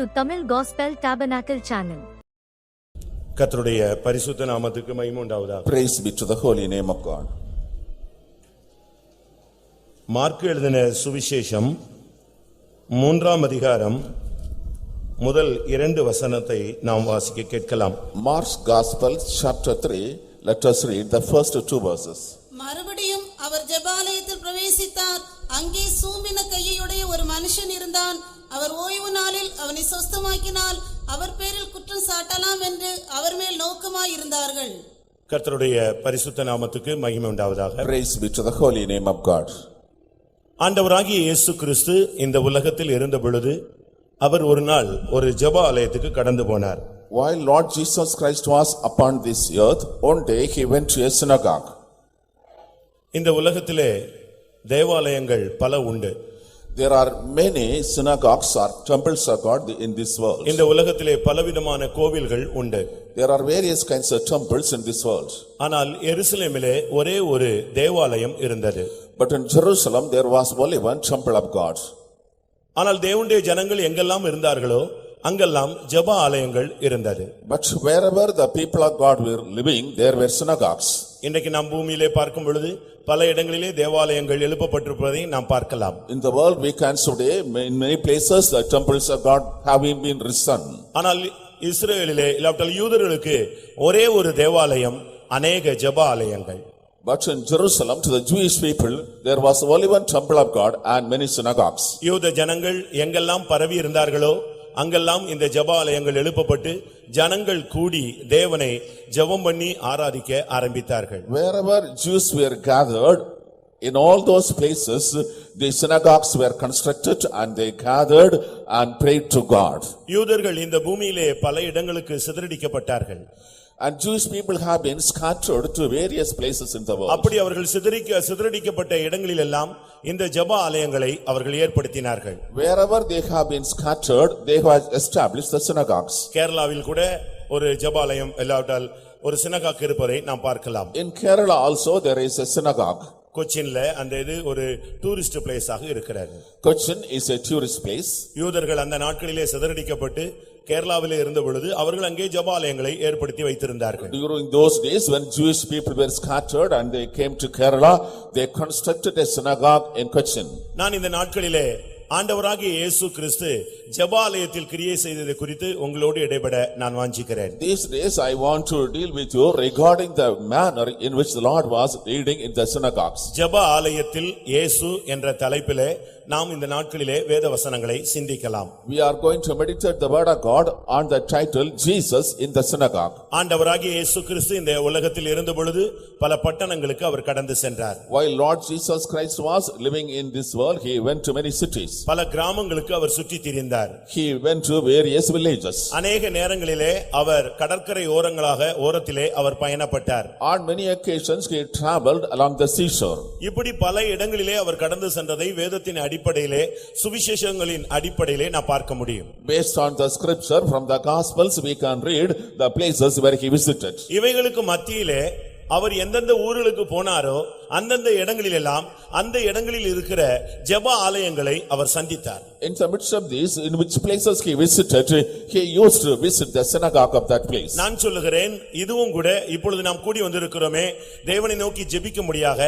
to Tamil Gospel Tabernacle channel. கர்த்தருடைய பரிசுத்த நாமத்துக்கு மகிமை உண்டாவதாக. Praise be to the holy name of God. Mark எழுதின சுவிசேஷம் 3ஆம் அதிகாரம் முதல் 2 வசனத்தை நாம் வாசிக்க கேட்கலாம். Mark's Gospel chapter 3, let us read the first 2 verses. மறுபடியும் அவர் ஜெபாலயத்தில் பிரவேசித்தார். அங்கே சூம்பின கையுடைய ஒரு மனுஷன் இருந்தான். அவர் ஓய்வு நாளில் அவனை சொஸ்தமாக்கினால் அவர் பேரில் குற்றம் சாட்டலாம் என்று அவர் மேல் நோக்கமாய் இருந்தார்கள். கர்த்தருடைய பரிசுத்த நாமத்துக்கு மகிமை உண்டாவதாக. Praise be to the holy name of God. ஆண்டவராகிய இயேசு கிறிஸ்து இந்த உலகத்தில் இருந்த பொழுது அவர் ஒரு நாள் ஒரு ஜெப ஆலயத்துக்கு கடந்து போனார். While Lord Jesus Christ was upon this earth, one day he went to a synagogue. இந்த உலகத்திலே தேவாலயங்கள் பல உண்டு. There are many synagogues or temples of God in this world. இந்த உலகத்திலே பலவிதமான கோவில்கள் உண்டு. There are various kinds of temples in this world. ஆனால் எருசலேமிலே ஒரே ஒரு தேவாலயம் இருந்தது. But in Jerusalem there was only one temple of God. ஆனால் தேவனுடைய ஜனங்கள் எங்கெல்லாம் இருந்தார்களோ அங்கெல்லாம் ஜெப ஆலயங்கள் இருந்தது. But wherever the people of God were living, there were synagogues. இன்றைக்கு நாம் பூமியிலே பார்க்கும் பொழுது பல இடங்களிலே தேவாலயங்கள் எழுப்பப்பட்டிருப்பதை நாம் பார்க்கலாம். In the world we can see today in many places the temples of God have been risen. ஆனால் இஸ்ரவேலிலே இல்லாவிட்டால் யூதர்களுக்கு ஒரே ஒரு தேவாலயம், அநேக ஜெப ஆலயங்கள். But in Jerusalem to the Jewish people there was only one temple of God and many synagogues. யூத ஜனங்கள் எங்கெல்லாம் பரவி இருந்தார்களோ அங்கெல்லாம் இந்த ஜெப ஆலயங்கள் எழுப்பப்பட்டு ஜனங்கள் கூடி தேவனை ஜெபம் பண்ணி ஆராதிக்க ஆரம்பித்தார்கள். Wherever Jews were gathered, in all those places the synagogues were constructed and they gathered and prayed to God. யூதர்கள் இந்த பூமியிலே பல இடங்களுக்கு சிதறடிக்கப்பட்டார்கள். And Jewish people have been scattered to various places in the world. அப்படி அவர்கள் சிதறடிக்கப்பட்ட இடங்களில் எல்லாம் இந்த ஜெப ஆலயங்களை அவர்கள் ஏற்படுத்தினார்கள். Wherever they have been scattered, they have established the synagogues. கேரளாவில் கூட ஒரு ஜெப ஆலயம் இல்லாவிட்டால் ஒரு சினகாக் இருப்பதை நாம் பார்க்கலாம். In Kerala also there is a synagogue. கொச்சின்ல அந்த இது ஒரு டூரிஸ்ட் பிளேஸ் ஆக இருக்கிறது. Cochin is a tourist place. யூதர்கள் அந்த நாட்களிலே சிதறடிக்கப்பட்டு கேரளாவிலே இருந்த பொழுது அவர்கள் அங்கே ஜெப ஆலயங்களை ஏற்படுத்தி வைத்திருந்தார்கள். During those days when Jewish people were scattered and they came to Kerala, they constructed a synagogue in Cochin. நான் இந்த நாட்களிலே ஆண்டவராகிய இயேசு கிறிஸ்து ஜெப ஆலயத்தில் கிரியை செய்ததை குறித்து உங்களோடு இடைபட நான் வாஞ்சிக்கிறேன். These days I want to deal with you regarding the manner in which the Lord was leading in the synagogues. ஜெப ஆலயத்தில் இயேசு என்ற தலைப்பிலே நாம் இந்த நாட்களிலே வேத வசனங்களை சிந்திக்கலாம். We are going to meditate the word of God on the title Jesus in the synagogue. ஆண்டவராகிய இயேசு கிறிஸ்து இந்த உலகத்தில் இருந்த பொழுது பல பட்டணங்களுக்கு அவர் கடந்து சென்றார். While Lord Jesus Christ was living in this world, he went to many cities. பல கிராமங்களுக்கு அவர் சுற்றி திரிந்தார். He went to various villages. அநேக நேரங்களிலே அவர் கடற்கரை ஓரத்திலே அவர் பயணப்பட்டார். On many occasions he traveled along the seashore. இப்படி பல இடங்களிலே அவர் கடந்து சென்றதை வேதத்தின் அடிப்படையிலே சுவிசேஷங்களின் அடிப்படையிலே நான் பார்க்க முடியும். Based on the scripture from the Gospels we can read the places where he visited. இவைகளுக்கு மத்தியிலே அவர் எந்தெந்த ஊர்களுக்கு போனாரோ அந்தந்த இடங்களிலெல்லாம் அந்த இடங்களில் இருக்கிற ஜெப ஆலயங்களை அவர் சந்தித்தார். In the midst of these, in which places he visited, he used to visit the synagogue of that place. நான் சொல்லுகிறேன், இதுவும் கூட இப்பொழுது நாம் கூடி வந்திருக்கிறோமே தேவனை நோக்கி ஜெபிக்கும்படியாக,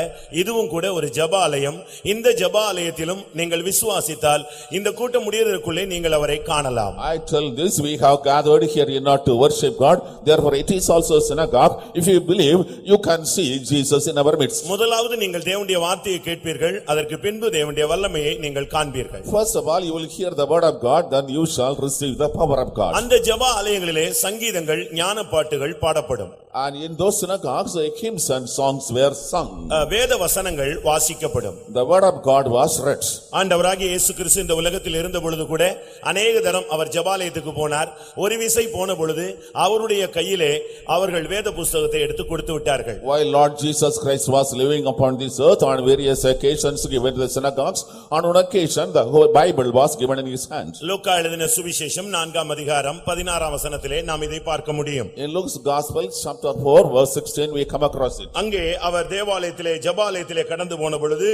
இதுவும் கூட ஒரு ஜெப ஆலயம். இந்த ஜெப ஆலயத்திலும் நீங்கள் விசுவாசித்தால் இந்த கூட்டம் முடியறதுக்குள்ளே நீங்கள் அவரை காணலாம். I tell this, we have gathered here not to worship God, therefore it is also a synagogue. If you believe, you can see Jesus in our midst. முதலாவது நீங்கள் தேவனுடைய வார்த்தையை கேட்பீர்கள், அதற்கு பின்பு தேவனுடைய வல்லமையை நீங்கள் காண்பீர்கள். First of all, you will hear the word of God, then you shall receive the power of God. அந்த ஜெப ஆலயங்களிலே சங்கீதங்கள், ஞான பாட்டுகள் பாடப்படும். And in those synagogues, hymns and songs were sung. வேத வசனங்கள் வாசிக்கப்படும். The word of God was read. ஆண்டவராகிய இயேசு கிறிஸ்து இந்த உலகத்தில் இருந்த பொழுது கூட அநேக தரம் அவர் ஜெபாலயத்துக்கு போனார். ஒரு விசை போன பொழுது அவருடைய கையிலே அவர்கள் வேத புத்தகத்தை எடுத்து கொடுத்து விட்டார்கள். While Lord Jesus Christ was living upon this earth, on various occasions he went to the synagogues. On one occasion the whole Bible was given in his hand. லூக்கா எழுதின சுவிசேஷம் 4ஆம் அதிகாரம் 16ஆம் வசனத்திலே நாம் இதை பார்க்க முடியும். In Luke's Gospel chapter 4 verse 16 we come across it. அங்கே அவர் தேவாலயத்திலே ஜெபாலயத்திலே கடந்து போன பொழுது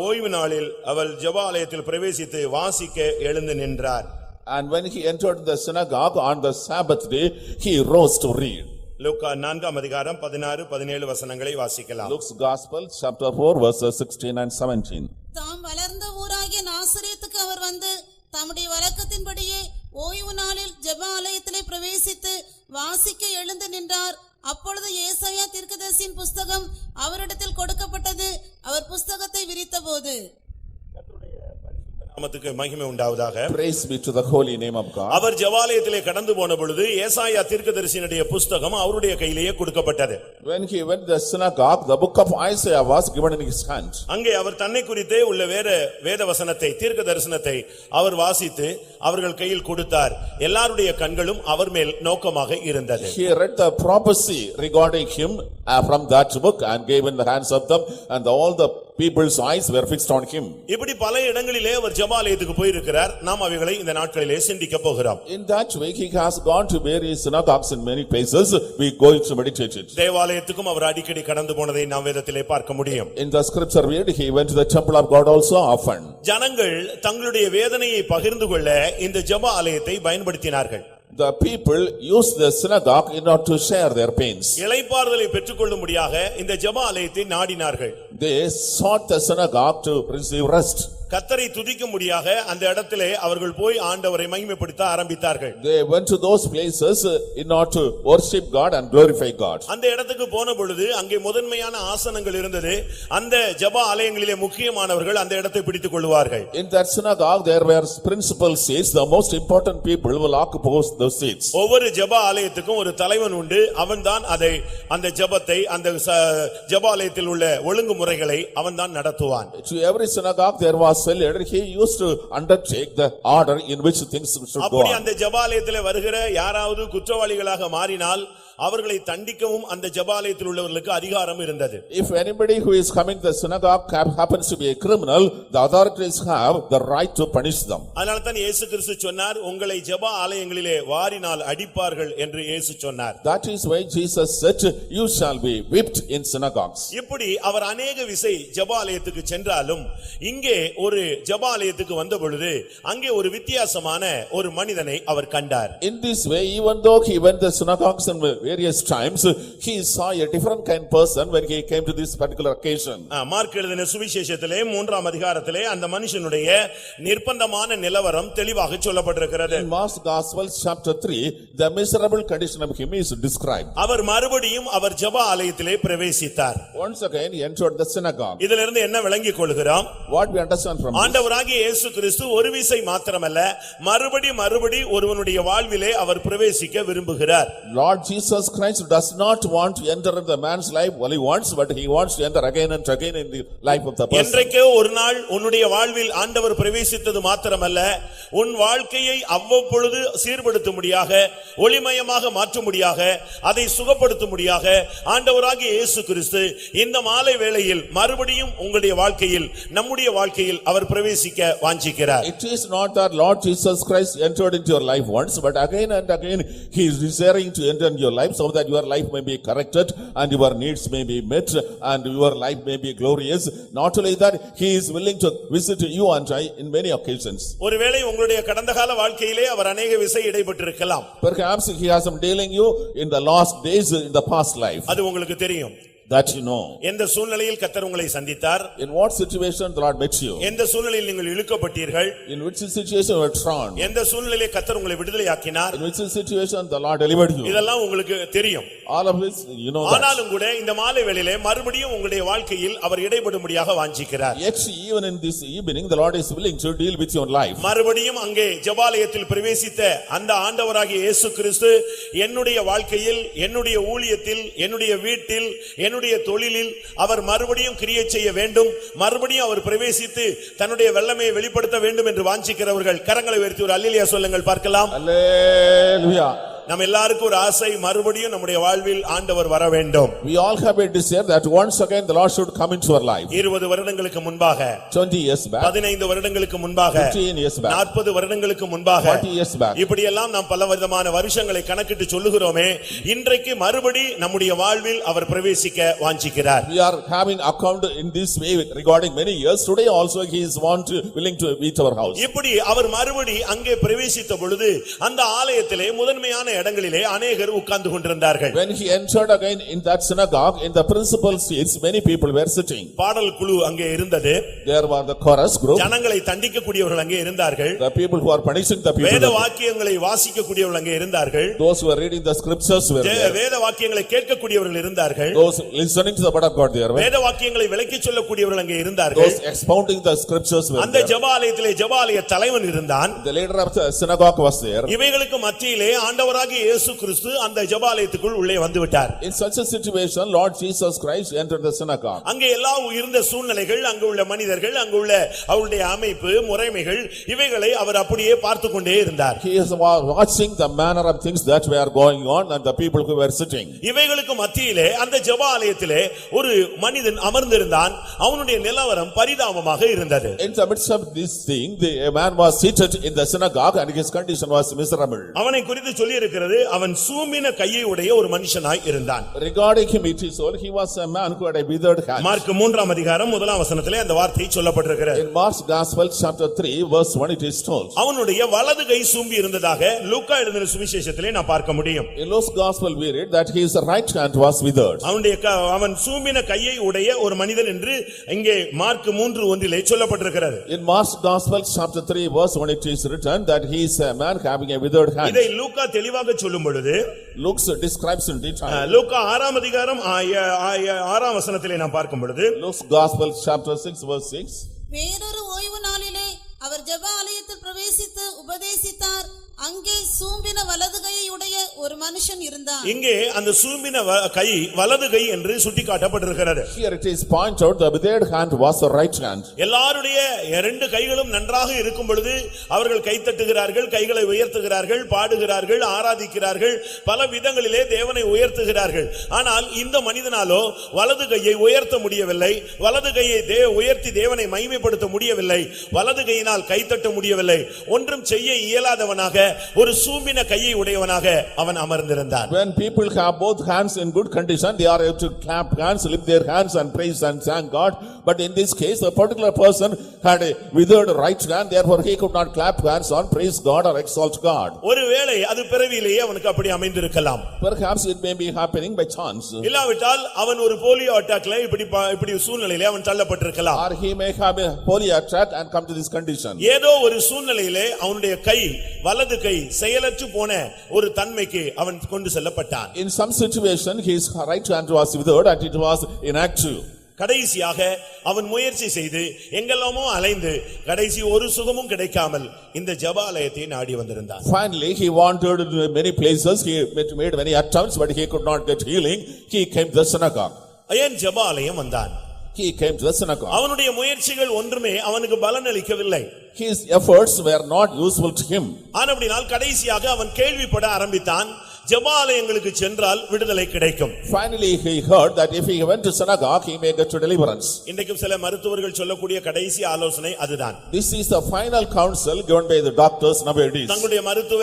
ஓய்வு நாளில் அவர் ஜெபாலயத்தில் பிரவேசித்து வாசிக்க எழுந்து நின்றார். And when he entered the synagogue on the Sabbath day, he rose to read. லூக்கா 4ஆம் அதிகாரம் 16, 17 வசனங்களை வாசிக்கலாம். Luke's Gospel, chapter 4, verses 16 and 17. தாம் வளர்ந்த ஊராகிய நாசரேத்துக்கு அவர் வந்து தம்முடைய வழக்கத்தின்படியே ஓய்வு நாளில் ஜெப ஆலயத்திலே பிரவேசித்து வாசிக்க எழுந்து நின்றார். அப்பொழுது ஏசாயா தீர்க்கதரிசியின் புஸ்தகம் அவரிடத்தில் கொடுக்கப்பட்டது. அவர் புஸ்தகத்தை விரித்தபோது நாமத்துக்கு மகிமை உண்டாவதாக. Praise be to the holy name of God. அவர் ஜெபாலயத்திலே கடந்து போன பொழுது ஏசாயா தீர்க்கதரிசியினுடைய புஸ்தகம் அவருடைய கையிலேயே கொடுக்கப்பட்டது. When he went to the synagogue, the book of Isaiah was given in his hand. அங்கே அவர் தன்னை குறித்தே உள்ள வேத வசனத்தை தீர்க்க தரிசனத்தை அவர் வாசித்து அவர்கள் கையில் கொடுத்தார். எல்லாருடைய கண்களும் அவர் மேல் நோக்கமாக இருந்தது. He read the prophecy regarding him from that book and gave in the hands of them, and all the people's eyes were fixed on him. இப்படி பல இடங்களிலே அவர் ஜெபாலயத்துக்கு போயிருக்கிறார். நாம் அவைகளை இந்த நாட்களிலே சிந்திக்க போகிறோம். In that way he has gone to various synagogues in many places. We going to meditate it. தேவாலயத்துக்கும் அவர் அடிக்கடி கடந்து போனதை நாம் வேதத்திலே பார்க்க முடியும். In the scripture read, he went to the temple of God also often. ஜனங்கள் தங்களுடைய வேதனையை பகிர்ந்து கொள்ள இந்த ஜெபாலயத்தை பயன்படுத்தினார்கள். The people used the synagogue in order to share their pains. இளைப்பாறுதலை பெற்றுக்கொள்ளும்படியாக இந்த ஜெபாலயத்தை நாடினார்கள். They sought the synagogue to receive rest. கர்த்தரை துதிக்கும்படியாக அந்த இடத்திலே அவர்கள் போய் ஆண்டவரை மகிமைப்படுத்த ஆரம்பித்தார்கள். They went to those places in order to worship God and glorify God. அந்த இடத்துக்கு போன பொழுது அங்கே முதன்மையான ஆசனங்கள் இருந்தது. அந்த ஜெப ஆலயங்களிலே முக்கியமானவர்கள் அந்த இடத்தை பிடித்துக் கொள்வார்கள். In that synagogue there were principal seats. The most important people will occupy those seats. ஒவ்வொரு ஜெப ஆலயத்துக்கும் ஒரு தலைவன் உண்டு. அவன்தான் அதை அந்த ஜெபத்தை அந்த ஜெப ஆலயத்தில் உள்ள ஒழுங்குமுறைகளை அவன்தான் நடத்துவான். To every synagogue there was a leader. He used to undertake the order in which things should go அப்படி on. அந்த ஜெப ஆலயத்திலே வருகிற யாராவது குற்றவாளிகளாக மாறினால் அவர்களை தண்டிக்கவும் அந்த ஜெபாலயத்தில் உள்ளவர்களுக்கு அதிகாரம் இருந்தது. If anybody who is coming to the synagogue happens to be a criminal, the authorities have the right to punish them. அதனால தான் இயேசு கிறிஸ்து சொன்னார், உங்களை ஜெப ஆலயங்களிலே வாரினால் அடிப்பார்கள் என்று இயேசு சொன்னார். That is why Jesus said, you shall be whipped in synagogues. இப்படி அவர் अनेक விசை ஜெபாலயத்துக்கு சென்றாலும் இங்கே ஒரு ஜெபாலயத்துக்கு வந்த பொழுது அங்கே ஒரு வித்தியாசமான ஒரு மனிதனை அவர் கண்டார். In this way, even though he went to the synagogues and various times, he saw a different kind person when he came to this particular occasion. Mark எழுதின சுவிசேஷத்திலே 3ஆம் அதிகாரத்திலே அந்த மனுஷனுடைய நிர்பந்தமான நிலவரம் தெளிவாக சொல்லப்பட்டிருக்கிறது. In Mark's Gospel chapter 3, the miserable condition of him is described. அவர் மறுபடியும் அவர் ஜெப ஆலயத்திலே பிரவேசித்தார். Once again he entered the synagogue. இதிலிருந்து என்ன விளங்கிக் கொள்கிறோம்? What we understand from this? ஆண்டவராகிய இயேசு கிறிஸ்து ஒரு விசை மாத்திரமல்ல மறுபடி ஒருவனுடைய வாழ்விலே அவர் பிரவேசிக்க விரும்புகிறார். Lord Jesus Christ does not want to enter in the man's life only once, but he wants to enter again and again in the life of the person. என்றைக்கே ஒரு நாள் உன்னுடைய வாழ்வில் ஆண்டவர் பிரவேசித்தது மாத்திரமல்ல உன் வாழ்க்கையை அவ்வப்பொழுது சீர்படுத்தும்படியாக ஒளிமயமாக மாற்றும்படியாக அதை சுகப்படுத்தும்படியாக ஆண்டவராகிய இயேசு கிறிஸ்து இந்த மாலை வேளையில் மறுபடியும் உங்களுடைய வாழ்க்கையில் நம்முடைய வாழ்க்கையில் அவர் பிரவேசிக்க வாஞ்சிக்கிறார். It is not that Lord Jesus Christ entered into your life once, but again and again he is desiring to enter into your life so that your life may be corrected and your needs may be met and your life may be glorious. Not only that, he is willing to visit you and I in many occasions. ஒருவேளை உங்களுடைய கடந்த கால வாழ்க்கையிலே அவர் अनेक விசை இடைப்பட்டிருக்கலாம். Perhaps he has been dealing you in the last days in the past life. அது உங்களுக்கு தெரியும். That you know. எந்த சூழ்நிலையில் கர்த்தர் உங்களை சந்தித்தார்? In what situation the Lord met you? எந்த சூழ்நிலையில் நீங்கள் இழுக்கப்பட்டீர்கள்? In which situation you were thrown? எந்த சூழ்நிலையிலே கர்த்தர் உங்களை விடுதலையாக்கினார்? In which situation the Lord delivered you? இதெல்லாம் உங்களுக்கு தெரியும். All of this you know that. ஆனாலும் கூட இந்த மாலை வேளையிலே மறுபடியும் உங்களுடைய வாழ்க்கையில் அவர் இடைபடும்படியாக வாஞ்சிக்கிறார். Yet even in this evening the Lord is willing to deal with your life. மறுபடியும் அங்கே ஜெபாலயத்தில் பிரவேசித்த அந்த ஆண்டவராகிய இயேசு கிறிஸ்து என்னுடைய வாழ்க்கையில் என்னுடைய ஊழியத்தில் என்னுடைய வீட்டில் என்னுடைய தொழிலில் அவர் மறுபடியும் கிரியை செய்ய வேண்டும், மறுபடியும் அவர் பிரவேசித்து தன்னுடைய வல்லமையை வெளிப்படுத்த வேண்டும் என்று வாஞ்சிக்கிறவர்கள் கரங்களை உயர்த்தி ஒரு அல்லேலூயா சொல்லுங்கள் பார்க்கலாம். Hallelujah. நம்ம எல்லாருக்கும் ஒரு ஆசை மறுபடியும் நம்முடைய வாழ்வில் ஆண்டவர் வர வேண்டும். We all have a desire that once again the Lord should come into our life. 20 வருடங்களுக்கு முன்பாக, 20 years back, 15 வருடங்களுக்கு முன்பாக, 15 years back, 40 வருடங்களுக்கு முன்பாக, 40 years back. இப்படி எல்லாம் நாம் பல விதமான வருஷங்களை கணக்கிட்டு சொல்லுகிறோமே, இன்றைக்கு மறுபடி நம்முடைய வாழ்வில் அவர் பிரவேசிக்க வாஞ்சிக்கிறார். We are having account in this way regarding many years. Today also he is willing to meet our house. இப்படி அவர் மறுபடி அங்கே பிரவேசித்த பொழுது அந்த ஆலயத்திலே முதன்மையான இடங்களிலே அநேகர் உட்கார்ந்து கொண்டிருந்தார்கள். When he entered again in that synagogue, in the principal seats, many people were sitting. பாடல் குழு அங்கே இருந்தது. There were the chorus group. ஜனங்களை தண்டிக்கக்கூடியவர்கள் அங்கே இருந்தார்கள். The people who are punishing the people. வேத வாக்கியங்களை வாசிக்கக்கூடியவர்கள் அங்கே இருந்தார்கள். Those who are reading the scriptures were there. வேத வாக்கியங்களை கேட்கக்கூடியவர்கள் இருந்தார்கள். Those listening to the word of God there. வேத வாக்கியங்களை விளக்கிச் சொல்லக்கூடியவர்கள் அங்கே இருந்தார்கள். Those expounding the scriptures were there. அந்த ஜெபாலயத்திலே ஜெபாலய தலைவன் இருந்தான். The leader of the synagogue was there. இவைகளுக்கு மத்தியிலே ஆண்டவராகிய இயேசு கிறிஸ்து அந்த ஜெபாலயத்துக்குள் உள்ளே வந்து விட்டார். In such a situation, Lord Jesus Christ entered the synagogue. அங்கே எல்லா இருந்த சூழ்நிலைகள், அங்கு உள்ள மனிதர்கள், அங்கு உள்ள அவருடைய அமைப்பு முறைமைகள், இவைகளை அவர் அப்படியே பார்த்துக் கொண்டே இருந்தார். He is watching the manner of things that were going on and the people who were sitting. இவைகளுக்கு மத்தியிலே அந்த ஜெபாலயத்திலே ஒரு மனிதன் அமர்ந்திருந்தான். அவனுடைய நிலவரம் பரிதாபமாக இருந்தது. In the midst of this thing, a man was seated in the synagogue and his condition was miserable. அவனை குறித்து சொல்லி இருக்கிறது, அவன் சூம்பின கையை உடைய ஒரு மனுஷனாய் இருந்தான். Regarding him it is told, he was a man who had a withered hand. Mark 3ஆம் அதிகாரம் 1ஆம் வசனத்திலே அந்த வார்த்தை சொல்லப்பட்டிருக்கிறது. In Mark's Gospel chapter 3 verse 1 it is told. அவனுடைய வலது கை சூம்பி இருந்ததாக லூக்கா எழுதின சுவிசேஷத்திலே நான் பார்க்க முடியும். In Luke's Gospel we read that his right hand was withered. அவன் சூம்பின கையை உடைய ஒரு மனிதன் என்று இங்கே மார்க் 3:1 சொல்லப்பட்டிருக்கிறது. In Mark's Gospel chapter 3 verse 1 it is written that he is a man having a withered hand. இதை லூக்கா தெளிவாக சொல்லும் பொழுது, Luke describes in detail. லூக்கா 6ஆம் அதிகாரம் 6ஆம் வசனத்திலே நாம் பார்க்கும் பொழுது, Luke's Gospel chapter 6 verse 6. வேறொரு ஓய்வு நாளிலே அவர் ஜெப ஆலயத்தில் பிரவேசித்து உபதேசித்தார். அங்கே சூம்பின வலது கையை உடைய ஒரு மனுஷன் இருந்தான். இங்கே அந்த சூம்பின கை வலது கை என்று சுட்டிக்காட்டப்பட்டிருக்கிறது. Here it is pointed out the withered hand was the right hand. எல்லாருடைய இரண்டு கைகளும் நன்றாக இருக்கும் பொழுது அவர்கள் கைத்தட்டுகிறார்கள், கைகளை உயர்த்துகிறார்கள், பாடுகிறார்கள், ஆராதிக்கிறார்கள், பல விதங்களிலே தேவனை உயர்த்துகிறார்கள். ஆனால் இந்த மனிதனாலோ வலது கையை உயர்த்த முடியவில்லை, வலது கையை உயர்த்தி தேவனை மகிமைப்படுத்த முடியவில்லை, வலது கையினால் கைத்தட்ட முடியவில்லை, ஒன்றும் செய்ய இயலாதவனாக ஒரு சூம்பின கையை உடையவனாக அவன் அமர்ந்திருந்தான். When people have both hands in good condition, they are able to clap hands, lift their hands and praise and thank God. But in this case, a particular person had a withered right hand, therefore he could not clap hands or praise God or exalt God. ஒருவேளை அது பிறவியிலேயே அவனுக்கு அப்படி அமைந்திருக்கலாம். Perhaps it may be happening by chance. இல்லாவிட்டால் அவன் ஒரு polio அட்டாக்ல இப்படி சூழ்நிலையிலே அவன் தள்ளப்பட்டிருக்கலாம். Or he may have a polio attack and come to this condition. ஏதோ ஒரு சூழ்நிலையிலே அவனுடைய கை வலது கை செயலற்று போன ஒரு தன்மைக்கு அவன் கொண்டு செல்லப்பட்டான். In some situation his right hand was withered and it was inactive. கடைசியாக அவன் முயற்சி செய்து எங்கெல்லாமோ அலைந்து கடைசி ஒரு சுகமும் கிடைக்காமல் இந்த ஜெபாலயத்தை நாடி வந்திருந்தான். Finally he wandered to many places, he made many attempts but he could not get healing. He came to the synagogue. ஏன் ஜெபாலயம் வந்தான்? He came to the synagogue. அவனுடைய முயற்சிகள் ஒன்றுமே அவனுக்கு பலன் அளிக்கவில்லை. His efforts were not useful to him. ஆனபடியால் கடைசியாக அவன் கேள்விப்பட ஆரம்பித்தான், ஜெபாலயங்களுக்கு சென்றால் விடுதலை கிடைக்கும். Finally he heard that if he went to synagogue he may get to deliverance. இன்றைக்கும் சில மருத்துவர்கள் சொல்லக்கூடிய கடைசி ஆலோசனை அதுதான். This is the final counsel given by the doctors nowadays. தங்களுடைய மருத்துவ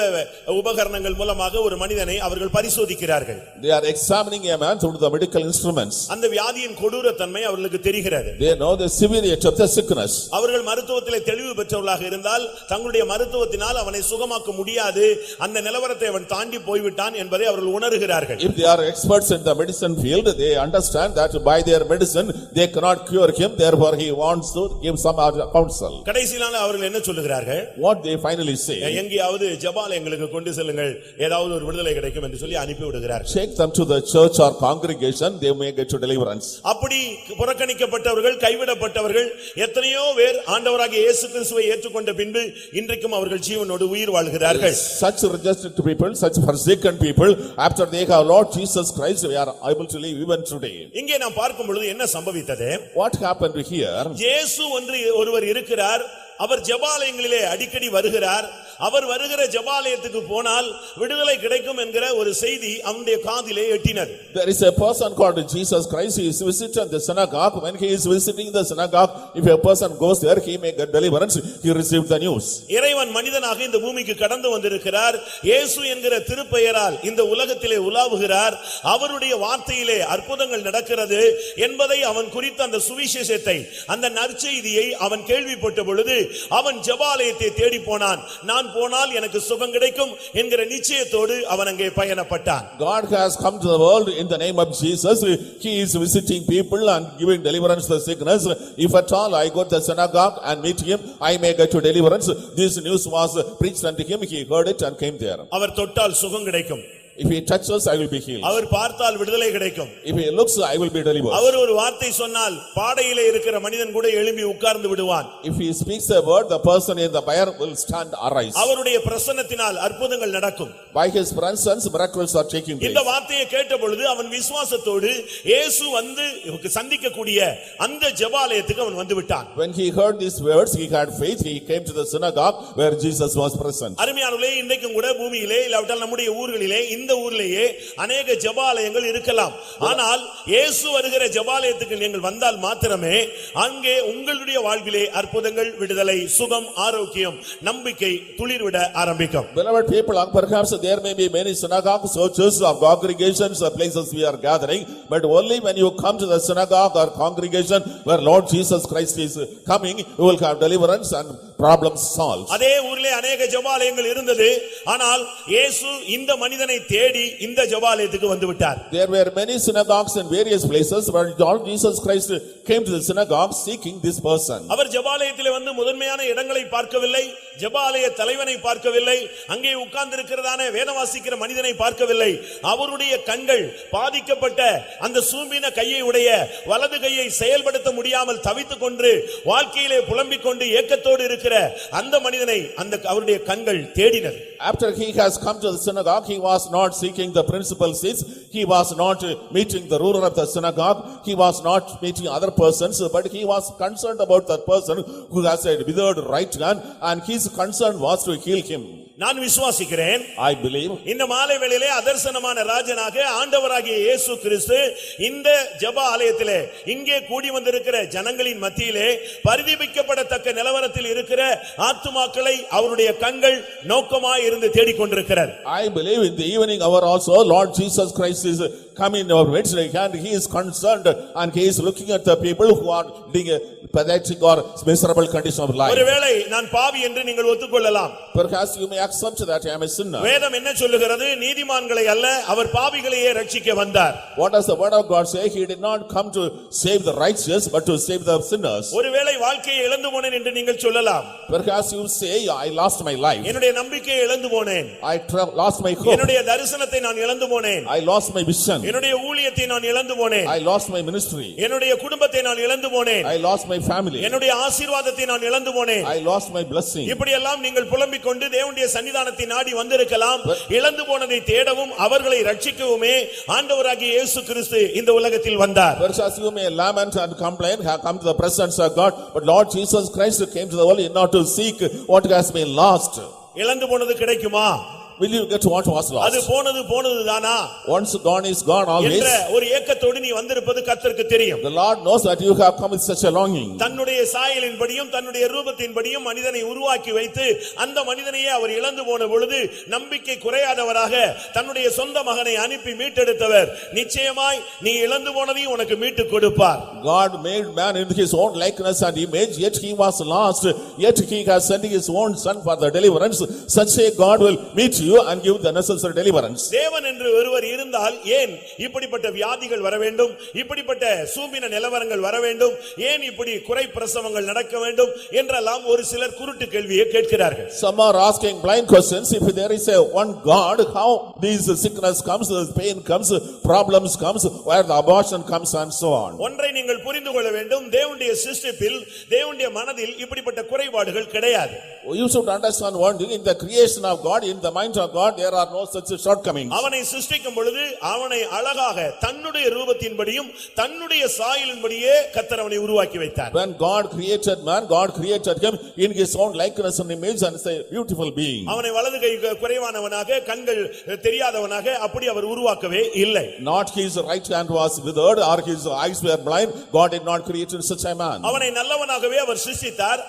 உபகரணங்கள் மூலமாக ஒரு மனிதனை அவர்கள் பரிசோதிக்கிறார்கள். They are examining a man through the medical instruments. அந்த வியாதியின் கொடூரத்தன்மை அவர்களுக்கு தெரிகிறது. They know the severity of the sickness. அவர்கள் மருத்துவத்திலே தெளிவு பெற்றவர்களாக இருந்தால் தங்களுடைய மருத்துவத்தினால் அவனை சுகமாக்க முடியாது, அந்த நிலவரத்தை அவன் தாண்டி போய்விட்டான் என்பதை அவர்கள் உணர்கிறார்கள். If they are experts in the medicine field, they understand that by their medicine they cannot cure him, therefore he wants to give some other counsel. கடைசியில அவர்கள் என்ன சொல்லுகிறார்கள்? What they finally say, எங்கேயாவது ஜெபாலயங்களுக்கு கொண்டு செல்லுங்கள், ஏதாவது ஒரு விடுதலை கிடைக்கும் என்று சொல்லி அனுப்பி விடுகிறார்கள். take them to the church or congregation, they may get to deliverance. அப்படி புறக்கணிக்கப்பட்டவர்கள், கைவிடப்பட்டவர்கள் எத்தனையோ பேர் ஆண்டவராகிய இயேசு கிறிஸ்துவை ஏற்றுக்கொண்ட பின்பு இன்றைக்கும் அவர்கள் ஜீவனோடு உயிர் வாழ்கிறார்கள். Such rejected people, such forsaken people, after they have Lord Jesus Christ, we are able to live even today. இங்கே நாம் பார்க்கும் பொழுது என்ன சம்பவித்தது? What happened here? இயேசு ஒருவர் இருக்கிறார், அவர் ஜெபாலயங்களிலே அடிக்கடி வருகிறார், அவர் வருகிற ஜெபாலயத்துக்கு போனால் விடுதலை கிடைக்கும் என்கிற ஒரு செய்தி அவனுடைய காதிலே எட்டினது. There is a person called Jesus Christ. He is visiting the synagogue. When he is visiting the synagogue, if a person goes there, he may get deliverance. He received the news. இறைவன் மனிதனாக இந்த பூமிக்கு கடந்து வந்திருக்கிறார். இயேசு என்கிற திருப்பெயரால் இந்த உலகத்திலே உலாவுகிறார். அவருடைய வார்த்தையிலே அற்புதங்கள் நடக்கிறது என்பதை அவன் குறித்த அந்த சுவிசேஷத்தை, அந்த நற்செய்தியை அவன் கேள்விப்பட்ட பொழுது அவன் ஜெபாலயத்தை தேடி போனான். நான் போனால் எனக்கு சுகம் கிடைக்கும் என்கிற நிச்சயத்தோடு அவன் அங்கே பயணப்பட்டான். God has come to the world in the name of Jesus. He is visiting people and giving deliverance to the sickness. If at all I go to the synagogue and meet him, I may get to deliverance. This news was preached unto him. He heard it and came there. அவர் தொட்டால் சுகம் கிடைக்கும். If he touches, I will be healed. அவர் பார்த்தால் விடுதலை கிடைக்கும். If he looks, I will be delivered. அவர் ஒரு வார்த்தை சொன்னால் பாடையிலே இருக்கிற மனிதன் கூட எழும்பி உட்கார்ந்து விடுவான். If he speaks a word, the person in the fire will stand arise. அவருடைய பிரசன்னத்தினால் அற்புதங்கள் நடக்கும். By his presence, miracles are taking place. இந்த வார்த்தையை கேட்ட பொழுது அவன் விசுவாசத்தோடு இயேசு வந்து சந்திக்கக்கூடிய அந்த ஜெபாலயத்துக்கு அவன் வந்து விட்டான். When he heard these words, he had faith. He came to the synagogue where Jesus was present. அருமையானவர்களே, இன்றைக்கும் கூட பூமியிலே இல்லாவிட்டால் நம்முடைய ஊர்களிலே இந்த ஊர்லேயே அநேக ஜெபாலயங்கள் இருக்கலாம். ஆனால் இயேசு வருகிற ஜெபாலயத்துக்கு நீங்கள் வந்தால் மாத்திரமே அங்கே உங்களுடைய வாழ்விலே அற்புதங்கள், விடுதலை, சுகம், ஆரோக்கியம், நம்பிக்கை துளிர்விட ஆரம்பிக்கும். Beloved people, perhaps there may be many synagogues, churches or congregations or places we are gathering, but only when you come to the synagogue or congregation where Lord Jesus Christ is coming, you will have deliverance and problems solved. அதே ஊரிலே அநேக ஜெபாலயங்கள் இருந்தது. ஆனால் இயேசு இந்த மனிதனை தேடி இந்த ஜெபாலயத்துக்கு வந்து விட்டார். There were many synagogues in various places, but Lord Jesus Christ came to the synagogue seeking this person. அவர் ஜெபாலயத்திலே வந்து முதன்மையான இடங்களை பார்க்கவில்லை, ஜெபாலய தலைவனை பார்க்கவில்லை, அங்கே உட்கார்ந்து இருக்கிறதான வேத வாசிக்கிற மனிதனை பார்க்கவில்லை. அவருடைய கண்கள் பாதிக்கப்பட்ட அந்த சூம்பின கையை உடைய வலது கையை செயல்படுத்த முடியாமல் தவித்துக் கொண்டு வாழ்க்கையிலே புலம்பிக் கொண்டு ஏக்கத்தோடு இருக்கிற அந்த மனிதனை அவருடைய கண்கள் தேடினது. After he has come to the synagogue, he was not seeking the principal seats. He was not meeting the ruler of the synagogue. He was not meeting other persons, but he was concerned about that person who has a withered right hand, and his concern was to heal him. நான் விசுவாசிக்கிறேன், I believe, இந்த மாலை வேளையிலே அதர்சனமான ராஜனாக ஆண்டவராகிய இயேசு கிறிஸ்து இந்த ஜெப ஆலயத்திலே இங்கே கூடி வந்திருக்கிற ஜனங்களின் மத்தியிலே பரிதபிக்கப்படத்தக்க நிலவரத்தில் இருக்கிற ஆத்துமாக்களை அவருடைய கண்கள் நோக்கமாய் இருந்து தேடிக்கொண்டிருக்கிறார். I believe in the evening hour also Lord Jesus Christ is coming in our midst, and he is concerned and he is looking at the people who are living a pathetic or miserable condition of life. ஒருவேளை நான் பாவி என்று நீங்கள் ஒத்துக்கொள்ளலாம். Perhaps you may accept that I am a sinner. வேதம் என்ன சொல்லுகிறது? நீதிமான்களை அல்ல, அவர் பாவிகளையே ரட்சிக்க வந்தார். What does the word of God say? He did not come to save the righteous but to save the sinners. ஒருவேளை வாழ்க்கையை இழந்து போனேன் என்று நீங்கள் சொல்லலாம். Perhaps you say I lost my life. என்னுடைய நம்பிக்கையை இழந்து போனேன். I lost my hope. என்னுடைய தரிசனத்தை நான் இழந்து போனேன். I lost my vision. என்னுடைய ஊழியத்தை நான் இழந்து போனேன். I lost my ministry. என்னுடைய குடும்பத்தை நான் இழந்து போனேன். I lost my family. என்னுடைய ஆசீர்வாதத்தை நான் இழந்து போனேன். I lost my blessing. இப்படி எல்லாம் நீங்கள் புலம்பிக் கொண்டு தேவனுடைய சன்னிதானத்தை நாடி வந்திருக்கலாம். இழந்து போனதை தேடவும் அவர்களை ரட்சிக்கவுமே ஆண்டவராகிய இயேசு கிறிஸ்து இந்த உலகத்தில் வந்தார். Perhaps you may lament and complain, have come to the presence of God, but Lord Jesus Christ came to the world in order to seek what has been lost. இழந்து போனது கிடைக்குமா? Will you get what was lost? அது போனது தானா? Once gone is gone always. என்ற ஒரு ஏக்கத்தோடு நீ வந்திருப்பது கர்த்தருக்கு தெரியும். The Lord knows that you have come with such a longing. தன்னுடைய சாயலின்படியும் தன்னுடைய ரூபத்தின்படியும் மனிதனை உருவாக்கி வைத்து அந்த மனிதனையே அவர் இழந்து போன பொழுது நம்பிக்கை குறையாதவராக தன்னுடைய சொந்த மகனை அனுப்பி மீட்டெடுத்தவர் நிச்சயமாய் நீ இழந்து போனதையும் உனக்கு மீட்டு கொடுப்பார். God made man in his own likeness and image, yet he was lost, yet he has sent his own son for the deliverance. Such a God will meet you and give the necessary deliverance. தேவன் என்று ஒருவர் இருந்தால் ஏன் இப்படிப்பட்ட வியாதிகள் வர வேண்டும், இப்படிப்பட்ட சூம்பின நிலவரங்கள் வர வேண்டும், ஏன் இப்படி குறை பிரசவங்கள் நடக்க வேண்டும் என்றெல்லாம் ஒரு சிலர் குருட்டு கேள்வியை கேட்கிறார்கள். Some are asking blind questions. If there is a one God, how these sickness comes, pain comes, problems comes, where the abortion comes and so on. ஒன்றை நீங்கள் புரிந்து கொள்ள வேண்டும், தேவனுடைய சிருஷ்டிப்பில் தேவனுடைய மனதில் இப்படிப்பட்ட குறைபாடுகள் கிடையாது. You should understand one thing, in the creation of God, in the mind of God, there are no such shortcomings. அவனை சிருஷ்டிக்கும் பொழுது அவனை அழகாக தன்னுடைய ரூபத்தின்படியும் தன்னுடைய சாயலின்படியே கர்த்தர் அவனை உருவாக்கி வைத்தார். When God created man, God created him in his own likeness and image and a beautiful being. அவனை வலது கை குறைவானவனாக கண்கள் தெரியாதவனாக அப்படி அவர் உருவாக்கவே இல்லை. Not his right hand was withered or his eyes were blind. God did not create such a man. அவனை நல்லவனாகவே அவர் சிருஷ்டித்தார்.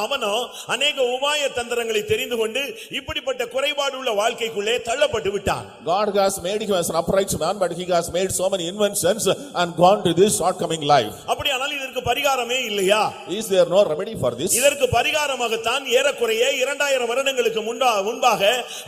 அவனோ अनेक உபாய தந்திரங்களை தெரிந்து கொண்டு இப்படிப்பட்ட குறைபாடுள்ள வாழ்க்கைக்குள்ளே தள்ளப்பட்டு விட்டான். God has made him as an upright man, but he has made so many inventions and gone to this shortcoming life. அப்படியானால் இதற்கு பரிகாரமே இல்லையா? Is there no remedy for this? இதற்கு பரிகாரமாகத்தான் ஏறக்குறைய 2000 வருடங்களுக்கு முன்பாக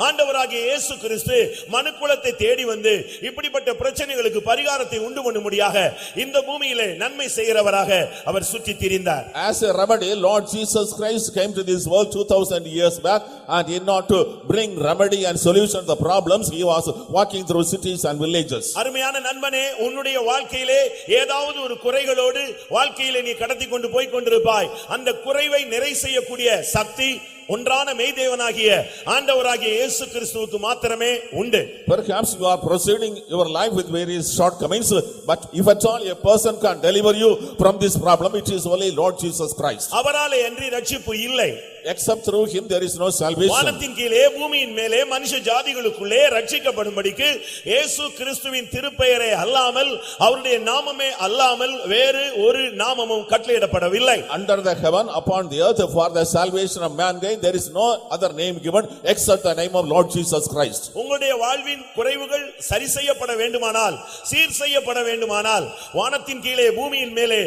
ஆண்டவராகிய இயேசு கிறிஸ்து மனுக்குலத்தை தேடி வந்து இப்படிப்பட்ட பிரச்சனைகளுக்கு பரிகாரத்தை உண்டு பண்ணும்படியாக இந்த பூமியிலே நன்மை செய்கிறவராக அவர் சுற்றி திரிந்தார். As a remedy, Lord Jesus Christ came to this world 2000 years back, and in order to bring remedy and solution to the problems, he was walking through cities and villages. அருமையான நண்பனே, உன்னுடைய வாழ்க்கையிலே ஏதாவது ஒரு குறைகளோடு வாழ்க்கையிலே நீ கடத்தி கொண்டு போய் கொண்டிருப்பாய். அந்த குறைவை நிறை செய்யக்கூடிய சக்தி ஒன்றான மெய்தேவனாகிய ஆண்டவராகிய இயேசு கிறிஸ்துவுக்கு மாத்திரமே உண்டு. Perhaps you are proceeding your life with various shortcomings, but if at all a person can deliver you from this problem, it is only Lord Jesus Christ. அவராலே அன்றி ரட்சிப்பு இல்லை. Except through him there is no salvation. வானத்தின் கீழே பூமியின் மேலே மனுஷ ஜாதிகளுக்குள்ளே ரட்சிக்கப்படும்படிக்கு இயேசு கிறிஸ்துவின் திருப்பெயரே அல்லாமல் அவருடைய நாமமே அல்லாமல் வேறு ஒரு நாமமும் கட்டளையிடப்படவில்லை. Under the heaven upon the earth for the salvation of mankind there is no other name given except the name of Lord Jesus Christ. உங்களுடைய வாழ்வின் குறைவுகள் சரி செய்யப்பட வேண்டுமானால், சீர் செய்யப்பட வேண்டுமானால் வானத்தின் கீழே பூமியின் மேலே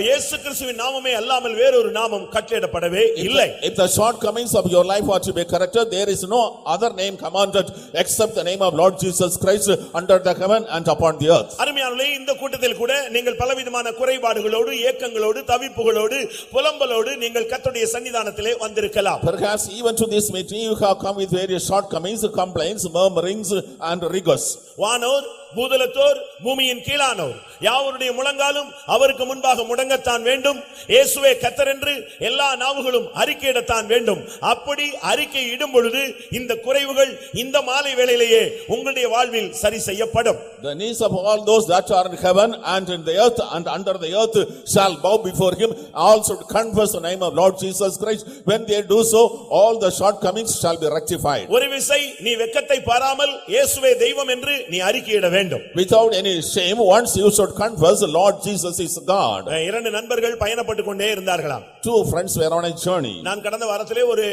இயேசு கிறிஸ்துவின் நாமமே அல்லாமல் வேறொரு நாமம் கட்டளையிடப்படவே இல்லை. If the shortcomings of your life are to be corrected, there is no other name commanded except the name of Lord Jesus Christ under the heaven and upon the earth. அருமையானவர்களே, இந்த கூட்டத்தில் கூட நீங்கள் பலவிதமான குறைபாடுகளோடு, ஏக்கங்களோடு, தவிப்புகளோடு, புலம்பலோடு நீங்கள் கர்த்தருடைய சன்னிதானத்திலே வந்திருக்கலாம். Perhaps even to this meeting you have come with various shortcomings, complaints, murmurings and rigors. வானோர் பூதலத்தோர் பூமியின் கீழானோர் யாவருடைய முழங்காலும் அவருக்கு முன்பாக முடங்கத்தான் வேண்டும். இயேசுவே கர்த்தர் என்று எல்லா நாவுகளும் அறிக்கையிடத்தான் வேண்டும். அப்படி அறிக்கை இடும் பொழுது இந்த குறைவுகள் இந்த மாலை வேளையிலேயே உங்களுடைய வாழ்வில் சரி செய்யப்படும். The knees of all those that are in heaven and in the earth and under the earth shall bow before him, also to confess the name of Lord Jesus Christ. When they do so, all the shortcomings shall be rectified. ஒரு விசை நீ வெட்கத்தை பாராமல் இயேசுவே தெய்வம் என்று நீ அறிக்கையிட வேண்டும். Without any shame, once you should confess the Lord Jesus is God. இரண்டு நண்பர்கள் பயணப்பட்டு கொண்டே இருந்தார்களாம். Two friends were on a journey. நான் கடந்த வாரத்திலே ஒரு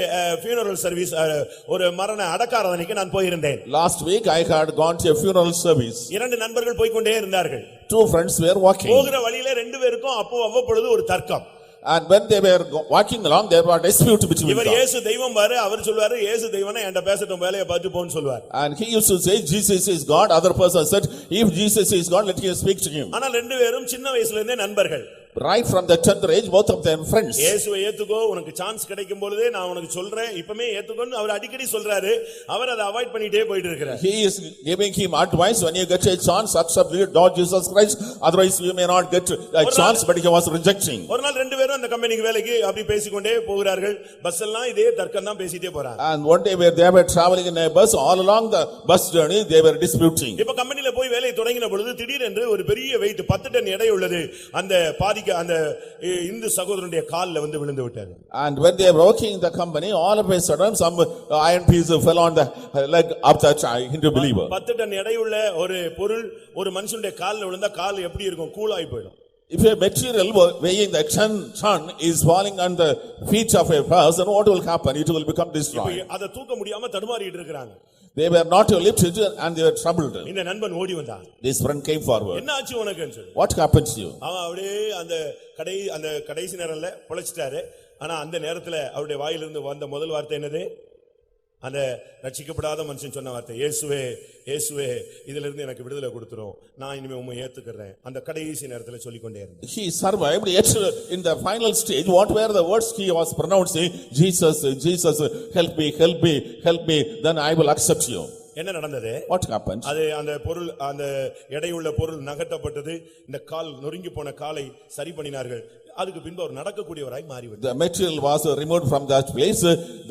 funeral service, ஒரு மரண அடக்காராதனைக்கு நான் போயிருந்தேன். Last week I had gone to a funeral service. இரண்டு நண்பர்கள் போய் கொண்டே இருந்தார்கள். Two friends were walking. போகிற வழியிலே ரெண்டு பேருக்கும் அவ்வப்பொழுது ஒரு தர்க்கம். And when they were walking along, there was a dispute between them. இவர் இயேசு தெய்வம் பாரு, அவர் சொல்வாரு இயேசு தெய்வம்னா என்கிட்ட பேசட்டும், வேலையை பார்த்து போன்னு சொல்வார். And he used to say Jesus is God. Other person said if Jesus is God, let him speak to him. ஆனால் ரெண்டு பேரும் சின்ன வயசுல இருந்தே நண்பர்கள். Right from the tender age, both of them friends. இயேசுவை ஏத்துக்கோ, உனக்கு சான்ஸ் கிடைக்கும் பொழுதே நான் உனக்கு சொல்றேன், இப்பமே ஏத்துக்கோன்னு அவர் அடிக்கடி சொல்றாரு. அவர் அதை அவாய்ட் பண்ணிட்டே போயிட்டு இருக்கிறார். He is giving him advice, when you get a chance accept Lord Jesus Christ, otherwise you may not get a chance, but he was rejecting. ஒரு நாள் ரெண்டு பேரும் அந்த கம்பெனிக்கு வேலைக்கு அப்படி பேசிக்கொண்டே போகிறார்கள். பஸ் எல்லாம் இதே தர்க்கம் தான் பேசிட்டே போறாங்க. And one day they were traveling in a bus, all along the bus journey they were disputing. இப்ப கம்பெனில போய் வேலை தொடங்கின பொழுது திடீரென்று ஒரு பெரிய வெயிட் 10 டன் எடை உள்ளது அந்த அந்த இந்து சகோதரனுடைய கால்ல வந்து விழுந்து விட்டாரு. And when they were working in the company, all of a sudden some iron piece fell on the leg of that Hindu believer. 10 ton எடை உள்ள ஒரு பொருள் ஒரு மனுஷனுடைய கால்ல விழுந்தா கால் எப்படி இருக்கும்? கூலாய் போயிடும். If a material weighing the ton is falling on the feet of a person, what will happen? It will become destroyed. அதை தூக்க முடியாம தடுமாறிட்டு இருக்காங்க. They were not to lift it and they were troubled. இந்த நண்பன் ஓடி வந்தான். This friend came forward. என்ன ஆச்சு உனக்குன்னு சொல்லி. What happened to you? அவன் அப்படியே அந்த கடைசி நேரம்ல பொழைச்சிட்டாரு. ஆனா அந்த நேரத்துல அவருடைய வாயிலிருந்து வந்த முதல் வார்த்தை என்னது? அந்த ரட்சிக்கப்படாத மனுஷன் சொன்ன வார்த்தை, இயேசுவே இயேசுவே இதுல இருந்து எனக்கு விடுதலை கொடுத்துரும், நான் இனிமே உம்மை ஏத்துக்கிறேன். அந்த கடைசி நேரத்துல சொல்லிக்கொண்டே இருந்தார். He survived yet in the final stage. What were the words he was pronouncing? Jesus, Jesus, help me, help me, help me, then I will accept you. என்ன நடந்தது? What happened? அது அந்த பொருள், அந்த எடையுள்ள பொருள் நகட்டப்பட்டது. இந்த கால் நொறுங்கி போன காலை சரி பண்ணினார்கள். அதுக்கு பின்பு அவர் நடக்கக்கூடியவராய் மாறிவிட்டார். The material was removed from that place,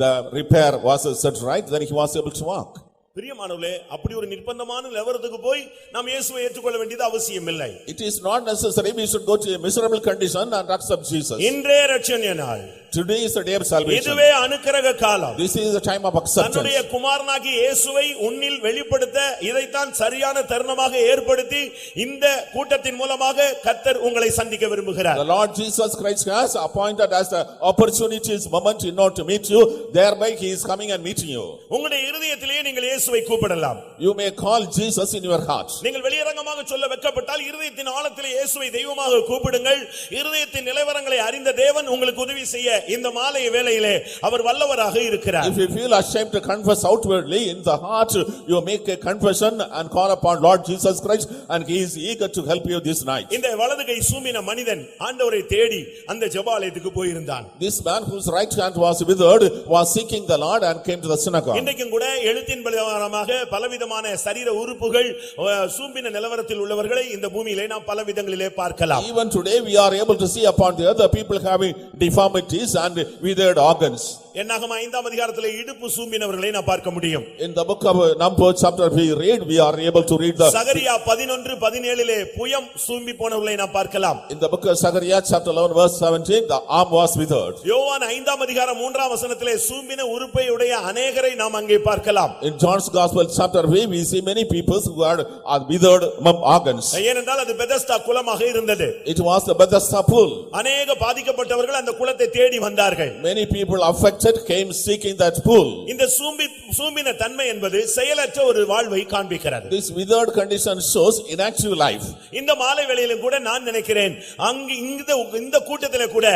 the repair was set right, then he was able to walk. பிரியமானவர்களே, அப்படி ஒரு நிர்பந்தமான நிலவரத்துக்கு போய் நாம் இயேசுவை ஏற்றுக்கொள்ள வேண்டியது அவசியம் இல்லை. It is not necessary we should go to a miserable condition and accept Jesus. இன்றே இரட்சணிய நாள். Today is the day of salvation. இதுவே அனுக்கிரக காலம். This is the time of acceptance. தன்னுடைய குமாரனாகிய இயேசுவை உன்னில் வெளிப்படுத்த இதைத்தான் சரியான தருணமாக ஏற்படுத்தி இந்த கூட்டத்தின் மூலமாக கர்த்தர் உங்களை சந்திக்க விரும்புகிறார். The Lord Jesus Christ has appointed as the opportunities moment in order to meet you. Thereby he is coming and meeting you. உங்களுடைய இருதயத்திலேயே நீங்கள் இயேசுவை கூப்பிடலாம். You may call Jesus in your heart. நீங்கள் வெளியரங்கமாக சொல்ல வெட்கப்பட்டால் இருதயத்தின் ஆழத்திலே இயேசுவை தெய்வமாக கூப்பிடுங்கள். இருதயத்தின் நிலவரங்களை அறிந்த தேவன் உங்களுக்கு உதவி செய்ய இந்த மாலை வேளையிலே அவர் வல்லவராக இருக்கிறார். If you feel ashamed to confess outwardly, in the heart you make a confession and call upon Lord Jesus Christ, and he is eager to help you this night. இந்த வலதுகை சூம்பின மனிதன் ஆண்டவரை தேடி அந்த ஜெபாலயத்துக்கு போயிருந்தான். This man whose right hand was withered was seeking the Lord and came to the synagogue. இன்றைக்கும் கூட எழுத்தின் பிரகாரமாக பலவிதமான சரீர உறுப்புகள் சூம்பின நிலவரத்தில் உள்ளவர்களை இந்த பூமியிலே நாம் பல விதங்களிலே பார்க்கலாம். Even today we are able to see upon the other people having deformities and withered organs. என்னாகம 5ஆம் அதிகாரத்திலே இடுப்பு சூம்பினவர்களை நாம் பார்க்க முடியும். In the book of Numbers chapter we are able to read the சகரியா 11:17 புயம் சூம்பி போனவர்களை நாம் பார்க்கலாம். In the book of Zechariah chapter 11 verse 17 the arm was withered. யோவான் 5ஆம் அதிகாரம் 3ஆம் வசனத்திலே சூம்பின உறுப்பை உடைய அநேகரை நாம் அங்கே பார்க்கலாம். In John's gospel chapter we see many people who had withered organs. ஏனென்றால் அது பெதஸ்தா குளமாக இருந்தது. It was the Bethesda pool. அநேக பாதிக்கப்பட்டவர்கள் அந்த குளத்தை தேடி வந்தார்கள். Many people affected came seeking that pool. இந்த சூம்பின தன்மை என்பது செயலற்ற ஒரு வாழ்வை காண்பிக்கிறது. This withered condition shows inactive life. இந்த மாலை வேளையிலும் கூட நான் நினைக்கிறேன் அங்கு இந்த கூட்டத்திலே கூட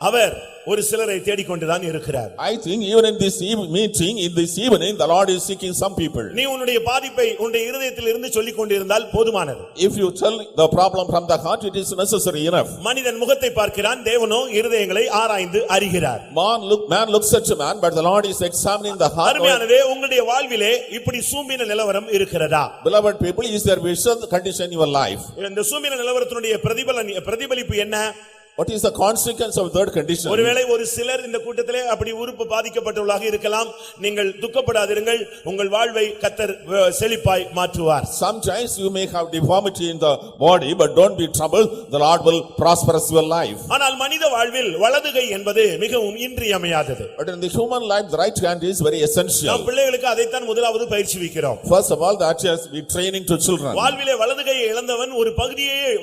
அவர் ஒரு சிலரை தேடிக்கொண்டுதான் இருக்கிறார். I think even in this meeting in this evening the Lord is seeking some people. நீ உன்னுடைய பாதிப்பை உன்னுடைய இருதயத்தில் இருந்து சொல்லிக் கொண்டிருந்தால் போதுமானது. If you tell the problem from the heart it is necessary enough. மனிதன் முகத்தை பார்க்கிறான், தேவனோ இருதயங்களை ஆராய்ந்து அறிகிறார். Man looks at a man but the Lord is examining the heart. அருமையானதே, உங்களுடைய வாழ்விலே இப்படி சூம்பின நிலவரம் இருக்கிறதா? Beloved people, is there vision condition in your life? இந்த சூம்பின நிலவரத்தினுடைய பிரதிபலிப்பு என்ன? What is the consequence of third condition? ஒருவேளை ஒரு சிலர் இந்த கூட்டத்திலே அப்படி உறுப்பு பாதிக்கப்பட்டவர்களாக இருக்கலாம். நீங்கள் துக்கப்படாதிருங்கள், உங்கள் வாழ்வை கர்த்தர் செழிப்பாய் மாற்றுவார். Sometimes you may have deformity in the body but don't be troubled, the Lord will prosper your life. ஆனால் மனித வாழ்வில் வலதுகை என்பது மிகவும் இன்றியமையாதது. But in the human life the right hand is very essential. நாம் பிள்ளைகளுக்கு அதைத்தான் முதலாவது பயிற்சிவிக்கிறோம். First of all that is we training to children. வாழ்விலே வலதுகையை இழந்தவன்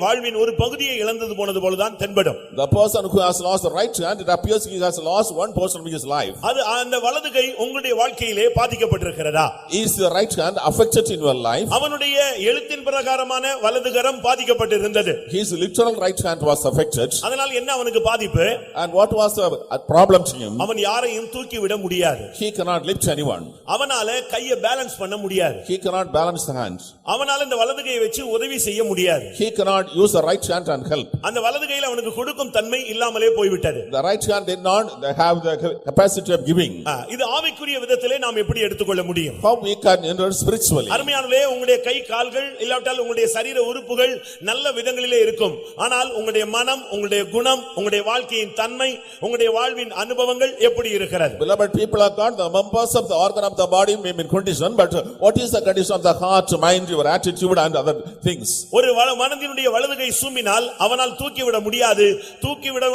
வாழ்வின் ஒரு பகுதியை இழந்தது போனது போலதான் தென்படும். The person who has lost the right hand, it appears he has lost one portion of his life. அது அந்த வலதுகை உங்களுடைய வாழ்க்கையிலே பாதிக்கப்பட்டிருக்கிறதா? Is the right hand affected in your life? அவனுடைய எழுத்தின் பிரகாரமான வலதுகரம் பாதிக்கப்பட்டிருந்தது. His literal right hand was affected. அதனால் என்ன அவனுக்கு பாதிப்பு? And what was the problem to him? அவன் யாரையும் தூக்கி விட முடியாது. He cannot lift anyone. அவனால கையை பேலன்ஸ் பண்ண முடியாது. He cannot balance the hand. அவனால இந்த வலதுகையை வச்சு உதவி செய்ய முடியாது. He cannot use the right hand and help. அந்த வலதுகையில அவனுக்கு கொடுக்கும் தன்மை இல்லாமலே போய்விட்டது. The right hand did not have the capacity of giving. இது ஆவிக்குரிய விதத்திலே நாம் எப்படி எடுத்துக்கொள்ள முடியும்? How we can enter spiritually? அருமையானவர்களே, உங்களுடைய கை கால்கள் இல்லாவிட்டால் உங்களுடைய சரீர உறுப்புகள் நல்ல விதங்களிலே இருக்கும். ஆனால் உங்களுடைய மனம், உங்களுடைய குணம், உங்களுடைய வாழ்க்கையின் தன்மை, உங்களுடைய வாழ்வின் அனுபவங்கள் எப்படி இருக்கிறது? Beloved people of God, the members of the organ of the body may be in condition, but what is the condition of the heart, mind, your attitude and other things? ஒரு மனதினுடைய வலதுகை சூம்பினால் அவனால் தூக்கிவிட முடியாது.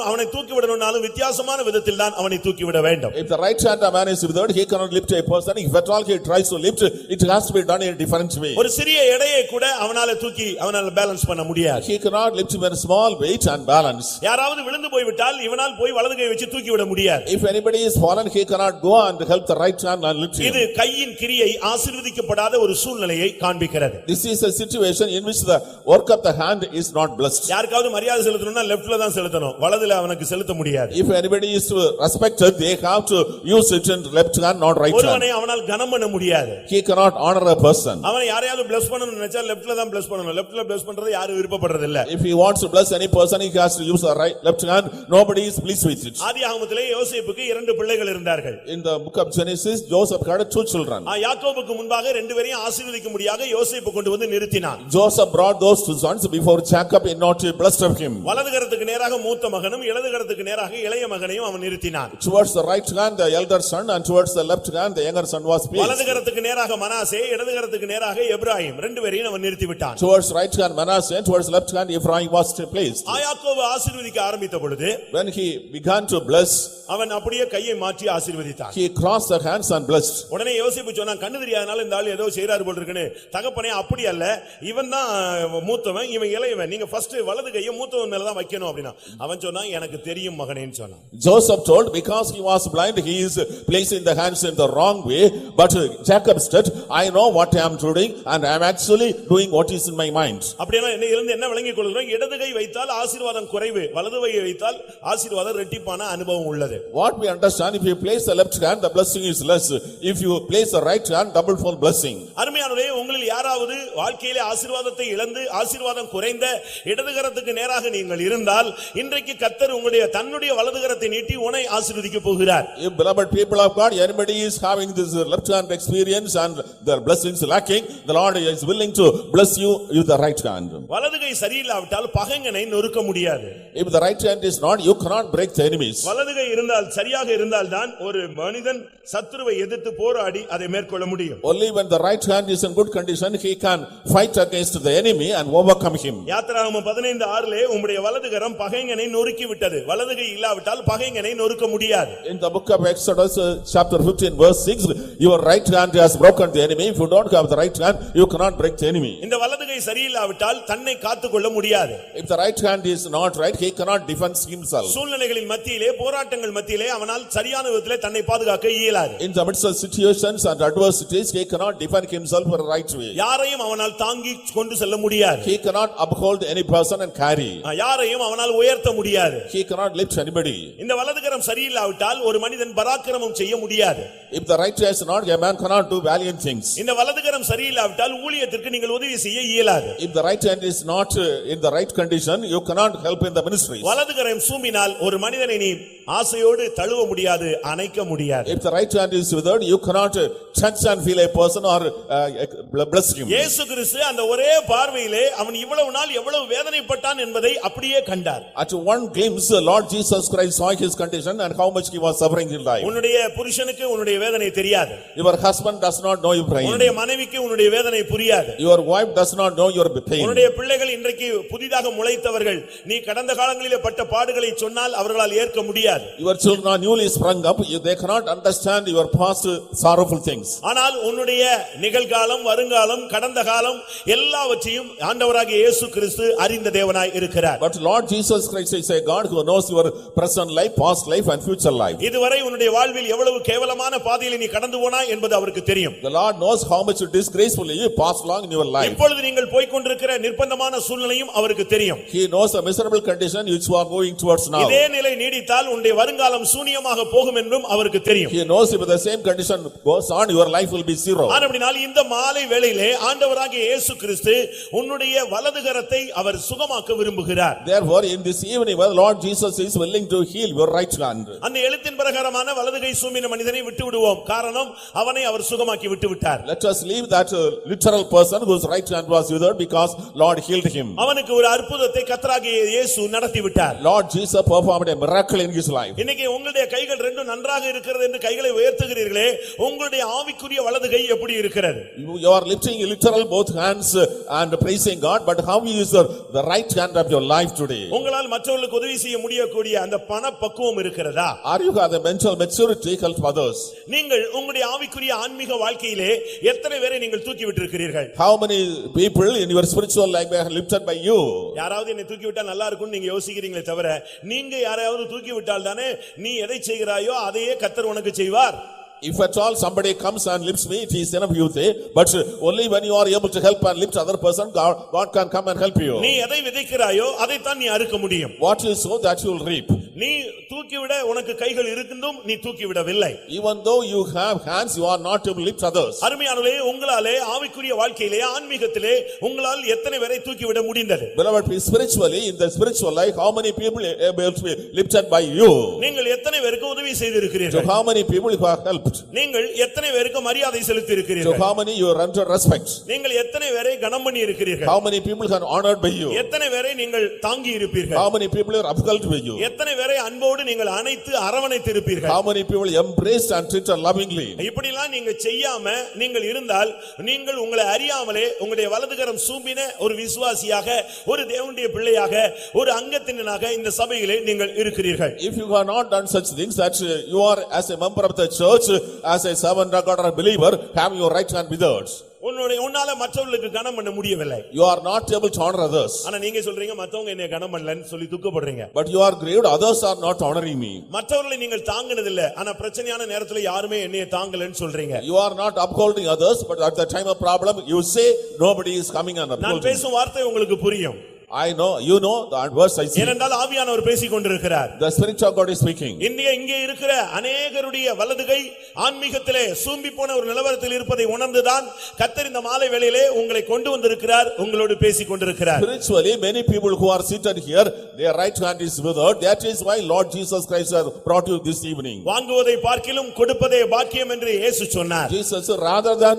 அவனை தூக்கிவிடணும்னாலும் வித்தியாசமான விதத்தில் தான் அவனை தூக்கிவிட வேண்டும். If the right hand of man is withered, he cannot lift a person. If at all he tries to lift, it has to be done in a different way. ஒரு சிறிய எடையை கூட அவனால பேலன்ஸ் பண்ண முடியாது. He cannot lift a small weight and balance. யாராவது விழுந்து போய்விட்டால் இவனால் போய் வலதுகை வச்சு தூக்கிவிட முடியாது. If anybody is fallen, he cannot go and help the right hand and lift him. இது கையின் கிரியை ஆசீர்வதிக்கப்படாத ஒரு சூழ்நிலையை காண்பிக்கிறது. This is a situation in which the work of the hand is not blessed. யாருக்காவது மரியாதை செலுத்தணும்னா லெஃப்ட்ல தான் செலுத்தணும், வலதுல அவனுக்கு செலுத்த முடியாது. If anybody is respected, they have to use it in left hand, not right hand. ஒருவனை அவனால் கனம் பண்ண முடியாது. He cannot honor a person. அவனை யாரையாவது bless பண்ணனும்னு நினைச்சா லெஃப்ட்ல தான் bless பண்ணனும். லெஃப்ட்ல bless பண்றது யாரும் விருப்பப்படுறது இல்ல. If he wants to bless any person, he has to use the left hand. Nobody is pleased with it. ஆதியாகமத்திலே யோசேப்புக்கு 2 பிள்ளைகள் இருந்தார்கள். In the book of Genesis, Joseph had 2 children. யாக்கோபுக்கு முன்பாக 2 பேரையும் ஆசீர்வதிக்கும்படியாக யோசேப்பு கொண்டு வந்து நிறுத்தினான். Joseph brought those 2 sons before Jacob in order to bless him. வலதுகரத்துக்கு நேரா நேராக மூத்த மகனும் இடது கரத்துக்கு நேராக இளைய மகனையும் அவன் நிறுத்தினான். Towards the right hand the elder son, and towards the left hand the younger son was placed. வலது கரத்துக்கு நேராக மனாசே, இடது கரத்துக்கு நேராக எப்ராயிம், ரெண்டு பேரையும் அவன் நிறுத்தி விட்டான். Towards right hand Manasseh, and towards left hand Ephraim was placed. யாக்கோபு ஆசீர்வதிக்க ஆரம்பித்த பொழுது When he began to bless, அவன் அப்படியே கையை மாற்றி ஆசீர்வதித்தான். he crossed the hands and blessed. உடனே யோசிப்பு சொன்னான், கண்ணு தெரியாதனால இந்த ஆள் ஏதோ செய்றாரு போல இருக்குன்னு. தகப்பனே அப்படி அல்ல, இவன் தான் மூத்தவன், இவன் இளையவன், நீங்க ஃபர்ஸ்ட் வலது கையை மூத்தவன் மேல தான் வைக்கணும் அப்படினா. அவன் சொன்னான், எனக்கு தெரியும் மகனேன்னு சொன்னான். Joseph told, because he was blind, he is placing the hands in the wrong way, but Jacob said, I know what I am doing and I am actually doing what is in my mind. அப்படினா என்ன விளங்கிக் கொள்கிறோம்? இடது கை வைத்தால் ஆசீர்வாதம் குறைவு, வலது கை வைத்தால் ஆசீர்வாதம் இரட்டிப்பான அனுபவம் உள்ளது. What we understand, if you place the left hand the blessing is less, if you place the right hand double fold blessing. அருமையானவரே, உங்களில் யாராவது வாழ்க்கையிலே ஆசீர்வாதத்தை இழந்து ஆசீர்வாதம் குறைந்த இடது கரத்துக்கு நேராக நீங்கள் இருந்தால், இன்றைக்கு கர்த்தர் உங்களுடைய தன்னுடைய வலது கரத்தை நீட்டி உன்னை ஆசீர்வதிக்க போகிறார். If beloved people of God, anybody is having this left hand experience and their blessings lacking, the Lord is willing to bless you with the right hand. வலது கை சரியில்லாவிட்டால் பகைஞனை நொறுக்க முடியாது. If the right hand is not, you cannot break the enemies. வலது கை இருந்தால் சரியாக இருந்தால் தான் ஒரு மனிதன் சத்துருவை எதிர்த்து போராடி அதை மேற்கொள்ள முடியும். Only when the right hand is in good condition, he can fight against the enemy and overcome him. யாத்திராகமம் 15:6 உம்முடைய வலது கரம் பகைஞனை நொறுக்கி விட்டது. வலது கை இல்லாவிட்டால் பகைஞனை நொறுக்க முடியாது. In the book of Exodus chapter 15 verse 6, your right hand has broken the enemy. If you don't have the right hand, you cannot break the enemy. இந்த வலது கை சரியில்லாவிட்டால் தன்னை காத்துக்கொள்ள முடியாது. If the right hand is not right, he cannot defend himself. சூழ்நிலைகளின் மத்தியிலே, போராட்டங்கள் மத்தியிலே அவனால் சரியான விதத்திலே தன்னை பாதுகாக்க இயலாது. In the midst of situations and adversities, he cannot defend himself in the right way. யாரையும் அவனால் தாங்கி கொண்டு செல்ல முடியாது. He cannot uphold any person and carry. யாரையும் அவனால் உயர்த்த முடியாது. He cannot lift anybody. இந்த வலது கரம் சரியில்லாவிட்டால் ஒரு மனிதன் பராக்கிரமம் செய்ய முடியாது. If the right hand is not, a man cannot do valiant things. இந்த வலது கரம் சரியில்லாவிட்டால் ஊழியத்திற்கு நீங்கள் உதவி செய்ய இயலாது. If the right hand is not in the right condition, you cannot help in the ministries. வலது கரம் சூம்பினால் ஒரு மனிதனை நீ ஆசையோடு தழுவ முடியாது, அணைக்க முடியாது. If the right hand is withered, you cannot touch and feel a person or bless him. இயேசு கிறிஸ்து அந்த ஒரே பார்வையிலே அவன் இவ்வளவு நாள் எவ்வளவு வேதனைப்பட்டான் என்பதை அப்படியே கண்டார். At one glimpse, Lord Jesus Christ saw his condition and how much he was suffering in life. உன்னுடைய புருஷனுக்கு உன்னுடைய வேதனை தெரியாது. Your husband does not know your pain. உன்னுடைய மனைவிக்கு உன்னுடைய வேதனை புரியாது. Your wife does not know your pain. உன்னுடைய பிள்ளைகள் இன்றைக்கு புதிதாக முளைத்தவர்கள், நீ கடந்த காலங்களிலே பட்ட பாடுகளை சொன்னால் அவர்களால் ஏற்க முடியாது. Your children are newly sprung up, they cannot understand your past sorrowful things. ஆனால் உன்னுடைய நிகழ்காலம், வருங்காலம், கடந்த காலம் எல்லாவற்றையும் ஆண்டவராகிய இயேசு கிறிஸ்து அறிந்த தேவனாய் இருக்கிறார். But Lord Jesus Christ is a God who knows your present life, past life and future life. இதுவரை உன்னுடைய வாழ்வில் எவ்வளவு கேவலமான பாதையில் நீ கடந்து போனாய் என்பது அவருக்கு தெரியும். The Lord knows how much disgracefully you passed along in your life. இப்பொழுது நீங்கள் போய் கொண்டிருக்கிற நிர்பந்தமான சூழ்நிலையும் அவருக்கு தெரியும். He knows the miserable condition which you are going towards now. இதே நிலை நீடித்தால் உன்னுடைய வருங்காலம் சூனியமாக போகும் என்றும் அவருக்கு தெரியும். He knows if the same condition goes on, your life will be zero. ஆனபடியால் இந்த மாலை வேளையிலே ஆண்டவராகிய இயேசு கிறிஸ்து உன்னுடைய வலது கரத்தை அவர் சுகமாக்க விரும்புகிறார். Therefore in this evening, well, Lord Jesus is willing to heal your right hand. அந்த எழுத்தின் பிரகாரமான வலது கை சூம்பின மனிதனை விட்டு விடுவோம். காரணம் அவனை அவர் சுகமாக்கி விட்டு விட்டார். Let us leave that literal person whose right hand was withered because Lord healed him. அவனுக்கு ஒரு அற்புதத்தை கர்த்தராகிய இயேசு நடத்தி விட்டார். Lord Jesus performed a miracle in his life. இன்னைக்கு உங்களுடைய கைகள் ரெண்டும் நன்றாக இருக்கிறது என்று கைகளை உயர்த்துகிறீர்களே, உங்களுடைய ஆவிக்குரிய வலது கை எப்படி இருக்கிறது? You are lifting literal both hands and praising God, but how is the right hand of your life today? உங்களால் மற்றவர்களுக்கு உதவி செய்ய முடியக்கூடிய அந்த பணப்பக்குவம் இருக்கிறதா? Are you have the mental maturity to help others? நீங்கள் உங்களுடைய ஆவிக்குரிய ஆன்மீக வாழ்க்கையிலே எத்தனை பேரை நீங்கள் தூக்கி விட்டிருக்கிறீர்கள்? How many people in your spiritual life are lifted by you? யாராவது என்னை தூக்கி விட்டா நல்லா இருக்கும்னு நீங்க யோசிக்கிறீங்களே தவிர, நீங்க யாரையாவது தூக்கி விட்டால் தானே நீ எதை செய்கிறாயோ அதையே கர்த்தர் உனக்கு செய்வார். If at all somebody comes and lifts me, it is enough you say, but only when you are able to help and lift other person, God can come and help you. நீ எதை விதைக்கிறாயோ அதைத்தான் நீ அறுக்க முடியும். What you sow, that you will reap. நீ தூக்கிவிட உனக்கு கைகள் இருந்தும் நீ தூக்கிவிடவில்லை. Even though you have hands, you are not able to lift others. அருமையானவர்களே, உங்களாலே ஆவிக்குரிய வாழ்க்கையிலே ஆன்மீகத்திலே உங்களால் எத்தனை பேரை தூக்கிவிட முடிந்தது? Beloved, spiritually, in the spiritual life, how many people are able to be lifted by you? நீங்கள் எத்தனை பேருக்கு உதவி To செய்திருக்கிறீர்கள்? how many people you have helped? நீங்கள் எத்தனை பேருக்கு மரியாதை செலுத்தி To இருக்கிறீர்கள்? how many you render respect? நீங்கள் எத்தனை பேரை கனம் பண்ணி இருக்கிறீர்கள்? How many people are honored by you? எத்தனை பேரை நீங்கள் தாங்கி இருப்பீர்கள்? How many people are upheld by you? எத்தனை பேரை அன்போடு நீங்கள் அணைத்து அரவணைத்து இருப்பீர்கள்? How many people embraced and treated lovingly? இப்படிலாம் நீங்க செய்யாம நீங்கள் இருந்தால் நீங்கள் உங்களை அறியாமலே உங்களுடைய வலதுகரம் சூம்பின ஒரு விசுவாசியாக, ஒரு தேவனுடைய பிள்ளையாக, ஒரு அங்கத்தினராக இந்த சபையிலே நீங்கள் இருக்கிறீர்கள். If you have not done such things, that you are as a member of the church, as a servant of God or a believer, have your right hand withered. உன்னால மற்றவர்களுக்கு கனம் பண்ண முடியவில்லை. You are not able to honor others. ஆனா நீங்க சொல்றீங்க மத்தவங்க என்னை கனம் பண்ணலன்னு சொல்லி துக்கப்படுறீங்க. But you are grieved, others are not honoring me. மற்றவர்களை நீங்கள் தாங்கினது இல்ல, ஆனா பிரச்சனையான நேரத்துல யாருமே என்னைய தாங்கலன்னு சொல்றீங்க. You are not upholding others, but at the time of problem, you say nobody is coming and upholding. நான் பேசும் வார்த்தை உங்களுக்கு புரியும். I know, you know the words I say. ஏனென்றால் ஆவியானவர் பேசிக் கொண்டிருக்கிறார். The Spirit of God is speaking. இங்கே இருக்கிற அநேகருடைய வலதுகை ஆன்மீகத்திலே சூம்பி போன ஒரு நிலவரத்தில் இருப்பதை உணர்ந்துதான் கர்த்தர் இந்த மாலை வேளையிலே உங்களை கொண்டு வந்திருக்கிறார், உங்களோடு பேசிக் கொண்டிருக்கிறார். Spiritually, many people who are seated here, their right hand is withered. That is why Lord Jesus Christ has brought you this evening. வாங்குவதை பார்க்கிலும் கொடுப்பதே பாக்கியம் என்று இயேசு சொன்னார். Jesus, rather than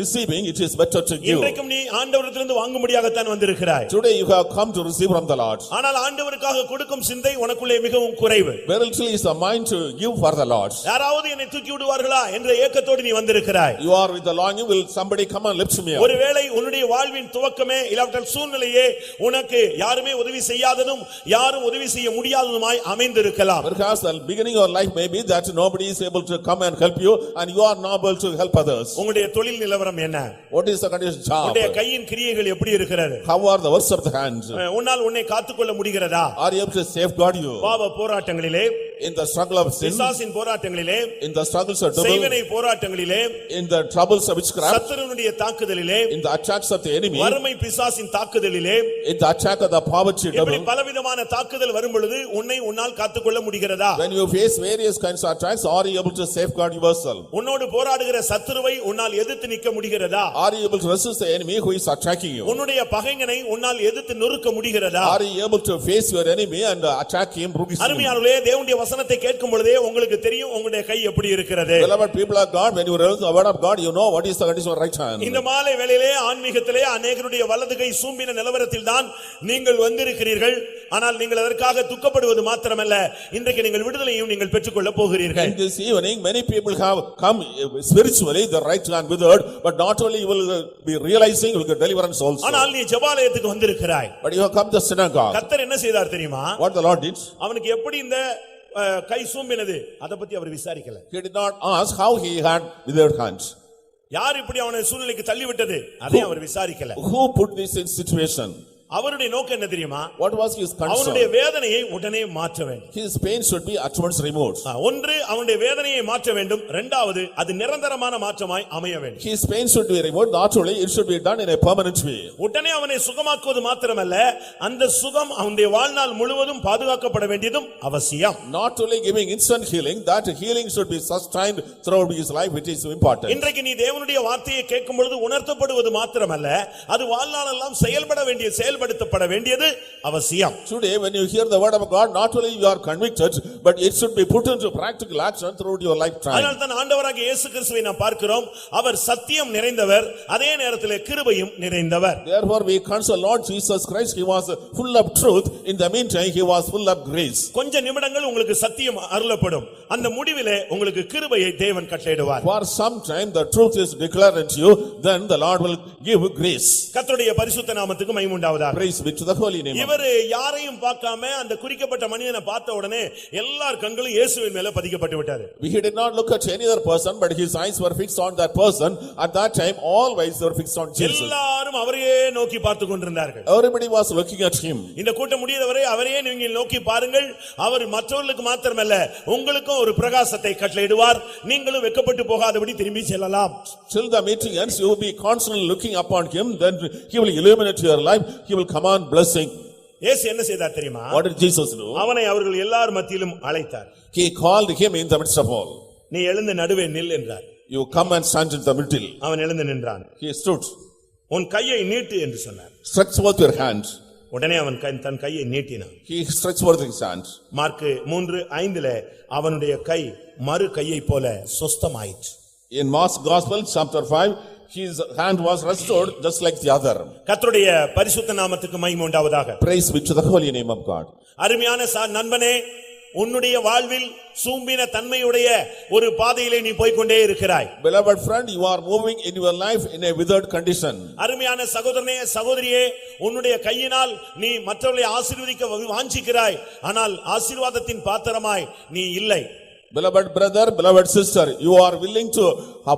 receiving, it is better to give. இன்றைக்கும் நீ ஆண்டவரிடமிருந்து வாங்கும்படியாகத்தான் வந்திருக்கிறாய். Today you have come to receive from the Lord. ஆனால் ஆண்டவருக்காக கொடுக்கும் சிந்தை உனக்குள்ளே மிகவும் குறைவு. Verily is a mind to give for the Lord. யாராவது என்னை தூக்கி விடுவார்களா என்ற ஏக்கத்தோடு நீ வந்திருக்கிறாய். You are with the longing, will somebody come and lift me up? ஒருவேளை உன்னுடைய வாழ்வின் துவக்கமே இல்லாவிட்டால் சூழ்நிலையே உனக்கு யாருமே உதவி செய்யாததும் யாரும் உதவி செய்ய முடியாததுமாய் அமைந்திருக்கலாம். Because the beginning of life may be that nobody is able to come and help you, and you are not able to help others. உங்களுடைய தொழில் நிலவரம் என்ன? What is the condition job? உங்களுடைய கையின் கிரியைகள் எப்படி இருக்கிறது? How are the works of the hands? உன்னால் உன்னை காத்துக்கொள்ள முடிகிறதா? Are you able to safeguard you? பாவ போராட்டங்களிலே, In the struggle of sin, பிசாசின் போராட்டங்களிலே, in the struggles of devil, செய்வினை போராட்டங்களிலே, in the troubles of witchcraft, சத்துருவினுடைய தாக்குதலிலே, in the attacks of the enemy, வறுமை பிசாசின் தாக்குதலிலே, in the attack of the poverty இப்படி devil. பலவிதமான தாக்குதல் வரும் பொழுது உன்னால் காத்துக்கொள்ள முடிகிறதா? When you face various kinds of attacks, are you able to safeguard yourself? உன்னோடு போராடுகிற சத்துருவை உன்னால் எதிர்த்து நிற்க முடிகிறதா? Are you able to resist the enemy who is attacking you? உன்னுடைய பகைஞனை உன்னால் எதிர்த்து நொறுக்க முடிகிறதா? Are you able to face your enemy and attack him? அருமையானவர்களே, தேவனுடைய வசனத்தை கேட்கும் பொழுதே உங்களுக்கு தெரியும் உங்களுடைய கை எப்படி இருக்கிறது. Beloved people of God, when you read the word of God, you know what is the condition of right hand. இந்த மாலை வேளையிலே ஆன்மீகத்திலே அநேகருடைய வலது கை சூம்பின நிலவரத்தில் தான் நீங்கள் வந்திருக்கிறீர்கள். ஆனால் நீங்கள் அதற்காக துக்கப்படுவது மாத்திரமல்ல, இன்றைக்கு நீங்கள் விடுதலையும் நீங்கள் பெற்றுக்கொள்ள போகிறீர்கள். In this evening, many people have come spiritually, the right hand withered, but not only you will be realizing, you will get deliverance also. ஆனால் நீ ஜெபாலயத்துக்கு வந்திருக்கிறாய். But you have come to the synagogue. கர்த்தர் என்ன செய்தார் தெரியுமா? What the Lord did? அவனுக்கு எப்படி இந்த கை சூம்பினது அதை பத்தி அவர் விசாரிக்கல. He did not ask how he had withered hands. யார் இப்படி அவனை சூழ்நிலைக்கு தள்ளிவிட்டது அதை அவர் விசாரிக்கல. Who put this in situation? அவருடைய நோக்கம் என்ன தெரியுமா? What was his அவனுடைய concern? வேதனையை உடனே மாற்ற வேண்டும். His pain should be at once removed. ஒன்று அவனுடைய வேதனையை மாற்ற வேண்டும், இரண்டாவது அது நிரந்தரமான மாற்றமாய் அமைய வேண்டும். His pain should be removed, not only it should be done in a permanent way. உடனே அவனை சுகமாக்குவது மாத்திரமல்ல, அந்த சுகம் அவனுடைய வாழ்நாள் முழுவதும் பாதுகாக்கப்பட வேண்டியதும் அவசியம். Not only giving instant healing, that healing should be sustained throughout his life, which is important. இன்றைக்கு நீ தேவனுடைய வார்த்தையை கேட்கும் பொழுது உணர்த்தப்படுவது மாத்திரமல்ல, அது வாழ்நாளெல்லாம் செயல்படுத்தப்பட வேண்டியது அவசியம். Today when you hear the word of God, not only you are convicted, but it should be put into practical action throughout your lifetime. அதனால் தான் ஆண்டவராகிய இயேசு கிறிஸ்துவை நாம் பார்க்கிறோம், அவர் சத்தியம் நிறைந்தவர், அதே நேரத்தில் கிருபையும் நிறைந்தவர். Therefore we consider Lord Jesus Christ, he was full of truth, in the meantime he was full of grace. கொஞ்ச நிமிடங்கள் உங்களுக்கு சத்தியம் அருளப்படும், அந்த முடிவிலே உங்களுக்கு கிருபையை தேவன் கட்டளையிடுவார். For some time the truth is declared unto you, then the Lord will give grace. கர்த்தருடைய பரிசுத்த நாமத்துக்கு மகிமை உண்டாவதாக. Praise be to the holy name. இவர் யாரையும் பார்க்காம அந்த குறிக்கப்பட்ட மனிதனை பார்த்த உடனே எல்லார் கண்களும் இயேசுவின் மேல பதிக்கப்பட்டு விட்டாரு. He did not look at any other person, but his eyes were fixed on that person. At that time all eyes were fixed on Jesus. எல்லாரும் அவரையே நோக்கி பார்த்து கொண்டிருந்தார்கள். Everybody was looking at him. இந்த கூட்டம் முடியறவரை அவரையே நீங்கள் நோக்கி பாருங்கள், அவர் மற்றவர்களுக்கு மாத்திரமல்ல உங்களுக்கும் ஒரு பிரகாசத்தை கட்டளையிடுவார், நீங்களும் வெட்கப்பட்டு போகாதபடி திரும்பி செல்லலாம். Till the meeting ends, you will be constantly looking upon him, then he will illuminate your life, he will command blessing. இயேசு என்ன செய்தார் தெரியுமா? What did Jesus do? அவனை அவர்கள் எல்லார் மத்தியிலும் அழைத்தார். He called him in the midst of all. நீ எழுந்து நடுவே நில் என்றார். You come and stand in the middle. அவன் எழுந்து நின்றான். He stood. உன் கையை நீட்டு என்று சொன்னார். Stretch forth your hand. உடனே அவன் தன் கையை நீட்டினான். He stretched forth his hand. Mark 3:5 அவனுடைய கை மறு கையை போல சொஸ்தமாயிற்று. In Mark's Gospel, chapter 5, his hand was restored just like the other. கர்த்தருடைய பரிசுத்த நாமத்துக்கு மகிமை உண்டாவதாக. Praise be to the holy name of God. அருமையான நண்பனே, உன்னுடைய வாழ்வில் சூம்பின தன்மையுடைய ஒரு பாதையிலே நீ போய்க்கொண்டே இருக்கிறாய். Beloved friend, you are moving in your life in a withered condition. அருமையான சகோதரனே, சகோதரியே, உன்னுடைய கையினால் நீ மற்றவர்களை ஆசீர்வதிக்க வாஞ்சிக்கிறாய், ஆனால் ஆசீர்வாதத்தின் பாத்திரமாய் நீ இல்லை. Beloved brother, beloved sister, you are willing to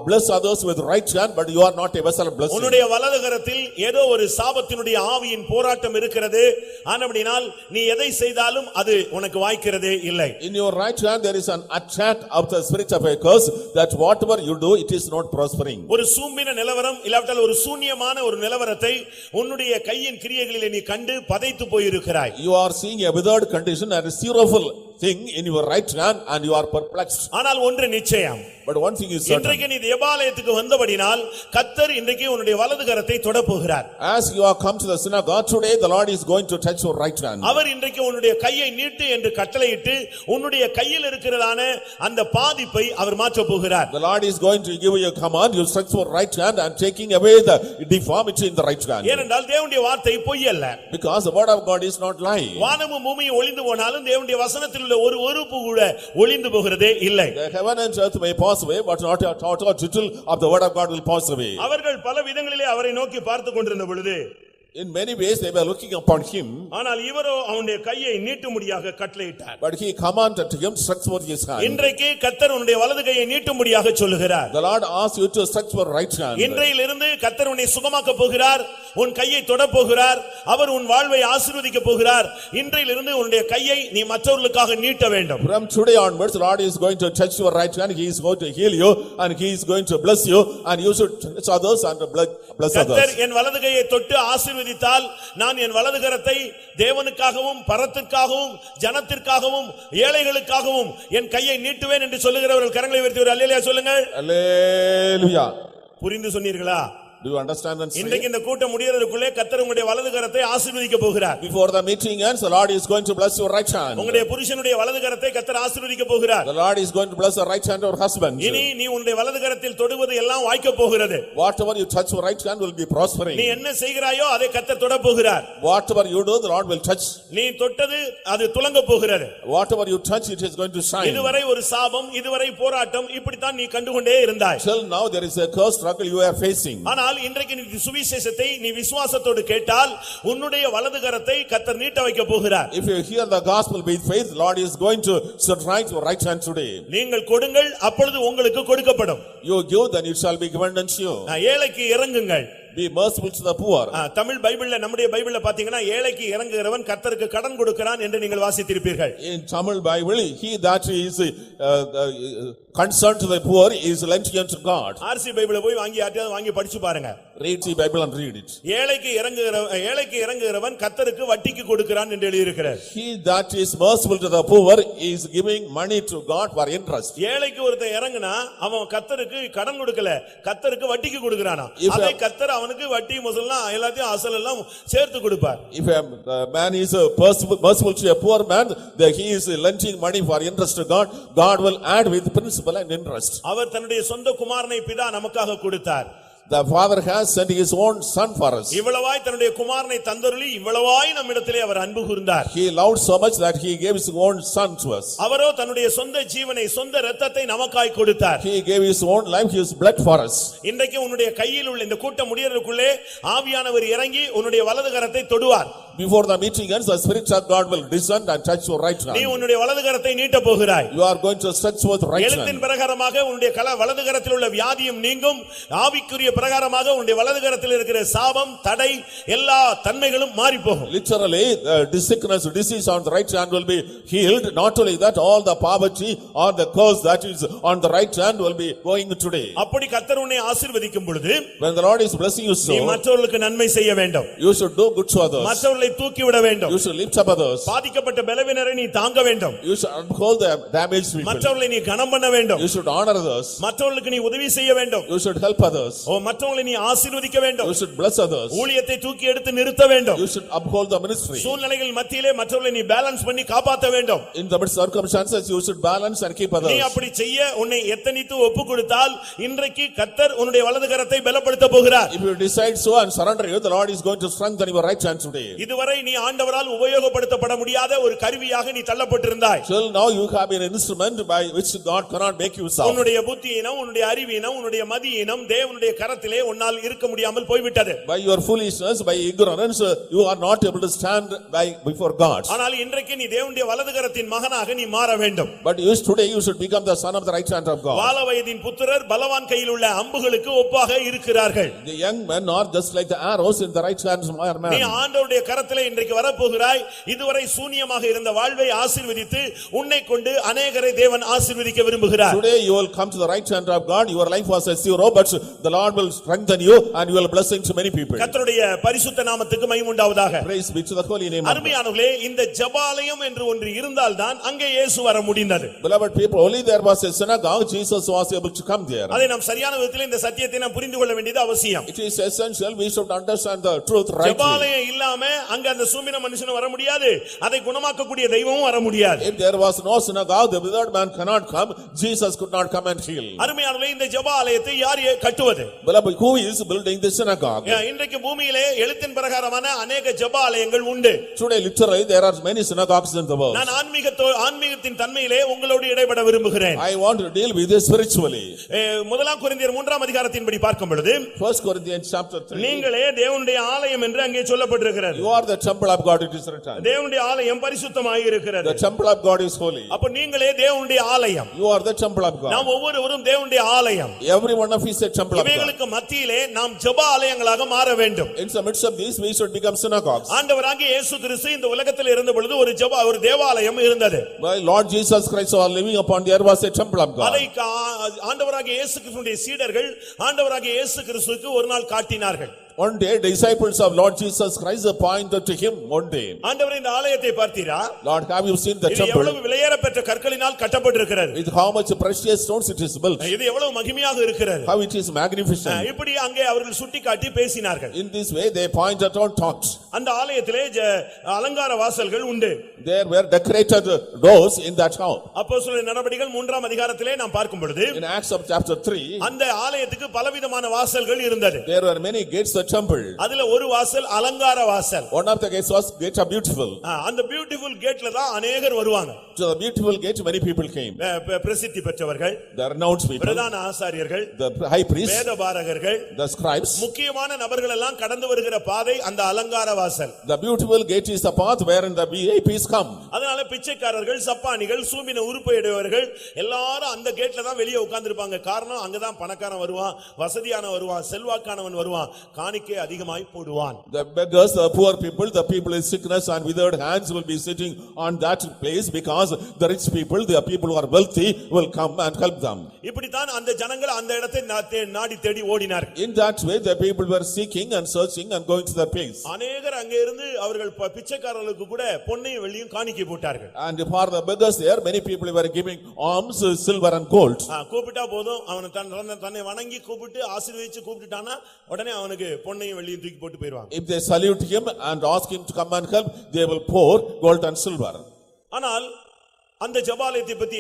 bless others with right hand, but you are not a vessel of blessing. உன்னுடைய வலது கரத்தில் ஏதோ ஒரு சாபத்தினுடைய ஆவியின் போராட்டம் இருக்கிறது. ஆனபடியால் நீ எதை செய்தாலும் அது உனக்கு வாய்க்கிறதே இல்லை. In your right hand there is an attack of the spirit of a curse, that whatever you do it is not prospering. ஒரு சூம்பின நிலவரம் இல்லாவிட்டால் ஒரு சூன்யமான ஒரு நிலவரத்தை உன்னுடைய கையின் கிரியைகளிலே நீ கண்டு பதைத்து போயிருக்கிறாய். You are seeing a withered condition and a sorrowful thing in your right hand and you are perplexed. ஆனால் ஒன்று நிச்சயம். But one thing is certain. இன்றைக்கு நீ தேவாலயத்துக்கு வந்தபடினால் கர்த்தர் இன்றைக்கு உன்னுடைய வலது கரத்தை தொடப் போகிறார். As you have come to the synagogue today, the Lord is going to touch your right hand. அவர் இன்றைக்கு உன்னுடைய கையை நீட்டு என்று கட்டளையிட்டு உன்னுடைய கையில் இருக்கிறதான அந்த பாதிப்பை அவர் மாற்றப் போகிறார். The Lord is going to give you a command, you stretch your right hand and taking away the deformity in the right hand. ஏனென்றால் தேவனுடைய வார்த்தை பொய் அல்ல. Because the word of God is not lying. வானமும் பூமியும் ஒளிந்து போனாலும் தேவனுடைய வசனத்தில் உள்ள ஒரு உறுப்பு கூட ஒளிந்து போகிறதே இல்லை. The heaven and earth may pass away, but not a thought or tittle of the word of God will pass away. அவர்கள் பல விதங்களிலே அவரை நோக்கி பார்த்து கொண்டிருந்த பொழுது In many ways they were looking upon him. ஆனால் இவரோ அவனுடைய கையை நீட்டும்படியாக கட்டளையிட்டார். But he commanded him to stretch forth his hand. இன்றைக்கு கர்த்தர் உன்னுடைய வலது கையை நீட்டும்படியாக சொல்லுகிறார். The Lord asks you to stretch your right hand. இன்றையிலிருந்து கர்த்தர் உன்னை சுகமாக்க போகிறார். உன் கையை தொடப் போகிறார். அவர் உன் வாழ்வை ஆசீர்வதிக்க போகிறார். இன்றையிலிருந்து உன்னுடைய கையை நீ மற்றவர்களுக்காக நீட்ட வேண்டும். From today onwards the Lord is going to touch your right hand. He is going to heal you and he is going to bless you and you should touch others and bless others. கர்த்தர் என் வலது கையை தொட்டு ஆசீர்வதித்தால் நான் என் வலது கரத்தை தேவனுக்காகவும் பரத்திற்காகவும் ஜனத்திற்காகவும் ஏழைகளுக்காகவும் என் கையை நீட்டுவேன் என்று சொல்லுகிறவர்கள் கரங்களை உயர்த்தி அல்லேலூயா சொல்லுங்கள். Hallelujah. புரிந்து சொன்னீர்களா? Do you understand and say? இன்றைக்கு இந்த கூட்டம் முடியறதுக்குள்ளே கர்த்தர் உங்களுடைய வலது கரத்தை ஆசீர்வதிக்க போகிறார். Before the meeting ends, the Lord is going to bless your right hand. உங்களுடைய புருஷனுடைய வலது கரத்தை கர்த்தர் ஆசீர்வதிக்க போகிறார். The Lord is going to bless the right hand of your husband. இனி நீ உன்னுடைய வலது கரத்தில் தொடுவது எல்லாம் வாய்க்க போகிறது. Whatever you touch your right hand will be prospering. நீ என்ன செய்கிறாயோ அதை கர்த்தர் தொட போகிறார். Whatever you do, the Lord will touch. நீ தொட்டது அது துலங்க போகிறது. Whatever you touch, it is going to shine. இதுவரை ஒரு சாபம், இதுவரை போராட்டம், இப்படித்தான் நீ கண்டுகொண்டே இருந்தாய். Till now there is a curse struggle you are facing. ஆனால் இன்றைக்கு நீ சுவிசேஷத்தை நீ விசுவாசத்தோடு கேட்டால் உன்னுடைய வலது கரத்தை கர்த்தர் நீட்ட வைக்க போகிறார். If you hear the gospel with faith, the Lord is going to strike your right hand today. நீங்கள் கொடுங்கள், அப்பொழுது உங்களுக்கு கொடுக்கப்படும். You give, then it shall be given unto you. ஏழைக்கு இறங்குங்கள். Be merciful to the poor. Tamil பைபிள்ல நம்முடைய பைபிள்ல பாத்தீங்கன்னா ஏழைக்கு இறங்குகிறவன் கர்த்தருக்கு கடன் கொடுக்கிறான் என்று நீங்கள் வாசித்திருப்பீர்கள். In Tamil Bible, he that is concerned to the poor is lending unto God. RC பைபிளை போய் வாங்கி படிச்சு பாருங்க. Read the Bible and read it. ஏழைக்கு இறங்குகிறவன் கர்த்தருக்கு வட்டிக்கு கொடுக்கிறான் என்று எழுதியிருக்கிறார். He that is merciful to the poor is giving money to God for interest. ஏழைக்கு ஒருத்தன் இறங்குனா அவன் கர்த்தருக்கு கடன் கொடுக்கல, கர்த்தருக்கு வட்டிக்கு கொடுக்கறானா. அதை கர்த்தர் அவனுக்கு வட்டி முதல்லாம் எல்லாத்தையும் அசல் எல்லாம் சேர்த்து கொடுப்பார். If a man is merciful to a poor man, that he is lending money for interest to God, God will add with principal and interest. அவர் தன்னுடைய சொந்த குமாரனை பிதா நமக்காக கொடுத்தார். The Father has sent his own son for us. இவ்வளவாய் தன்னுடைய குமாரனை தந்தருளி இவ்வளவாய் நம்மிடத்திலே அவர் அன்பு கூர்ந்தார். He loved so much that he gave his own son to us. அவரோ தன்னுடைய சொந்த ஜீவனை சொந்த இரத்தத்தை நமக்காய் கொடுத்தார். He gave his own life, his blood for us. இன்றைக்கு உன்னுடைய கையில் உள்ள இந்த கூட்டம் முடியறதுக்குள்ளே ஆவியானவர் இறங்கி உன்னுடைய வலது கரத்தை தொடுவார். Before the meeting ends, the Spirit of God will descend and touch your right hand. நீ உன்னுடைய வலது கரத்தை நீட்ட போகிறாய். You are going to stretch forth right hand. எழுத்தின் பிரகாரமாக உன்னுடைய வலது கரத்தில் உள்ள வியாதியும் நீங்கும். ஆவிக்குரிய பிரகாரமாக உன்னுடைய வலது கரத்தில் இருக்கிற சாபம், தடை, எல்லா தன்மைகளும் மாறி போகும். Literally, the sickness, disease on the right hand will be healed. Not only that, all the poverty or the curse that is on the right hand will be going today. அப்படி கர்த்தர் உன்னை ஆசீர்வதிக்கும் பொழுது, when the Lord is blessing you so, நீ மற்றவர்களுக்கு நன்மை செய்ய வேண்டும். you should do good to others. மற்றவர்களை மற்றவர்களை தூக்கிவிட வேண்டும். You should lift up others. பாதிக்கப்பட்ட பலவீனரை நீ தாங்க வேண்டும். You should uphold the damaged people. மற்றவர்களை நீ கனம் பண்ண வேண்டும். You should honor others. மற்றவர்களுக்கு நீ உதவி செய்ய வேண்டும். You should help others. மற்றவர்களை நீ ஆசீர்வதிக்க வேண்டும். You should bless others. ஊழியத்தை தூக்கி எடுத்து நிறுத்த வேண்டும். You should uphold the ministry. சூழ்நிலைகள் மத்தியிலே மற்றவர்களை நீ பேலன்ஸ் பண்ணி காப்பாற்ற வேண்டும். In the midst of circumstances, you should balance and keep others. நீ அப்படி செய்ய உன்னை எத்தனித்து ஒப்பு கொடுத்தால் இன்றைக்கு கர்த்தர் உன்னுடைய வலது கரத்தை பலப்படுத்த போகிறார். If you decide so and surrender you, the Lord is going to strengthen your right hand today. இதுவரை நீ ஆண்டவரால் உபயோகப்படுத்தப்பட முடியாத ஒரு கருவியாக நீ தள்ளப்பட்டிருந்தாய். Till now you have been an instrument by which God cannot make you sound. உன்னுடைய புத்தியினம், உன்னுடைய அறிவினம், உன்னுடைய மதியினம் தேவனுடைய கரத்திலே உன்னால் இருக்க முடியாமல் போய்விட்டது. By your foolishness, by ignorance, you are not able to stand before God. ஆனால் இன்றைக்கு நீ தேவனுடைய வலது கரத்தின் மகனாக நீ மாற வேண்டும். But today you should become the son of the right hand of God. வாலவயதின் புத்திரர் பலவான் கையில் உள்ள அம்புகளுக்கு ஒப்பாக இருக்கிறார்கள். The young men are just like the arrows in the right hand of man. நீ ஆண்டவருடைய கரத்திலே இன்றைக்கு வரப்போகிறாய். இதுவரை சூனியமாக இருந்த வாழ்வை ஆசீர்வதித்து உன்னை கொண்டு அநேகரை தேவன் ஆசீர்வதிக்க விரும்புகிறார். Today you will come to the right hand of God. Your life was a zero, but the Lord will strengthen you and you will blessing to many people. கர்த்தருடைய பரிசுத்த நாமத்துக்கு மகிமை உண்டாவதாக. Praise be to the holy name of God. அருமையானவர்களே, இந்த ஜெபாலயம் என்று ஒன்று இருந்தால் தான் அங்கே இயேசு வர முடிந்தது. Beloved people, only there was a synagogue, Jesus was able to come there. அதை நாம் சரியான விதத்தில் இந்த சத்தியத்தை நாம் புரிந்து கொள்ள வேண்டியது அவசியம். It is essential we should understand the truth rightly. ஜெபாலயம் இல்லாம அங்க அந்த சூமின மனுஷன் வர முடியாது. அதை குணமாக்கக்கூடிய தெய்வமும் வர முடியாது. If there was no synagogue, the withered man cannot come. Jesus could not come and heal. அருமையானவர்களே, இந்த ஜெபாலயத்தை யார் கட்டுவது? Beloved, who is building the synagogue? இன்றைக்கு பூமியிலே எழுத்தின் பிரகாரமான அநேக ஜெபாலயங்கள் உண்டு. Today literally there are many synagogues in the world. நான் ஆன்மீகத்தின் தன்மையிலே உங்களோடு இடைப்பட விரும்புகிறேன். I want to deal with this spiritually. முதலாம் கொரிந்தியர் 3ஆம் அதிகாரத்தின்படி பார்க்கும் பொழுது 1 Corinthians chapter 3. நீங்களே தேவனுடைய ஆலயம் என்று அங்கே சொல்லப்பட்டிருக்கிறது. You are the temple of God, it is written. தேவனுடைய ஆலயம் பரிசுத்தமாய் இருக்கிறது. The temple of God is holy. அப்ப நீங்களே தேவனுடைய ஆலயம். You are the temple of God. நாம் ஒவ்வொருவரும் தேவனுடைய ஆலயம். Every one of us is a temple of God. இவைகளுக்கு மத்தியிலே நாம் ஜெப ஆலயங்களாக மாற வேண்டும். In the midst of these we should become synagogues. ஆண்டவராகிய இயேசு கிறிஸ்து இந்த உலகத்தில் இருந்த பொழுது ஒரு தேவாலயம் இருந்தது. My Lord Jesus Christ was living upon the earth was a temple of God. அதை ஆண்டவராகிய இயேசு கிறிஸ்துவின் சீடர்கள் ஆண்டவராகிய இயேசு கிறிஸ்துவுக்கு ஒரு நாள் காட்டினார்கள். One day disciples of Lord Jesus Christ pointed to him one day. ஆண்டவரே, இந்த ஆலயத்தை பார்த்தீரா? Lord, have you seen the இது temple? எவ்வளவு விலையேறப்பெற்ற கற்களினால் கட்டப்பட்டிருக்கிறது. With how much precious stones it is built. இது எவ்வளவு மகிமையாக இருக்கிறது. How it is magnificent. இப்படி அங்கே அவர்கள் சுட்டிக்காட்டி பேசினார்கள். In this way they pointed out talked. அந்த ஆலயத்திலே அலங்கார வாசல்கள் உண்டு. There were decorated doors in that house. அப்போஸ்தலர் நடபடிகள் 3ஆம் அதிகாரத்திலே நாம் பார்க்கும் பொழுது In Acts of chapter 3, அந்த ஆலயத்துக்கு பலவிதமான வாசல்கள் இருந்தது. there were many gates of the temple. அதுல ஒரு வாசல் அலங்கார வாசல். One of the gates was gate of beautiful. அந்த பியூட்டிஃபுல் கேட்ல தான் अनेகர் வருவாங்க. To the beautiful gate many people came. பிரசித்தி பெற்றவர்கள், The renowned people, பிரதான ஆசாரியர்கள், the high priests, வேதபாரகர்கள், the scribes. முக்கியமான நபர்கள் எல்லாம் கடந்து வருகிற பாதை அந்த அலங்கார வாசல். The beautiful gate is the path wherein the VIPs come. அதனால பிச்சைக்காரர்கள், சப்பானிகள், சூமின உறுப்பையுடையவர்கள் எல்லாரும் அந்த கேட்ல தான் வெளியே உட்கார்ந்திருப்பாங்க. காரணம் அங்கதான் பணக்காரன் வருவான், வசதியான வருவான், செல்வாக்கானவன் வருவான், காணிக்கை அதிகமாய் போடுவான். The beggars, the poor people, the people in sickness and withered hands will be sitting on that place because the rich people, the people who are wealthy will come and help them. இப்படித்தான் அந்த ஜனங்கள் அந்த இடத்தை நாடி தேடி ஓடினார்கள். In that way the people were seeking and searching and going to that place. அநேகர் அங்கே இருந்து அவர்கள் பிச்சைக்காரர்களுக்கு கூட பொன்னையும் வெள்ளியும் காணிக்கை போட்டார்கள். And for the beggars there many people were giving alms, silver and gold. கூப்பிட்டா போதும், அவன் தன்னை வணங்கி கூப்பிட்டு ஆசீர்வதிச்சு கூப்பிட்டுட்டானா உடனே அவனுக்கு பொன்னையும் வெள்ளியும் தூக்கி போட்டு போயிடுவாங்க. If they salute him and ask him to come and help, they will pour gold and silver. ஆனால் அந்த ஜெபாலயத்தை பத்தி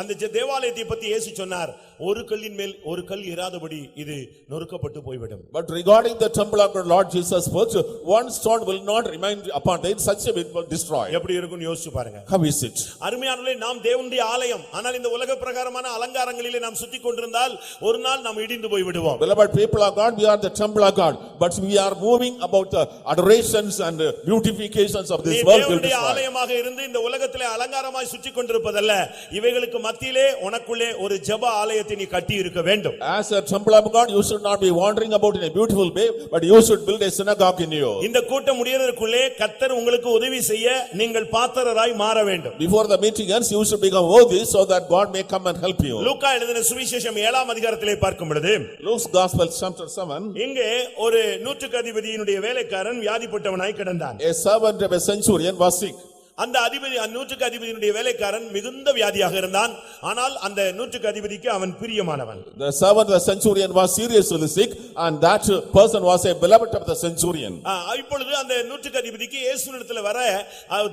அந்த தேவாலயத்தை பத்தி இயேசு சொன்னார், ஒரு கல்லின் மேல் ஒரு கல் இராதபடி இது நொறுக்கப்பட்டு போய்விடும். But regarding the temple of the Lord Jesus spoke, one stone will not remain upon it, such a will destroy. எப்படி இருக்கும்னு யோசிச்சு பாருங்க. How is it? அருமையானவர்களே, நாம் தேவனுடைய ஆலயம். ஆனால் இந்த உலக பிரகாரமான அலங்காரங்களிலே நாம் சுத்திக் கொண்டிருந்தால் ஒரு நாள் நாம் இடிந்து போய் விடுவோம். Beloved people of God, we are the temple of God, but we are moving about the adorations and beautifications of this world will தேவனுடைய destroy. ஆலயமாக இருந்து இந்த உலகத்திலே அலங்காரமாய் சுற்றிக் கொண்டிருப்பதல்ல, இவைகளுக்கு மத்தியிலே உனக்குள்ளே ஒரு ஜெப ஆலயத்தை நீ கட்டி இருக்க வேண்டும். As a temple of God, you should not be wandering about in a beautiful way, but you should build a synagogue in you. இந்த கூட்டம் முடியறதுக்குள்ளே கர்த்தர் உங்களுக்கு உதவி செய்ய நீங்கள் பாத்திரராய் மாற வேண்டும். Before the meeting ends, you should become worthy so that God may come and help you. லூக்கா எழுதின சுவிசேஷம் 7ஆம் அதிகாரத்திலே பார்க்கும் பொழுது Luke's Gospel chapter 7. இங்கே ஒரு நூற்றுக்கு அதிபதியினுடைய வேலைக்காரன் வியாதிப்பட்டவனாய் கிடந்தான். A servant of a centurion was sick. அந்த அதிபதி நூற்றுக்கு அதிபதியினுடைய வேலைக்காரன் மிகுந்த வியாதியாக இருந்தான். ஆனால் அந்த நூற்றுக்கு அதிபதிக்கு அவன் பிரியமானவன். The servant of the centurion was seriously sick, and that person was a beloved of the centurion. இப்பொழுது அந்த நூற்றுக்கு அதிபதிக்கு இயேசுவினிடத்தில் வர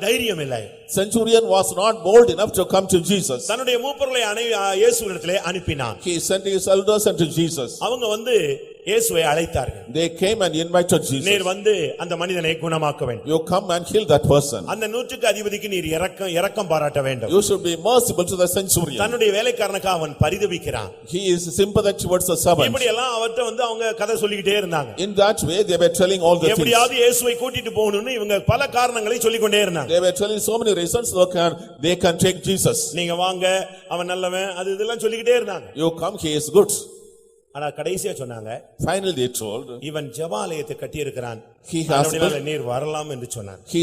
தைரியம் இல்லை. Centurion was not bold enough to come to Jesus. தன்னுடைய மூப்பர்களை இயேசுவினிடத்திலே அனுப்பினான். He sent his elders unto Jesus. அவங்க வந்து இயேசுவை அழைத்தார்கள். They came and invited Jesus. நீர் வந்து அந்த மனிதனை குணமாக்க வேண்டும். You come and heal that person. அந்த நூற்றுக்கு அதிபதிக்கு நீர் இரக்கம் பாராட்ட வேண்டும். You should be merciful to the centurion. தன்னுடைய வேலைக்காரனுக்கு அவன் பரிதபிக்கிறான். He is sympathetic towards the servant. இப்படி எல்லாம் அவர்ட்ட வந்து அவங்க கதை சொல்லிக்கிட்டே இருந்தாங்க. In that way they were telling all the things. எப்படியாவது இயேசுவை கூட்டிட்டு போகணும்னு இவங்க பல காரணங்களை சொல்லிக்கொண்டே இருந்தாங்க. They were telling so many reasons they can take Jesus. நீங்க வாங்க, அவன் நல்லவன், அது இதெல்லாம் சொல்லிக்கிட்டே இருந்தாங்க. You come, he is good. ஆனா கடைசியா சொன்னாங்க, finally they told, இவன் ஜெபாலயத்தை கட்டி இருக்கிறான், நீர் வரலாம் என்று சொன்னார். He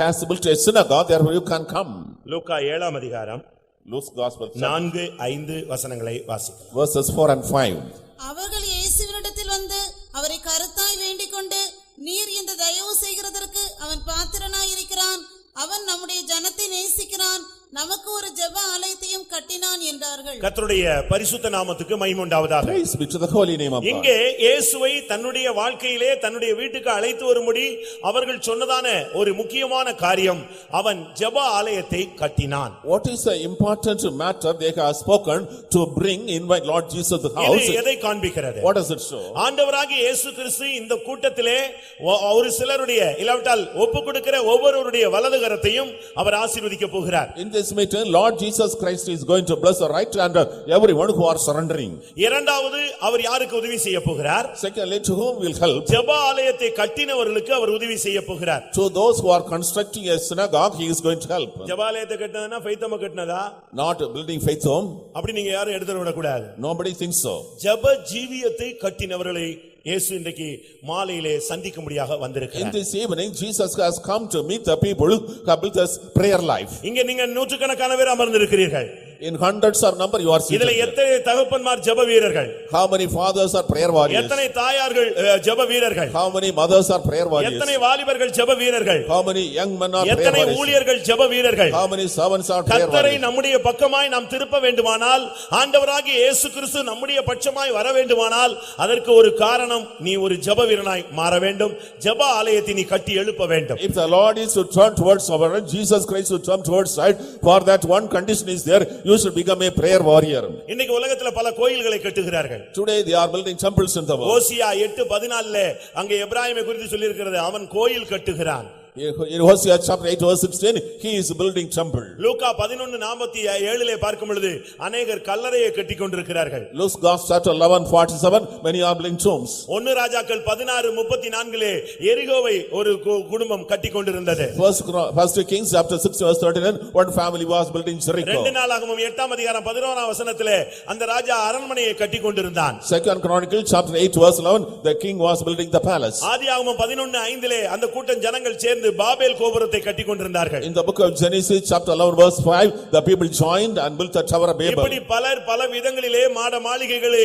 has built a synagogue, therefore you can come. லூக்கா 7ஆம் அதிகாரம் Luke's Gospel 4-5 வசனங்களை வாசிக்கலாம். Verses 4 and 5. அவர்கள் இயேசுவினிடத்தில் வந்து அவரை கருத்தாய் வேண்டிக் கொண்டு, நீர் இந்த தயவு செய்கிறதற்கு அவன் பாத்திரனாய் இருக்கிறான், அவன் நம்முடைய ஜனத்தை நேசிக்கிறான், நமக்கு ஒரு ஜெப ஆலயத்தையும் கட்டினான் என்றார்கள். கர்த்தருடைய பரிசுத்த நாமத்துக்கு மகிமை உண்டாவதாக. Praise be to the holy name of God. இங்கே இயேசுவை தன்னுடைய வாழ்க்கையிலே தன்னுடைய வீட்டுக்கு அழைத்து வரும்படி அவர்கள் சொன்னதான ஒரு முக்கியமான காரியம், அவன் ஜெப ஆலயத்தை கட்டினான். What is the important matter they have spoken to invite Lord Jesus to the house? இது எதை காண்பிக்கிறது? What does it show? ஆண்டவராகிய இயேசு கிறிஸ்து இந்த கூட்டத்திலே ஒரு சிலருடைய இல்லாவிட்டால் ஒப்புக் கொடுக்கிற ஒவ்வொருவருடைய வலது கரத்தையும் அவர் ஆசீர்வதிக்க போகிறார். In this meeting, Lord Jesus Christ is going to bless the right hand of everyone who are surrendering. இரண்டாவது, அவர் யாருக்கு உதவி செய்ய போகிறார்? Secondly, to whom will help? ஜெப ஆலயத்தை கட்டினவர்களுக்கு அவர் உதவி செய்ய போகிறார். To those who are constructing a synagogue, he is going to help. ஜெப ஆலயத்தை கட்டினதா ஃபெய்த்தம கட்டினதா? Not building faith home. அப்படி நீங்க யாரும் எடுத்து விட கூடாது. Nobody thinks so. ஜெப ஜீவியத்தை கட்டினவர்களை இயேசு இன்றைக்கு மாலையிலே சந்திக்கும்படியாக வந்திருக்கிறார். In this evening, Jesus has come to meet the people who have built this prayer life. இங்க நீங்க நூற்றுக்கணக்கான பேர் அமர்ந்திருக்கிறீர்கள். In hundreds of number you are seated. இதுல எத்தனை தகப்பன்மார் ஜெப வீரர்கள்? How many fathers are prayer warriors? எத்தனை தாயார்கள் ஜெப வீரர்கள்? How many mothers are prayer warriors? எத்தனை வாலிபர்கள் ஜெப வீரர்கள்? How many young men are prayer எத்தனை warriors? ஊழியர்கள் ஜெப வீரர்கள்? How many servants are prayer கர்த்தரை warriors? நம்முடைய பக்கமாய் நாம் திருப்ப வேண்டுமானால், ஆண்டவராகிய இயேசு கிறிஸ்து நம்முடைய பட்சமாய் வர வேண்டுமானால், அதற்கு ஒரு காரணம், நீ ஒரு ஜெப வீரனாய் மாற வேண்டும். ஜெப ஆலயத்தை நீ கட்டி எழுப்ப வேண்டும். If the Lord is to turn towards our end, Jesus Christ to turn towards side, for that one condition is there, you should become a prayer warrior. இன்னைக்கு உலகத்துல பல கோயில்களை கட்டுகிறார்கள். Today they are building temples in the world. ஓசியா 8:14 அங்கே எபிராயீமை குறித்து சொல்லி இருக்கிறது, அவன் கோயில் கட்டுகிறான். In Hosea chapter 8 verse 16, he is building temple. லூக்கா 11:47 பார்க்கும் பொழுது அநேகர் கல்லறையை கட்டிக் கொண்டிருக்கிறார்கள். Luke's Gospel chapter 11:47, many are building tombs. 1 ராஜாக்கள் 16:34 எரிகோவை ஒரு குடும்பம் கட்டிக் கொண்டிருந்தது. First Kings chapter 6 verse 39, one family was building Jericho. 2 நாளாகமம் 8ஆம் அதிகாரம் 11ஆம் வசனத்திலே அந்த ராஜா அரண்மனையை கட்டிக் கொண்டிருந்தான். Second Chronicle chapter 8 verse 11, the king was building the palace. ஆதியாகமம் 11:5 அந்த கூட்டம் ஜனங்கள் சேர்ந்து பாபேல் கோபுரத்தை கட்டிக் கொண்டிருந்தார்கள். In the book of Genesis chapter 11 verse 5, the people joined and built the tower of Babel. இப்படி பல விதங்களிலே மாட மாளிகைகளை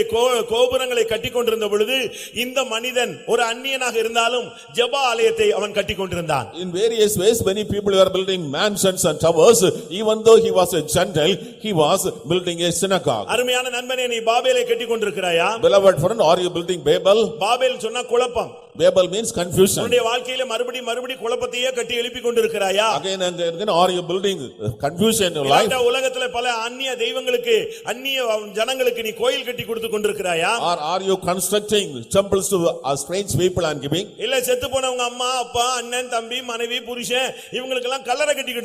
கோபுரங்களை கட்டிக் கொண்டிருந்த பொழுது இந்த மனிதன் ஒரு அந்நியனாக இருந்தாலும் ஜெப ஆலயத்தை அவன் கட்டிக் கொண்டிருந்தான். In various ways many people were building mansions and towers. Even though he was a Gentile, he was building a synagogue. அருமையான நண்பனே, நீ பாபேலை கட்டிக் கொண்டிருக்கிறாயா? Beloved friend, are you building Babel? Babel சொன்னா குழப்பம். Babel means confusion. உன்னுடைய வாழ்க்கையில மறுபடி குழப்பத்தையே கட்டி எழுப்பி கொண்டிருக்கிறாயா? Again and again, are you building confusion in your life? இந்த உலகத்துல பல அந்நிய தெய்வங்களுக்கு அந்நிய ஜனங்களுக்கு நீ கோயில் கட்டி கொடுத்து கொண்டிருக்கிறாயா? Or are you constructing temples to strange people and giving? இல்ல செத்து போனவங்க அம்மா அப்பா அண்ணன் தம்பி மனைவி புருஷன் இவங்களுக்கு எல்லாம் கல்லறை கட்டி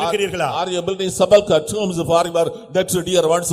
இருக்கிறீர்களா? Are you building sepulchre tombs for your dead dear ones,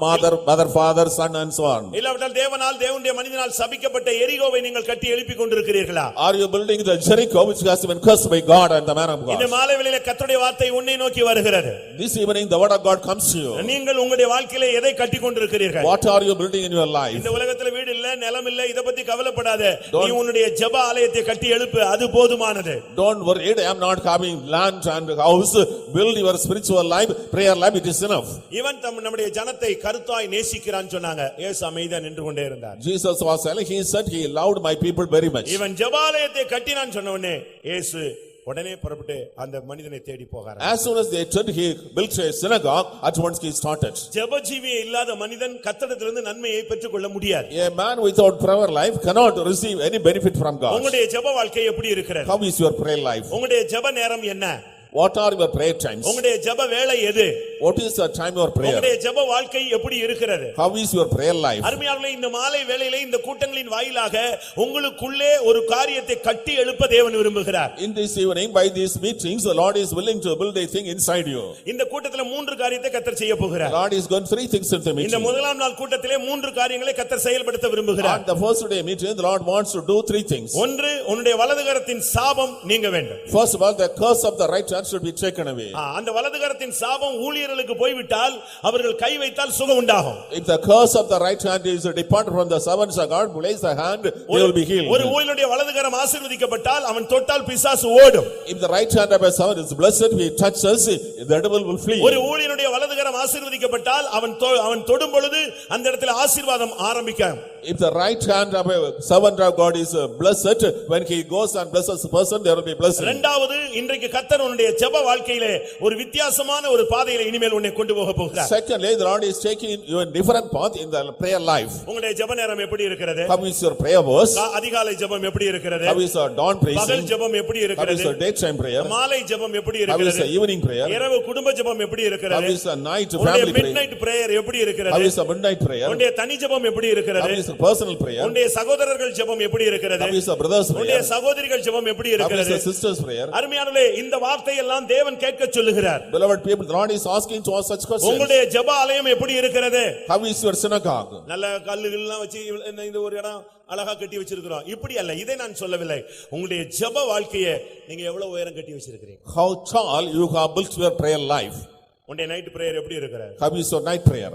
mother, father, son and so on? இல்லாவிட்டால் தேவனால் தேவனுடைய மனிதனால் சபிக்கப்பட்ட எரிகோவை நீங்கள் கட்டி எழுப்பி எழுப்பிக் கொண்டிருக்கிறீர்களா? Are you building the Jericho which has been cursed by God and the man of இந்த God? மாலை வேளையிலே கர்த்தருடைய வார்த்தை உன்னை நோக்கி வருகிறது. This evening the word of God comes to you. நீங்கள் உங்களுடைய வாழ்க்கையிலே எதை கட்டிக் கொண்டிருக்கிறீர்கள்? What are you building in your life? இந்த உலகத்துல வீடு இல்ல, நிலம் இல்ல, இத பத்தி கவலைப்படாத. நீ உன்னுடைய ஜெப ஆலயத்தை கட்டி எழுப்பு, அது போதுமானது. Don't worry, I am not having land and house. Build your spiritual life, prayer life, it is enough. இவன் நம்முடைய ஜனத்தை கருத்தாய் நேசிக்கிறான்னு சொன்னாங்க. இயேசு அமைதியா நின்று கொண்டே இருந்தார். Jesus was telling, he said he loved my people very much. இவன் ஜெபாலயத்தை கட்டினான்னு சொன்ன உடனே இயேசு உடனே புறப்பட்டு அந்த மனிதனை தேடி போகிறார். As soon as they said he built a synagogue, at once he started. ஜெபஜீவியே இல்லாத மனிதன் கர்த்தரிடத்திலிருந்து நன்மையை பெற்றுக்கொள்ள முடியாது. A man without prayer life cannot receive any benefit from God. உங்களுடைய ஜெப வாழ்க்கை எப்படி இருக்கிறது? How is your prayer life? உங்களுடைய ஜெப நேரம் என்ன? What are your prayer times? உங்களுடைய ஜெப வேளை எது? What is the time of prayer? உங்களுடைய ஜெப வாழ்க்கை எப்படி இருக்கிறது? How is your prayer life? அருமையானவர்களே, இந்த மாலை வேளையிலே இந்த கூட்டங்களின் வாயிலாக உங்களுக்குள்ளே ஒரு காரியத்தை கட்டி எழுப்ப தேவன் விரும்புகிறார். In this evening, by these meetings, the Lord is willing to build a thing inside you. இந்த கூட்டத்திலே 3 காரியத்தை கர்த்தர் செய்ய போகிறார். God is going 3 things in the meeting. இந்த முதலாம் நாள் கூட்டத்திலே 3 காரியங்களை கர்த்தர் செயல்படுத்த விரும்புகிறார். On the first day meeting, the Lord wants to do 3 things. ஒன்று, உன்னுடைய வலதுகரத்தின் சாபம் நீங்க வேண்டும். First of all, the curse of the right hand should be taken away. அந்த வலதுகரத்தின் சாபம் ஊழியர்களுக்கு போய்விட்டால் அவர்கள் கை வைத்தால் சுகம் உண்டாகும். If the curse of the right hand is departed from the servants of God, place the hand, they will be healed. ஒரு ஊழியனுடைய வலதுகரம் ஆசீர்வதிக்கப்பட்டால் அவன் தொட்டால் பிசாசு ஓடும். If the right hand of a servant is blessed, he touches, the devil will flee. ஒரு ஊழியனுடைய வலதுகரம் ஆசீர்வதிக்கப்பட்டால் அவன் தொடும் பொழுது அந்த இடத்துல ஆசீர்வாதம் ஆரம்பிக்கும். If the right hand of a servant of God is blessed, when he goes and blesses the person, there will be blessing. இரண்டாவது, இன்றைக்கு கர்த்தர் உன்னுடைய ஜெப வாழ்க்கையிலே ஒரு வித்தியாசமான ஒரு பாதையிலே இனிமேல் உன்னை கொண்டு போக போகிறார். Secondly, the Lord is taking you in different path in the prayer life. உங்களுடைய ஜெப நேரம் எப்படி இருக்கிறது? How is your prayer verse? அதிகாலை ஜெபம் எப்படி இருக்கிறது? How is your dawn prayer? பகல் ஜெபம் எப்படி How is இருக்கிறது? your daytime prayer? மாலை ஜெபம் எப்படி How is இருக்கிறது? the evening prayer? இரவு குடும்ப ஜெபம் எப்படி How இருக்கிறது? is the night உங்களுடைய family prayer? midnight prayer எப்படி How இருக்கிறது? is the midnight prayer? உங்களுடைய தனி ஜெபம் எப்படி How இருக்கிறது? is the personal prayer? உங்களுடைய சகோதரர்கள் ஜெபம் எப்படி இருக்கிறது? How is the brother's உங்களுடைய prayer? சகோதரிகள் ஜெபம் எப்படி How is இருக்கிறது? the sister's prayer? அருமையானவர்களே, இந்த வார்த்தை எல்லாம் தேவன் கேட்க சொல்லுகிறார். Beloved people, the Lord is asking to us such questions. உங்களுடைய ஜெப ஆலயம் எப்படி இருக்கிறது? How is your synagogue? நல்ல கல்லுகள் எல்லாம் வச்சு இந்த ஒரு இடம் அழகா கட்டி வச்சிருக்கிறோம், இப்படி அல்ல. இதை நான் சொல்லவில்லை. உங்களுடைய ஜெப வாழ்க்கையை நீங்க எவ்வளவு உயரம் கட்டி வச்சிருக்கிறீங்க? How tall you have built your prayer life? உங்களுடைய நைட் பிரேயர் எப்படி இருக்கிறது? How is your night prayer?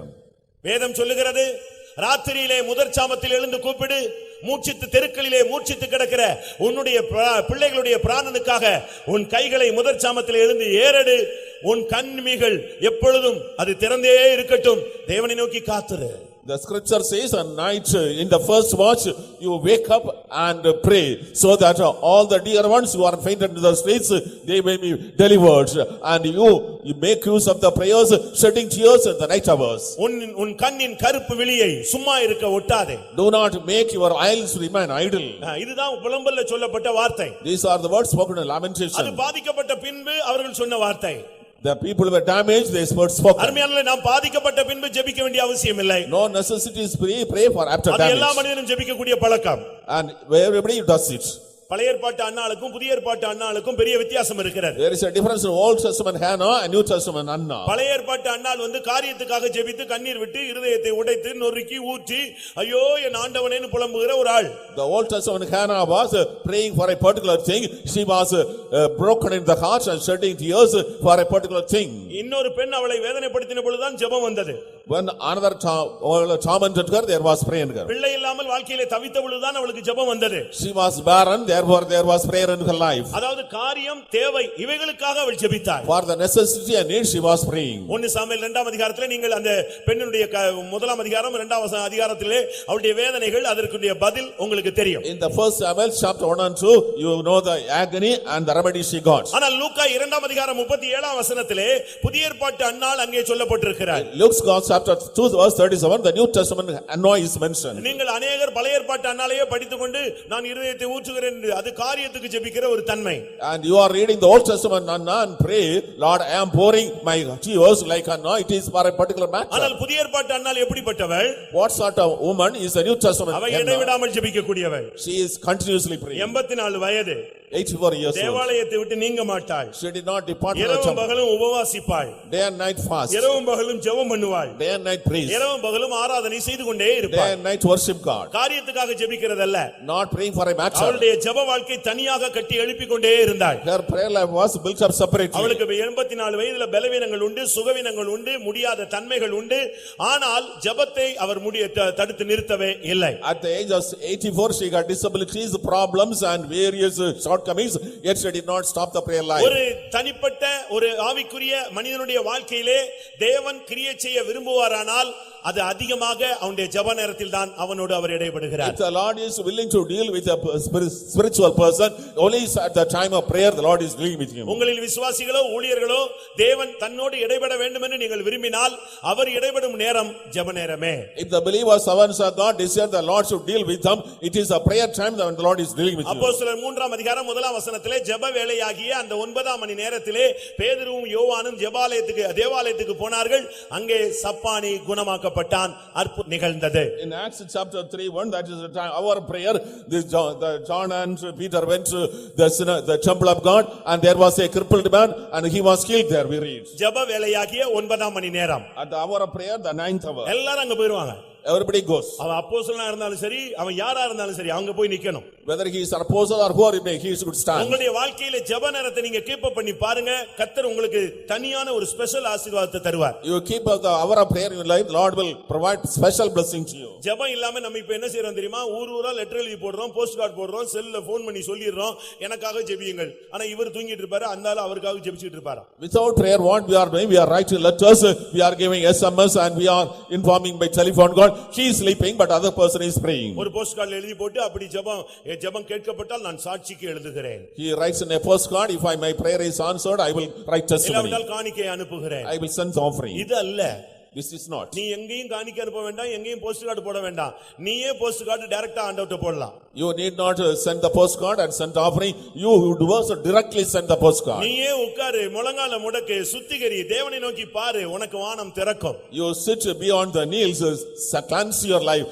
வேதம் சொல்லுகிறது, ராத்திரியிலே முதற் சாமத்தில் எழுந்து கூப்பிடு, மூச்சித்து தெருக்களிலே மூச்சித்து கிடக்கிற உன்னுடைய பிள்ளைகளுடைய பிராணனுக்காக உன் கைகளை முதற் சாமத்தில் எழுந்து ஏறெடு, உன் கண்ணிமைகள் எப்பொழுதும் அது திறந்தே இருக்கட்டும், தேவனை நோக்கி காத்துரு. The scripture says at night in the first watch you wake up and pray so that all the dear ones who are fainted in the streets they may be delivered, and you make use of the prayers shedding tears in the night hours. உன் கண்ணின் கருப்பு விழியை சும்மா இருக்க ஒட்டாதே. Do not make your eyes remain idle. இதுதான் புலம்பல்ல சொல்லப்பட்ட வார்த்தை. These are the words spoken in Lamentation. அது பாதிக்கப்பட்ட பின்பு அவர்கள் சொன்ன வார்த்தை. The people were damaged, they were spoken. அருமையானவர்களே, நாம் பாதிக்கப்பட்ட பின்பு ஜெபிக்க வேண்டிய அவசியம் இல்லை. No necessity is pray for after damage. அது எல்லா மனிதனும் ஜெபிக்க கூடிய பழக்கம். And everybody does it. பழைய ஏற்பாட்டு அன்னாளுக்கும் புதிய ஏற்பாட்டு அன்னாளுக்கும் பெரிய வித்தியாசம் இருக்கிறது. There is a difference in Old Testament Hannah and New Testament Anna. பழைய ஏற்பாட்டு அன்னாள் காரியத்துக்காக ஜெபித்து கண்ணீர் விட்டு இருதயத்தை உடைத்து நொறுக்கி ஊற்றி ஐயோ என் ஆண்டவனேன்னு புலம்புகிற ஒரு ஆள். The Old Testament Hannah was praying for a particular thing. She was broken in the heart and shedding tears for a particular thing. இன்னொரு பெண் அவளை வேதனைப்படுத்தின பொழுதுதான் ஜெபம் வந்தது. When another tormented her, there was prayer in her. பிள்ளை இல்லாமல் வாழ்க்கையிலே தவித்த பொழுதுதான் அவளுக்கு ஜெபம் வந்தது. She was barren, therefore there was prayer in her life. அதாவது காரியம் தேவை இவைகளுக்காக அவள் ஜெபித்தாள். For the necessity and need she was praying. 1 Samuel 2ஆம் அதிகாரத்திலே நீங்கள் அந்த பெண்ணினுடைய 1ஆம் அதிகாரம் 2ஆம் அதிகாரத்திலே அவளுடைய வேதனைகள் அதற்குரிய பதில் உங்களுக்கு தெரியும். In the first Samuel chapter 1 and 2 you know the agony and the remedy she got. ஆனால் லூக்கா 2ஆம் அதிகாரம் 37ஆம் வசனத்திலே புதிய ஏற்பாட்டு அன்னாள் அங்கே சொல்லப்பட்டிருக்கிறார். Luke's chapter 2 verse 37, the New Testament Anna is mentioned. நீங்கள் अनेகர் பழைய ஏற்பாட்டு அன்னாளையே படித்துக்கொண்டு நான் இருதயத்தை ஊற்றுகிறேன், அது காரியத்துக்கு ஜெபிக்கிற ஒரு தன்மை. And you are reading the Old Testament Anna and pray, Lord, I am pouring my tears like Anna, it is for a particular matter. ஆனால் புதிய ஏற்பாட்டு அன்னாள் எப்படிப்பட்டவள்? What sort of woman is the New Testament அவள் Anna? இடைவிடாமல் ஜெபிக்க கூடியவள். She is continuously praying. 84 வயது. 84 years old. தேவாலயத்தை விட்டு நீங்க மாட்டாள். She did not depart from the இரவும் temple. பகலும் உபவாசிப்பாள். Day and night fast. இரவும் பகலும் ஜெபம் பண்ணுவாள். Day and night praise. இரவும் பகலும் ஆராதனை செய்து கொண்டே Day இருப்பாள். and night worship God. காரியத்துக்காக ஜெபிக்கிறதல்ல. Not praying for a matter. அவளுடைய ஜெப வாழ்க்கை தனியாக கட்டி எழுப்பிக் கொண்டே இருந்தாள். Her prayer life was built up separately. அவளுக்கு 84 வயதுல பலவீனங்கள் உண்டு, சுகவீனங்கள் உண்டு, முடியாத தன்மைகள் உண்டு. ஆனால் ஜெபத்தை அவர் தடுத்து நிறுத்தவே இல்லை. At the age of 84 she got disabilities, problems and various shortcomings, yet she did not stop the prayer life. ஒரு தனிப்பட்ட ஒரு ஆவிக்குரிய மனிதனுடைய வாழ்க்கையிலே தேவன் கிரியை செய்ய விரும்புவாரானால் அது அதிகமாக அவனுடைய ஜெப நேரத்தில் தான் அவனோடு அவர் இடைபடுகிறார். If the Lord is willing to deal with a spiritual person, only at the time of prayer the Lord is dealing with him. உங்களில் விசுவாசிகளோ ஊழியர்களோ தேவன் தன்னோடு இடைபட வேண்டும் என்று நீங்கள் விரும்பினால் அவர் இடைபடும் நேரம் ஜெப நேரமே. If the believers, servants of God, desire the Lord should deal with them, it is a prayer time when the Lord is dealing with you. அப்போஸ்தலர் 3ஆம் அதிகாரம் 1ஆம் வசனத்திலே ஜெப வேளையாகிய அந்த 9ஆம் மணி நேரத்திலே பேதுருவும் யோவானும் தேவாலயத்துக்கு போனார்கள். அங்கே சப்பானி குணமாக்கப்பட்டான். அற்புதம் நிகழ்ந்தது. In Acts chapter 3:1, that is the time our prayer, John and Peter went to the temple of God, and there was a crippled man and he was healed there, we read. ஜெப வேளையாகிய 9ஆம் மணி நேரம். At the hour of prayer, the 9th hour. எல்லாரும் அங்க போயிடுவாங்க. Everybody goes. அவன் அப்போஸ்தலனா இருந்தாலும் சரி, அவன் யாரா இருந்தாலும் சரி, அவங்க போய் நிக்கணும். Whether he is an apostle or whoever he may, he should stand. உங்களுடைய வாழ்க்கையில ஜெப நேரத்தை நீங்க கீப் அப் பண்ணி பாருங்க, கர்த்தர் உங்களுக்கு தனியான ஒரு ஸ்பெஷல் ஆசீர்வாதத்தை தருவார். You keep the hour of prayer in your life, Lord will provide special blessing to you. ஜெபம் இல்லாம நம்ம இப்ப என்ன செய்றோம் தெரியுமா? ஊரா லெட்டர் எழுதி போடுறோம், போஸ்ட் கார்டு போடுறோம், செல்ல போன் பண்ணி சொல்லிடுறோம், எனக்காக ஜெபியுங்கள். ஆனா இவர் தூங்கிட்டு இருப்பாரு, அந்தால அவருக்காக ஜெபிச்சிட்டு இருப்பாரு. Without prayer, what we are doing, we are writing letters, we are giving SMS and we are informing by telephone God. He is sleeping, but other person is praying. ஒரு போஸ்ட் கார்டு எழுதி போட்டு அப்படி ஜெபம் கேட்கப்பட்டால் நான் சாட்சிக்கு எழுதுகிறேன். He writes in a postcard, if my prayer is answered, I will write testimony. இல்லாவிட்டால் காணிக்கை அனுப்புகிறேன். I will send the offering. இது அல்ல. This is not. நீ எங்கேயும் காணிக்கை அனுப்ப வேண்டாம், எங்கேயும் போஸ்ட் கார்டு போட வேண்டாம். நீயே போஸ்ட் கார்டு டைரக்டா ஆண்டவர்ட்ட போடலாம். You need not send the postcard and send the offering. You who also directly send the postcard. நீயே உட்காரு, முழங்கால முடக்கு, சுத்திகரி, தேவனை நோக்கி பாரு, உனக்கு வானம் திறக்கும். You sit beyond the knees, cleanse your life.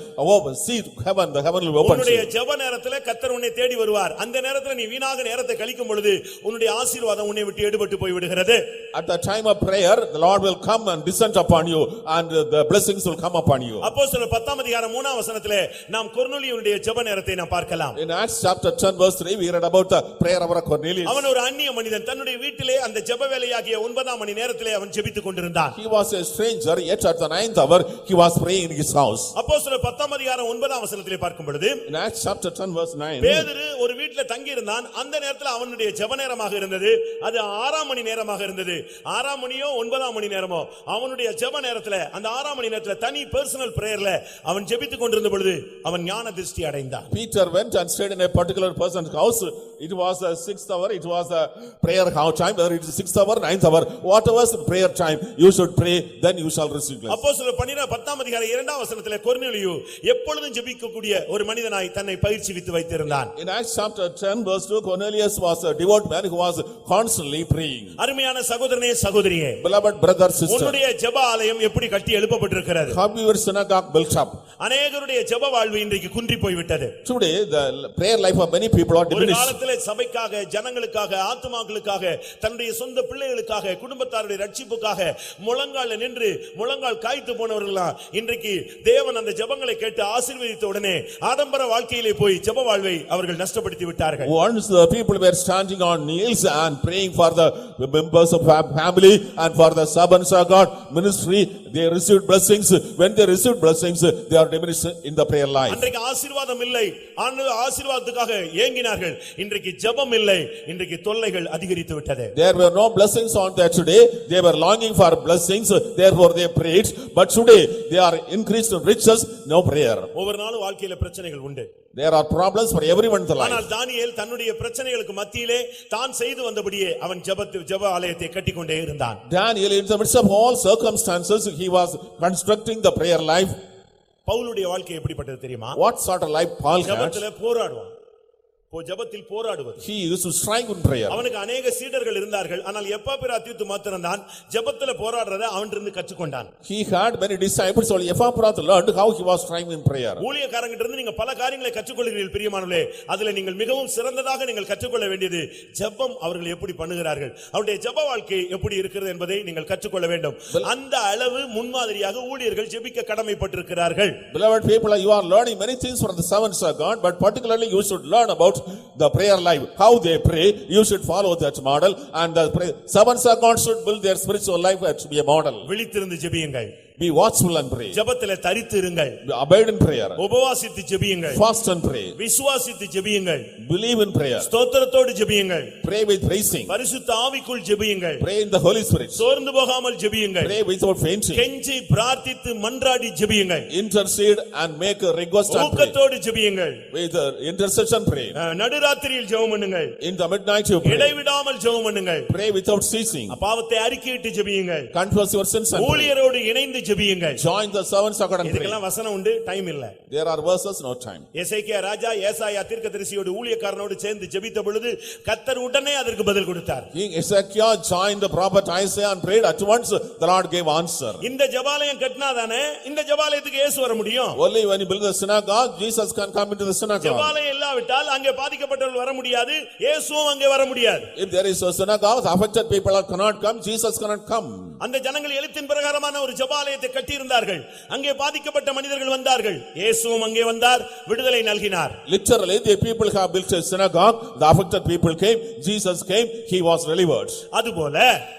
See heaven, the heaven will open. உன்னுடைய ஜெப நேரத்திலே கர்த்தர் உன்னை தேடி வருவார். அந்த நேரத்துல நீ வீணாக நேரத்தை கழிக்கும் பொழுது உன்னுடைய ஆசீர்வாதம் உன்னை விட்டு எடுபட்டு போய் விடுகிறது. At the time of prayer, the Lord will come and descend upon you, and the blessings will come upon you. அப்போஸ்தலர் 10ஆம் அதிகாரம் 3ஆம் வசனத்திலே நாம் கொர்நேலியுடைய ஜெப நேரத்தை நாம் பார்க்கலாம். In Acts chapter 10 verse 3, we read about the prayer of Cornelius. அவன் ஒரு அந்நிய மனிதன், தன்னுடைய வீட்டிலே அந்த ஜெப வேளையாகிய 9ஆம் மணி நேரத்திலே அவன் ஜெபித்துக் கொண்டிருந்தான். He was a stranger, yet at the 9th hour he was praying in his house. அப்போஸ்தலர் 10ஆம் அதிகாரம் 9ஆம் வசனத்திலே பார்க்கும் பொழுது, In Acts chapter 10 verse 9, பேதுரு ஒரு வீட்டிலே தங்கி இருந்தான். அந்த நேரத்தில் அவனுடைய ஜெப நேரமாக இருந்தது. அது 6ஆம் மணி நேரமாக இருந்தது. 6ஆம் மணியோ 9ஆம் மணி நேரமோ அவனுடைய ஜெப நேரத்திலே, அந்த 6ஆம் மணி நேரத்திலே தனி பர்சனல் பிரேயர்ல அவன் ஜெபித்துக் கொண்டிருந்த பொழுது அவன் ஞான திருஷ்டி அடைந்தான். Peter went and stayed in a particular person's house. It was the 6th hour, it was the prayer time, whether it is 6th hour, 9th hour, whatever is prayer time, you should pray, then you shall receive blessing. அப்போஸ்தலர் 10ஆம் அதிகாரம் 2ஆம் வசனத்திலே கொர்நேலியு எப்பொழுதும் ஜெபிக்கக்கூடிய ஒரு மனிதனாய் தன்னை பயிற்சிவித்து வைத்திருந்தான். In Acts chapter 10 verse 2, Cornelius was a devout man who was constantly praying. அருமையான சகோதரனே, சகோதரியே, Beloved brother, sister, உன்னுடைய ஜெப ஆலயம் எப்படி கட்டி எழுப்பப்பட்டிருக்கிறது? how your synagogue built up? அநேகருடைய ஜெப வாழ்வு இன்றைக்கு குன்றி போய் விட்டது. Today the prayer life of many people are ஒரு diminished. காலத்திலே சபைக்காக, ஜனங்களுக்காக, ஆத்துமாக்களுக்காக, தன்னுடைய சொந்த பிள்ளைகளுக்காக, குடும்பத்தாருடைய ரட்சிப்புக்காக முழங்கால் நின்று முழங்கால் காய்த்து போனவர்களாம் இன்றைக்கு தேவன் அந்த ஜெபங்களை கேட்டு ஆசீர்வதித்த உடனே ஆடம்பர வாழ்க்கையிலே போய் ஜெப வாழ்வை அவர்கள் நஷ்டப்படுத்தி விட்டார்கள். Once the people were standing on knees and praying for the members of family and for the servants of God ministry, they received blessings. When they received blessings, they are diminished in the prayer life. அன்றைக்கு ஆசீர்வாதம் இல்லை, ஆசீர்வாதத்துக்காக ஏங்கினார்கள். இன்றைக்கு ஜெபம் இல்லை, இன்றைக்கு தொல்லைகள் அதிகரித்து விட்டது. There were no blessings on that today. They were longing for blessings, therefore they prayed. But today they are increased in riches, no prayer. ஒவ்வொரு நாளும் வாழ்க்கையில பிரச்சனைகள் உண்டு. There are problems for everyone in the life. ஆனால் தானியேல் தன்னுடைய பிரச்சனைகளுக்கு மத்தியிலே தான் செய்து வந்தபடியே அவன் ஜெப ஆலயத்தை கட்டிக்கொண்டே இருந்தான். Daniel, in the midst of all circumstances, he was constructing the prayer life. பவுலுடைய வாழ்க்கை எப்படிப்பட்டது தெரியுமா? What sort of life Paul had? ஜெபத்திலே போராடுவான். ஜெபத்தில் போராடுவது. He used to strive in prayer. அவனுக்கு अनेक சீடர்கள் இருந்தார்கள். ஆனால் எப்பாப்பிராத்தீத்து மாத்திரம்தான் ஜெபத்திலே போராடுறதை அவனிடமிருந்து கற்றுக்கொண்டான். He had many disciples, only Epaphras learned how he was striving in prayer. ஊழியக்காரங்கிட்ட இருந்து நீங்க பல காரியங்களை கற்றுக்கொள்கிறீர்கள் பிரியமானவர்களே. அதிலே நீங்கள் மிகவும் சிறந்ததாக நீங்கள் கற்றுக்கொள்ள வேண்டியது ஜெபம் அவர்கள் எப்படி பண்ணுகிறார்கள், அவருடைய ஜெப வாழ்க்கை எப்படி இருக்கிறது என்பதை நீங்கள் கற்றுக்கொள்ள வேண்டும். அந்த அளவு முன்மாதிரியாக ஊழியர்கள் ஜெபிக்க கடமைப்பட்டிருக்கிறார்கள். Beloved people, you are learning many things from the servants of God, but particularly you should learn about the prayer life, how they pray. You should follow that model, and the servants of God should build their spiritual life to be a model. விழித்திருந்து ஜெபியுங்கள். Be watchful and pray. ஜெபத்திலே தரித்து இருங்கள். Abide in prayer. உபவாசித்து ஜெபியுங்கள். Fast and pray. விசுவாசித்து ஜெபியுங்கள். Believe in prayer. ஸ்தோத்திரத்தோடு ஜெபியுங்கள். Pray with praising. பரிசுத்த ஆவிக்குள் ஜெபியுங்கள். Pray in the Holy Spirit. சோர்ந்து போகாமல் ஜெபியுங்கள். Pray without fainting. கெஞ்சி பிரார்த்தித்து மன்றாடி ஜெபியுங்கள். Intercede and make a request and pray. ஊக்கத்தோடு ஜெபியுங்கள். With intercession pray. நடுராத்திரியில் ஜெபம் பண்ணுங்கள். In the midnight you pray. இடைவிடாமல் ஜெபம் பண்ணுங்கள். Pray without ceasing. பாவத்தை அறிக்கையிட்டு ஜெபியுங்கள். Confess your sins and pray. ஊழியரோடு இணைந்து ஜெபியுங்கள். Join the servants of God and pray. இதுக்கெல்லாம் வசனம் உண்டு, டைம் இல்ல. There are verses, no time. எசேக்கியா ராஜா ஏசாயா தீர்க்கதரிசியோடு ஊழியக்காரனோடு சேர்ந்து ஜெபித்த பொழுது கர்த்தர் உடனே அதற்கு பதில் கொடுத்தார். King Ezekiel joined the prophet Isaiah and prayed. At once the Lord gave answer. இந்த ஜெபாலயம் கட்டினாதானே இந்த ஜெபாலயத்துக்கு இயேசு வர முடியும். Only when you build the synagogue, Jesus can come into the synagogue. ஜெபாலயம் இல்லாவிட்டால் அங்கே பாதிக்கப்பட்டவர்கள் வர முடியாது, இயேசுவும் அங்கே வர முடியாது. If there is a synagogue, the affected people cannot come, Jesus cannot come. அந்த ஜனங்கள் எழுத்தின் பிரகாரமான ஒரு ஜெபாலயத்தை கட்டி இருந்தார்கள். அங்கே பாதிக்கப்பட்ட மனிதர்கள் வந்தார்கள், இயேசுவும் அங்கே வந்தார், விடுதலை நல்கினார். Literally the people have built a synagogue, the affected people came, Jesus came, he was delivered. அதுபோல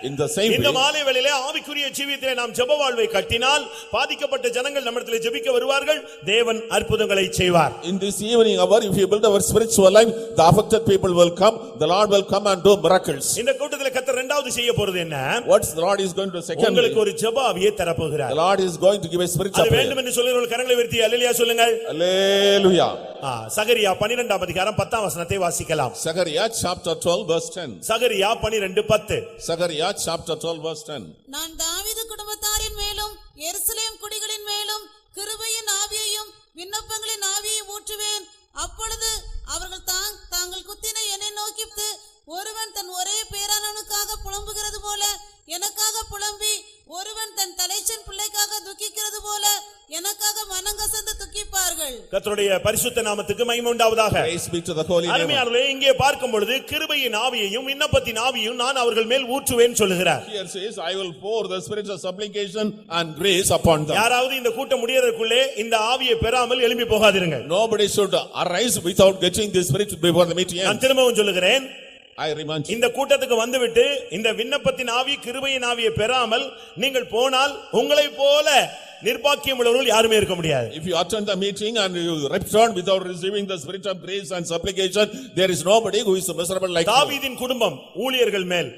In the same இந்த way, மாலை வேளையிலே ஆவிக்குரிய ஜீவியத்திலே நாம் ஜெப வாழ்வை கட்டினால் பாதிக்கப்பட்ட ஜனங்கள் நம்மிடத்திலே ஜெபிக்க வருவார்கள், தேவன் அற்புதங்களை செய்வார். in this evening hour, if you build our spiritual life, the affected people will come, the Lord will come and do miracles. இந்த கூட்டத்திலே கர்த்தர் இரண்டாவது செய்ய போறது என்ன? What the Lord is going to second? உங்களுக்கு ஒரு ஜெப ஆவியை தர போகிறார். The Lord is going to give a spiritual அது prayer. வேண்டும் என்று சொல்லுகிறவர்கள் கரங்களை உயர்த்தி அல்லேலூயா சொல்லுங்கள். Hallelujah. சகரியா 12ஆம் அதிகாரம் 10ஆம் வசனத்தை வாசிக்கலாம். Zechariah chapter 12 verse 10. சகரியா 12:10. Zechariah chapter 12 verse 10. நான் தாவீது குடும்பத்தாரின் மேலும் எருசலேம் குடிகளின் மேலும் கிருபையின் ஆவியையும் விண்ணப்பங்களின் ஆவியை ஊற்றுவேன். அப்பொழுது அவர்கள் தாங்கள் குத்தின என்னை நோக்கி ஒருவன் தன் ஒரே பேரானவனுக்காக புலம்புகிறது போல எனக்காக புலம்பி, ஒருவன் தன் தலைச்சன் பிள்ளைக்காக துக்கிக்கிறது போல எனக்காக மனங்கசந்து துக்கிப்பார்கள். கர்த்தருடைய பரிசுத்த நாமத்துக்கு மகிமை உண்டாவதாக. Praise be to the holy name. அருமையானவர்களே, இங்கே பார்க்கும் பொழுது கிருபையின் ஆவியையும் விண்ணப்பத்தின் ஆவியையும் நான் அவர்கள் மேல் ஊற்றுவேன் சொல்லுகிறார். Here says, I will pour the spirit of supplication and grace upon them. யாராவது இந்த கூட்டம் முடியறதுக்குள்ளே இந்த ஆவியை பெறாமல் எழும்பி போகாதீங்க. Nobody should arise without getting the spirit before the meeting நான் ends. திரும்பவும் சொல்லுகிறேன், I remind you. இந்த கூட்டத்துக்கு வந்துவிட்டு இந்த விண்ணப்பத்தின் ஆவி கிருபையின் ஆவியை பெறாமல் நீங்கள் போனால் உங்களை போல நிர்பாக்கியம் உள்ளவர்கள் யாருமே இருக்க முடியாது. If you attend the meeting and you return without receiving the spirit of grace and supplication, there is nobody who is miserable like you. தாவீதின் குடும்பம் ஊழியர்கள் மேல்,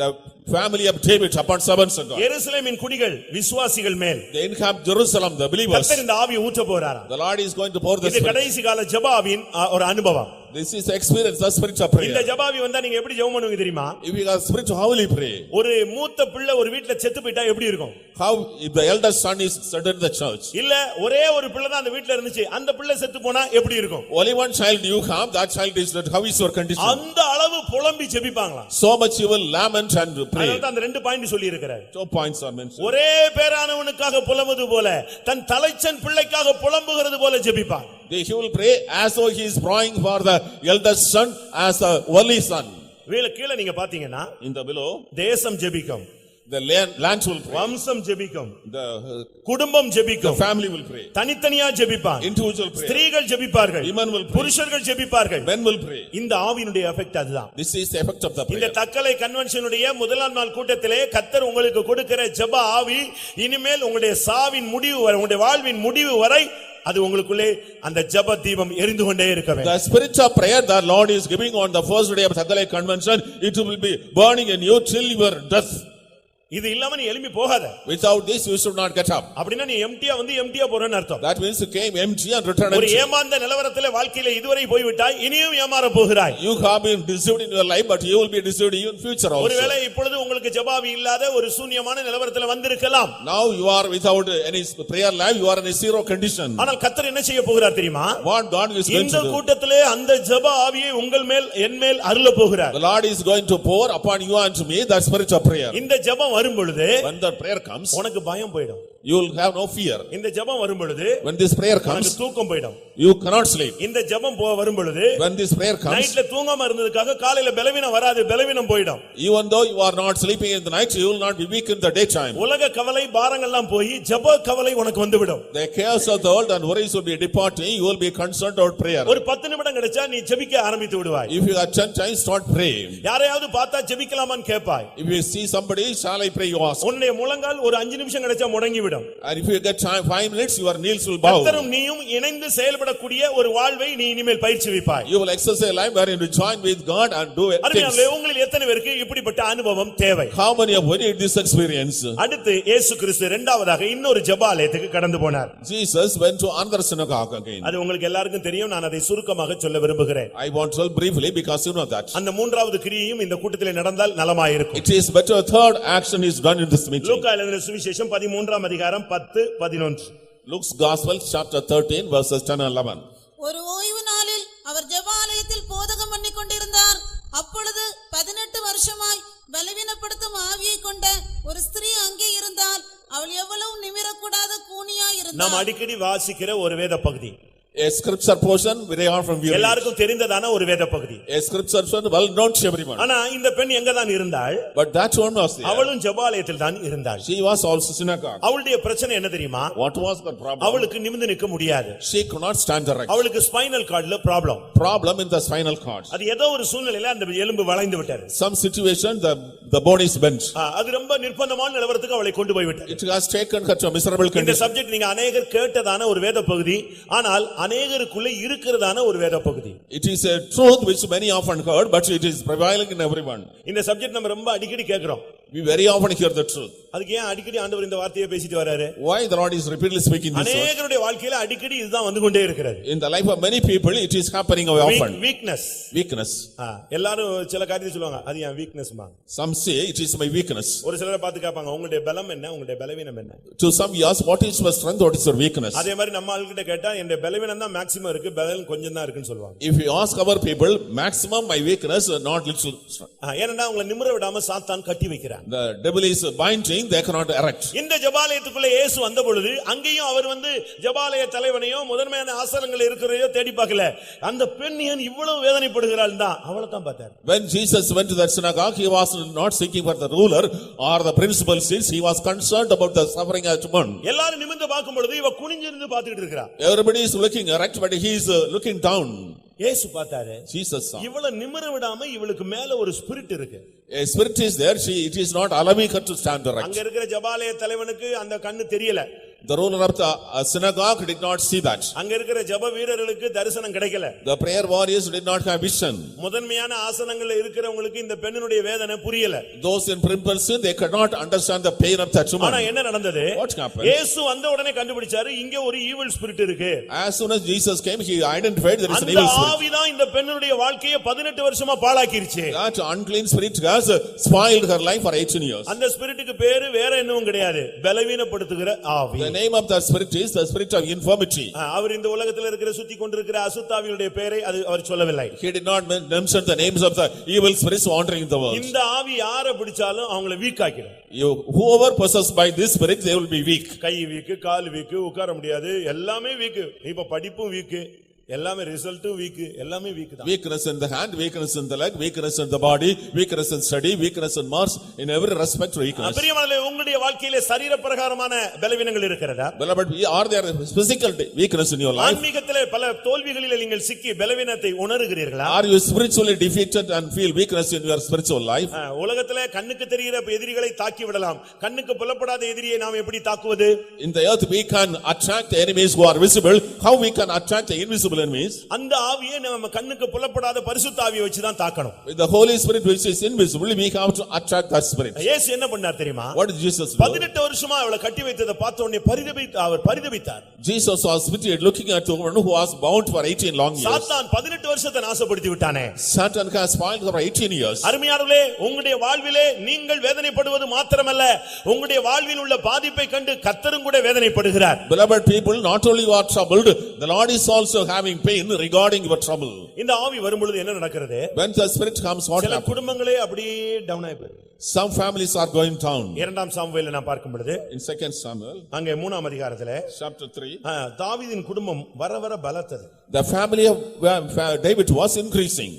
The family of David upon servants of God. எருசலேமின் குடிகள் விசுவாசிகள் மேல், They inhabit Jerusalem, the believers. கர்த்தர் இந்த ஆவியை ஊற்ற போறாராம். The Lord is going to pour the இது spirit. கடைசி கால ஜெப ஆவியின் ஒரு அனுபவம். This is the experience, the spirit of இந்த prayer. ஜெப ஆவி வந்தா நீங்க எப்படி ஜெபம் பண்ணுவீங்க தெரியுமா? If you have spirit, how will you pray? ஒரு மூத்த பிள்ளை ஒரு வீட்ல செத்து போயிட்டா எப்படி இருக்கும்? How if the eldest son is dead in the church? இல்ல ஒரே ஒரு பிள்ளை தான் அந்த வீட்ல இருந்துச்சு, அந்த பிள்ளை செத்து போனா எப்படி இருக்கும்? Only one child you have, that child is dead. How is your condition? அந்த அளவு புலம்பி ஜெபிப்பாங்களாம். So much you will lament and pray. அதனால அந்த ரெண்டு பாயிண்ட் சொல்லி இருக்கிறார். 2 points are mentioned. ஒரே பேரானவனுக்காக புலம்புவது போல தன் தலைச்சன் பிள்ளைக்காக புலம்புகிறது போல ஜெபிப்பான். He will pray as though he is praying for the eldest son as the only son. கீழே நீங்க பாத்தீங்கன்னா In the below, தேசம் ஜெபிக்கும், the land will pray. வம்சம் ஜெபிக்கும், The குடும்பம் ஜெபிக்கும், family will pray. தனித்தனியா ஜெபிப்பான், Individual prayer. ஸ்திரீகள் ஜெபிப்பார்கள், Women will pray. புருஷர்கள் ஜெபிப்பார்கள். Men will pray. இந்த ஆவியினுடைய எஃபெக்ட் அதுதான். This is the effect of the இந்த prayer. தக்கலை கன்வென்ஷனுடைய முதலாம் நாள் கூட்டத்திலே கர்த்தர் உங்களுக்கு கொடுக்கிற ஜெப ஆவி இனிமேல் உங்களுடைய சாவின் முடிவு வரை, உங்களுடைய வாழ்வின் முடிவு வரை அது உங்களுக்குள்ளே அந்த ஜெப தீபம் எரிந்து கொண்டே இருக்க வேண்டும். The spirit of prayer the Lord is giving on the first day of Thakalai convention, it will be burning in you till your death. இது இல்லாம நீ எழும்பி போகாத. Without this you should not get up. அப்படினா நீ எம்டியா வந்து எம்டியா போறேன்னு அர்த்தம். That means you came empty and returned ஒரு empty. ஏமாந்த நிலவரத்திலே வாழ்க்கையில இதுவரை போய் விட்டாய், இனியும் ஏமாற போகிறாய். You have been deceived in your life, but you will be deceived in future also. ஒருவேளை இப்பொழுது உங்களுக்கு ஜெபாவி இல்லாத ஒரு சூன்யமான நிலவரத்திலே வந்திருக்கலாம். Now you are without any prayer life, you are in a zero condition. ஆனால் கர்த்தர் என்ன செய்ய போகிறார் தெரியுமா? What God is going இந்த to do? கூட்டத்திலே அந்த ஜெப ஆவியை உங்கள் மேல் என் மேல் அருள போகிறார். The Lord is going to pour upon you and to me that spirit of prayer. இந்த ஜெபம் வரும் பொழுது When the prayer comes, உனக்கு பயம் போய்டும். you will have no fear. இந்த ஜெபம் வரும் பொழுது When this prayer உனக்கு comes, தூக்கம் போய்டும். you cannot sleep. இந்த ஜெபம் வரும் பொழுது When this prayer comes, நைட்ல தூங்காம இருந்ததுக்காக காலையில பலவீனம் வராது, பலவீனம் போய்டும். even though you are not sleeping in the night, you will not be weak in the daytime. உலக கவலை பாரங்கள் எல்லாம் போய் ஜெப கவலை உனக்கு வந்துவிடும். The cares of the world and worries will be departing. You will be concerned about prayer. ஒரு 10 நிமிடம் கிடைச்சா நீ ஜெபிக்க ஆரம்பித்து விடுவாய். If you have 10 times, start praying. யாரையாவது பார்த்தா ஜெபிக்கலாமான்னு கேட்பாய். If you see somebody, shall I pray? You ask. உன்னுடைய முழங்கால் ஒரு 5 நிமிஷம் கிடைச்சா முடங்கி விடும். And if you get time 5 minutes, your knees will bow. கர்த்தரும் நீயும் இணைந்து செயல்படக்கூடிய ஒரு வாழ்வை நீ இனிமேல் பயிற்சி வைப்பாய். You will exercise a life wherein you join with God and do things. அருமையானவர்களே, உங்களில் எத்தனை பேருக்கு இப்படிப்பட்ட அனுபவம் தேவை? How many have need this experience? அடுத்து இயேசு கிறிஸ்து இரண்டாவதாக இன்னொரு ஜெபாலயத்துக்கு கடந்து போனார். Jesus went to another synagogue again. அது உங்களுக்கு எல்லாருக்கும் தெரியும், நான் அதை சுருக்கமாக சொல்ல விரும்புகிறேன். I want to tell briefly because you know that. அந்த மூன்றாவது கிரியையும் இந்த கூட்டத்திலே நடந்தால் நலமாயிருக்கும். It is better a third action is done in this meeting. லூக்கா எழுதின சுவிசேஷம் 13ஆம் அதிகாரம் 10-11. Luke's Gospel chapter 13 verses 10 and 11. ஒரு ஓய்வு நாளில் அவர் ஜெபாலயத்தில் போதகம் பண்ணிக் கொண்டிருந்தார். அப்பொழுது 18 வருஷமாய் பலவீனப்படுத்தும் ஆவியை கொண்ட ஒரு ஸ்திரீ அங்கே இருந்தால். அவள் எவ்வளவு நிமிரக்கூடாத கூனியாய் நாம் இருந்தாள். அடிக்கடி வாசிக்கிற ஒரு வேத பகுதி, A scripture portion very often we read. எல்லாருக்கும் தெரிந்ததான ஒரு வேத பகுதி. A scripture portion well known to everyone. ஆனா இந்த பெண் எங்க தான் இருந்தாள்? But that one was there. அவளும் ஜெபாலயத்தில் தான் இருந்தாள். She was also synagogue. அவளுடைய பிரச்சனை என்ன தெரியுமா? What was the problem? அவளுக்கு நிமிர்ந்து நிற்க முடியாது. She could not stand erect. அவளுக்கு ஸ்பைனல் கார்டுல problem. Problem in the spinal cord. அது ஏதோ ஒரு சூழ்நிலையில அந்த எலும்பு வளைந்து விட்டது. Some situation the bone is bent. அது ரொம்ப நிர்பந்தமான நிலவரத்துக்கு அவளை கொண்டு போய் விட்டது. It has taken her to a miserable இந்த condition. சப்ஜெக்ட் நீங்க அநேகர் கேட்டதான ஒரு வேத பகுதி, ஆனால் அநேகருக்குள்ள இருக்கிறதான ஒரு வேத பகுதி. It is a truth which many often heard, but it is prevailing in everyone. இந்த சப்ஜெக்ட் நம்ம ரொம்ப அடிக்கடி கேக்குறோம். We very often hear the truth. அதுக்கு ஏன் அடிக்கடி ஆண்டவர் இந்த வார்த்தையை பேசிட்டு வராரு? Why the Lord is repeatedly speaking this word? அநேகருடைய வாழ்க்கையில அடிக்கடி இதுதான் வந்து கொண்டே இருக்கிறது. In the life of many people, it is happening often. Weakness. Weakness. எல்லாரும் சில காரியத்தை சொல்லுவாங்க, அது என் வீக்னஸ் மா. Some say it is my weakness. ஒரு சிலரை பார்த்து கேட்பாங்க, உங்களுடைய பலம் என்ன, உங்களுடைய பலவீனம் என்ன? To some you ask, what is your strength, what is your weakness? அதே மாதிரி நம்ம ஆள்கிட்ட கேட்டா என்னுடைய பலவீனம் தான் மேக்ஸிமம் இருக்கு, பலம் கொஞ்சம் தான் இருக்குன்னு சொல்லுவாங்க. If you ask our people, maximum my weakness, not little strength. ஏன்னா உங்களை நிமிர விடாம சாத்தான் கட்டி வைக்கிறான். The devil is binding, they cannot erect. இந்த ஜெபாலயத்துக்குள்ள இயேசு வந்த பொழுது அங்கேயும் அவர் வந்து ஜெபாலய தலைவனையோ முதன்மையான ஆசனங்கள் இருக்கிறதையோ தேடி பார்க்கல. அந்த பெண் ஏன் இவ்வளவு வேதனைப்படுகிறாள் தான் அவளை தான் பார்த்தார். When Jesus went to that synagogue, he was not seeking for the ruler or the principal seats, he was concerned about the suffering of woman. எல்லாரும் நிமிர்ந்து பார்க்கும் பொழுது இவ குனிஞ்சிருந்து பார்த்துட்டு இருக்கா. Everybody is looking erect, but he is looking down. இயேசு பார்த்தாரு. Jesus saw. இவள நிமிர விடாம இவளுக்கு மேல ஒரு ஸ்பிரிட் இருக்கு. A spirit is there, it is not allowing her to stand erect. அங்க இருக்கிற ஜெபாலய தலைவனுக்கு அந்த கண்ணு தெரியல. The ruler of the synagogue did not see that. அங்க இருக்கிற ஜெப வீரர்களுக்கு தரிசனம் கிடைக்கல. The prayer warriors did not have vision. முதன்மையான ஆசனங்கள்ல இருக்கிறவங்களுக்கு இந்த பெண்ணினுடைய வேதனை புரியல. Those in principal they could not understand the pain of that woman. ஆனா என்ன நடந்தது? What happened? இயேசு வந்த உடனே கண்டுபிடிச்சாரு, இங்க ஒரு ஈவில் ஸ்பிரிட் இருக்கு. As soon as Jesus came, he identified there is an evil spirit. அந்த ஆவிதான் இந்த பெண்ணுடைய வாழ்க்கையை 18 வருஷமா பாழாக்கிருச்சு. That unclean spirit has spoiled her life for 18 years. அந்த ஸ்பிரிட்டுக்கு பேரு வேற என்னவும் கிடையாது, பலவீனப்படுத்துகிற ஆவி. The name of that spirit is the spirit of infirmity. அவர் இந்த உலகத்தில் இருக்கிற சுத்தி கொண்டிருக்கிற அசுத்தாவியுடைய பெயரை அவர் சொல்லவில்லை. He did not mention the names of the evil spirits wandering in the world. இந்த ஆவி யாரை பிடிச்சாலும் அவங்களை வீக் ஆக்கிடும். Whoever possessed by this spirit, they will be weak. கை வீக்கு, கால் வீக்கு, உட்கார முடியாது, எல்லாமே வீக்கு. இப்ப படிப்பும் வீக்கு, எல்லாமே ரிசல்ட் வீக், எல்லாமே வீக் தான். Weakness in the hand, weakness in the leg, weakness in the body, weakness in study, weakness in marks, in every respect weakness. பிரியமானவர்களே, உங்களுடைய வாழ்க்கையிலே சரீர பிரகாரமான பலவீனங்கள் இருக்கிறதா? Beloved, are there physical weakness in your life? ஆன்மீகத்திலே பல தோல்விகளிலே நீங்கள் சிக்கி பலவீனத்தை உணர்கிறீர்களா? Are you spiritually defeated and feel weakness in your spiritual life? உலகத்திலே கண்ணுக்கு தெரிகிற எதிரிகளை தாக்கி விடலாம், கண்ணுக்கு புலப்படாத எதிரியை நாம் எப்படி தாக்குவது? In the earth we can attract the enemies who are visible. How we can attract the invisible means அந்த ஆவியை நம்ம கண்ணுக்கு புலப்படாத பரிசுத்த ஆவியை வச்சு தான் தாக்கணும். with the Holy Spirit which is invisible, we have to attract that spirit. இயேசு என்ன பண்ணார் தெரியுமா? What did Jesus do? 18 வருஷமா அவளை கட்டி வைத்ததை பார்த்த உடனே அவர் பரிதபித்தார். Jesus was pitied looking at the woman who was bound for 18 long years. சாத்தான் 18 வருஷத்தை நாசப்படுத்தி விட்டானே. Satan has spoiled her 18 years. அருமையானவர்களே, உங்களுடைய வாழ்விலே நீங்கள் வேதனைப்படுவது மாத்திரமல்ல, உங்களுடைய வாழ்வில் உள்ள பாதிப்பை கண்டு கர்த்தரும் கூட வேதனைப்படுகிறார். Beloved people, not only you are troubled, the Lord is also having pain regarding your trouble. இந்த ஆவி வரும்பொழுது என்ன நடக்கிறது? When the spirit comes, what சில happens? குடும்பங்களே அப்படியே டவுன் ஆயிடுது. Some families are going down. இரண்டாம் சாமுவேலை நான் பார்க்கும் பொழுது In 2 Samuel அங்கே 3ஆம் அதிகாரத்திலே chapter 3, தாவீதின் குடும்பம் வர வர பலத்தது. the family of David was increasing,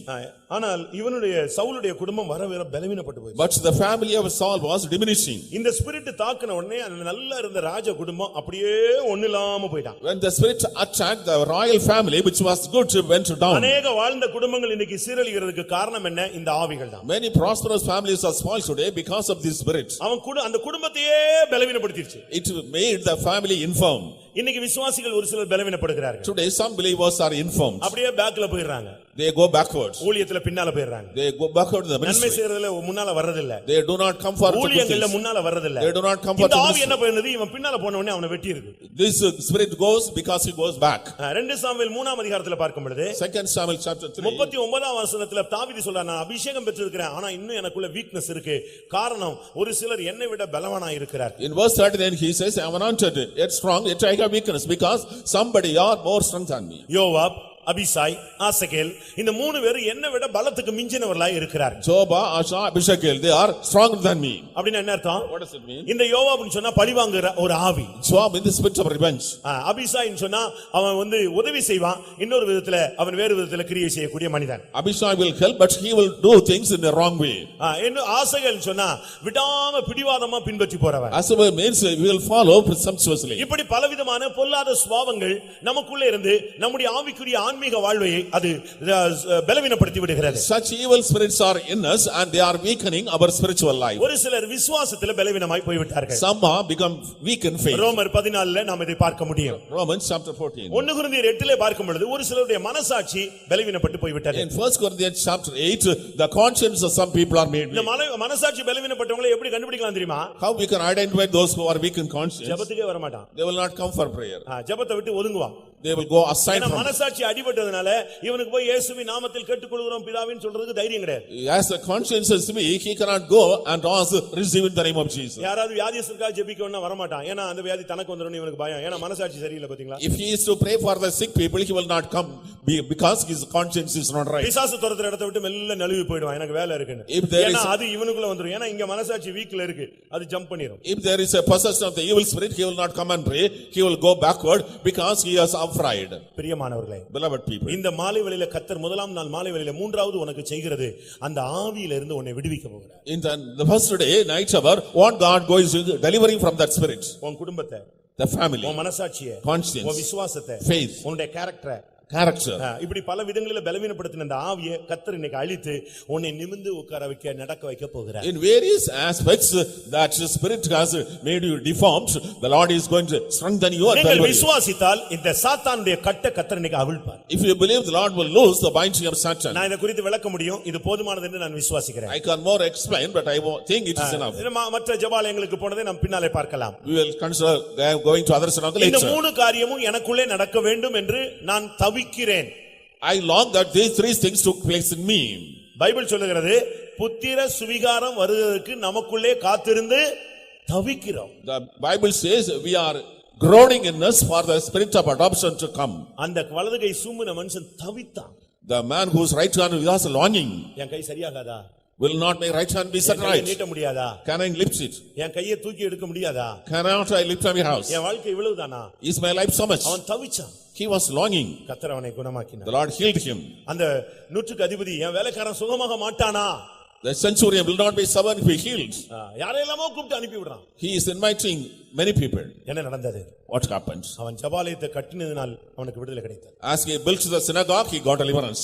ஆனால் இவனுடைய சவுலுடைய குடும்பம் வர வர பலவீனப்பட்டு போயிடுச்சு. but the family of Saul was diminishing. இந்த ஸ்பிரிட் தாக்குன உடனே அந்த நல்லா இருந்த ராஜ குடும்பம் அப்படியே ஒண்ணுலாம போயிட்டான். When the spirit attacked the royal family which was good, went down. அநேக வாழ்ந்த குடும்பங்கள் இன்னைக்கு சீரழிகிறதுக்கு காரணம் என்ன? இந்த ஆவிகள் தான். Many prosperous families are spoiled today because of this spirit. அந்த குடும்பத்தையே பலவீனப்படுத்திடுச்சு. It made the family infirm. இன்னைக்கு விசுவாசிகள் ஒரு சிலர் பலவீனப்படுகிறார்கள். Today some believers are infirmed. அப்படியே பேக்ல போயிடுறாங்க. They go backwards. ஊழியத்துல பின்னால போயிடுறாங்க. They go backward in the நன்மை ministry. செய்யறதுல முன்னால வர்றதில்ல. They do not come forward. ஊழியங்கள்ல முன்னால வர்றதில்ல. They do not come forward. இந்த ஆவி என்ன பண்ணுது? இவன் பின்னால போன உடனே அவனை வெட்டி இருக்கு. This spirit goes because he goes back. 2 Samuel 3ஆம் அதிகாரத்துல பார்க்கும் பொழுது 2 Samuel chapter 3, 39ஆம் வசனத்துல தாவீது சொல்றார், நான் அபிஷேகம் பெற்றிருக்கிறேன், ஆனா இன்னும் எனக்குள்ள வீக்னஸ் இருக்கு. காரணம், ஒரு சிலர் என்னை விட பலவானா இருக்கிறார். in verse 39 he says, I am anointed, yet strong, yet I have weakness, because somebody are more strong than me. யோவாப், அபிசாய், ஆசகேல், இந்த மூணு பேரும் என்னை விட பலத்துக்கு மிஞ்சினவர்களாய் இருக்கிறார். Joba, Asha, Abishagel, they are stronger than me. அப்படினா என்ன அர்த்தம்? What does it mean? இந்த யோவாப்னு சொன்னா பழிவாங்குற ஒரு ஆவி. Joab in the spirit of revenge. அபிசாய்னு சொன்னா அவன் உதவி செய்வான், இன்னொரு விதத்துல அவன் வேறு விதத்துல கிரியை செய்யக்கூடிய மனிதன். Abishai will help, but he will do things in the wrong way. இன்னும் ஆசகேல்னு சொன்னா விடாம பிடிவாதமா பின்பற்றி போறவன். Asaba means he will follow presumptuously. இப்படி பலவிதமான பொல்லாத சுபாவங்கள் நமக்குள்ள இருந்து நம்முடைய ஆவிக்குரிய ஆன்மீக வாழ்வை அது பலவீனப்படுத்தி விடுகிறது. Such evil spirits are in us and they are weakening our spiritual life. ஒரு சிலர் விசுவாசத்தில் பலவீனமாய் போய் விட்டார்கள். Some have become weak in faith. ரோமர் 14ல நாம் இதை பார்க்க முடியும். Romans chapter 14. 1 கொரிந்தியர் 8ல பார்க்கும் பொழுது ஒரு சிலருடைய மனசாட்சி பலவீனப்பட்டு போய் விட்டது. In 1 Corinthians chapter 8, the conscience of some people are made இந்த weak. மனசாட்சி பலவீனப்பட்டவங்களை எப்படி கண்டுபிடிக்கலாம் தெரியுமா? How we can identify those who are weak in conscience? ஜெபத்துக்கே வர மாட்டான். They will not come for prayer. ஜெபத்தை விட்டு ஒதுங்குவான். They will go aside from. மனசாட்சி அடிபட்டதனால இவனுக்கு போய் இயேசுவின் நாமத்தில் கேட்டுக்கொள்கிறோம் பிதாவின்னு சொல்றதுக்கு தைரியம் கிடையாது. As the conscience is weak, he cannot go and ask receive in the name of Jesus. யாராவது வியாதியஸ்தருக்காக ஜெபிக்கணும்னா வர மாட்டான். ஏன்னா அந்த வியாதி தனக்கு வந்துரும்னு இவனுக்கு பயம். ஏன்னா மனசாட்சி சரியில்லை பாத்தீங்களா? If he is to pray for the sick people, he will not come because his conscience is not right. பிசாசு துரத்துற இடத்தை விட்டு மெல்ல நழுவி போய்டுவான். எனக்கு வேலை இருக்குன்னு. ஏன்னா அது இவனுக்குள்ள வந்துரும். ஏன்னா இங்க மனசாட்சி வீக்ல இருக்கு. அது jump பண்ணிரும். If there is a possession of the evil spirit, he will not come and pray. He will go backward because he is afraid. பிரியமானவர்களே, Beloved people, இந்த மாலை வேளையில கர்த்தர் முதலாம் நாள் மாலை வேளையில மூன்றாவது உனக்கு செய்கிறது அந்த ஆவியில இருந்து உன்னை விடுவிக்க போகிறார். in the first day night hour, what God goes delivering from that spirit, உன் குடும்பத்தை, the family, உன் மனசாட்சியை, conscience, உன் விசுவாசத்தை, faith, உன்னுடைய கேரக்டரை, character. இப்படி பல விதங்களில் பலவீனப்படுத்தின அந்த ஆவியை கர்த்தர் இன்னைக்கு அழித்து உன்னை நிமிர்ந்து உட்கார வைக்க நடக்க வைக்க போகிறார். In various aspects that the spirit has made you deformed, the Lord is going to strengthen you and நீங்கள் deliver you. விசுவாசித்தால் இந்த சாத்தானுடைய கட்டை கர்த்தர் இன்னைக்கு அவிழ்ப்பார். If you believe, the Lord will loose the binding of Satan. நான் இதை குறித்து விளக்க முடியும். இது போதுமானது என்று நான் விசுவாசிக்கிறேன். I can more explain, but I think it is enough. மற்ற ஜெபாலயங்களுக்கு போனதை நாம் பின்னாலே பார்க்கலாம். We will consider going to other synagogues இந்த later. மூணு காரியமும் எனக்குள்ளே நடக்க வேண்டும் என்று நான் தவிக்கிறேன். I long that these three things took place in me. Bible சொல்லுகிறது புத்திர சுவிகாரம் வருவதற்கு நமக்குள்ளே காத்திருந்து தவிக்கிறோம். The Bible says we are groaning in us for the spirit of adoption to come. அந்த வலது கை சூம்பின மனுஷன் தவித்தான். The man whose right hand was longing. N guy சரியாகாதா? Will not my right hand be set right? நீட்ட முடியாதா? Can I lift it? என் கையை தூக்கி எடுக்க முடியாதா? Cannot I lift up my house? என் வாழ்க்கை இவ்வளவுதானா? Is my life so much? அவன் தவிச்சான். He was longing. கர்த்தர் அவனை குணமாக்கினார். The Lord healed him. அந்த நூற்றுக்கு அதிபதி என் வேலைக்காரன் சுகமாக மாட்டானா? The centurion will not be someone who be healed. யாரையெல்லாமோ கூப்பிட்டு அனுப்பி விடுறான். He is inviting many people. என்ன நடந்தது? What happened? அவன் ஜெபாலயத்தை கட்டினதினால் அவனுக்கு விடுதலை கிடைத்தது. As he built the synagogue, he got deliverance.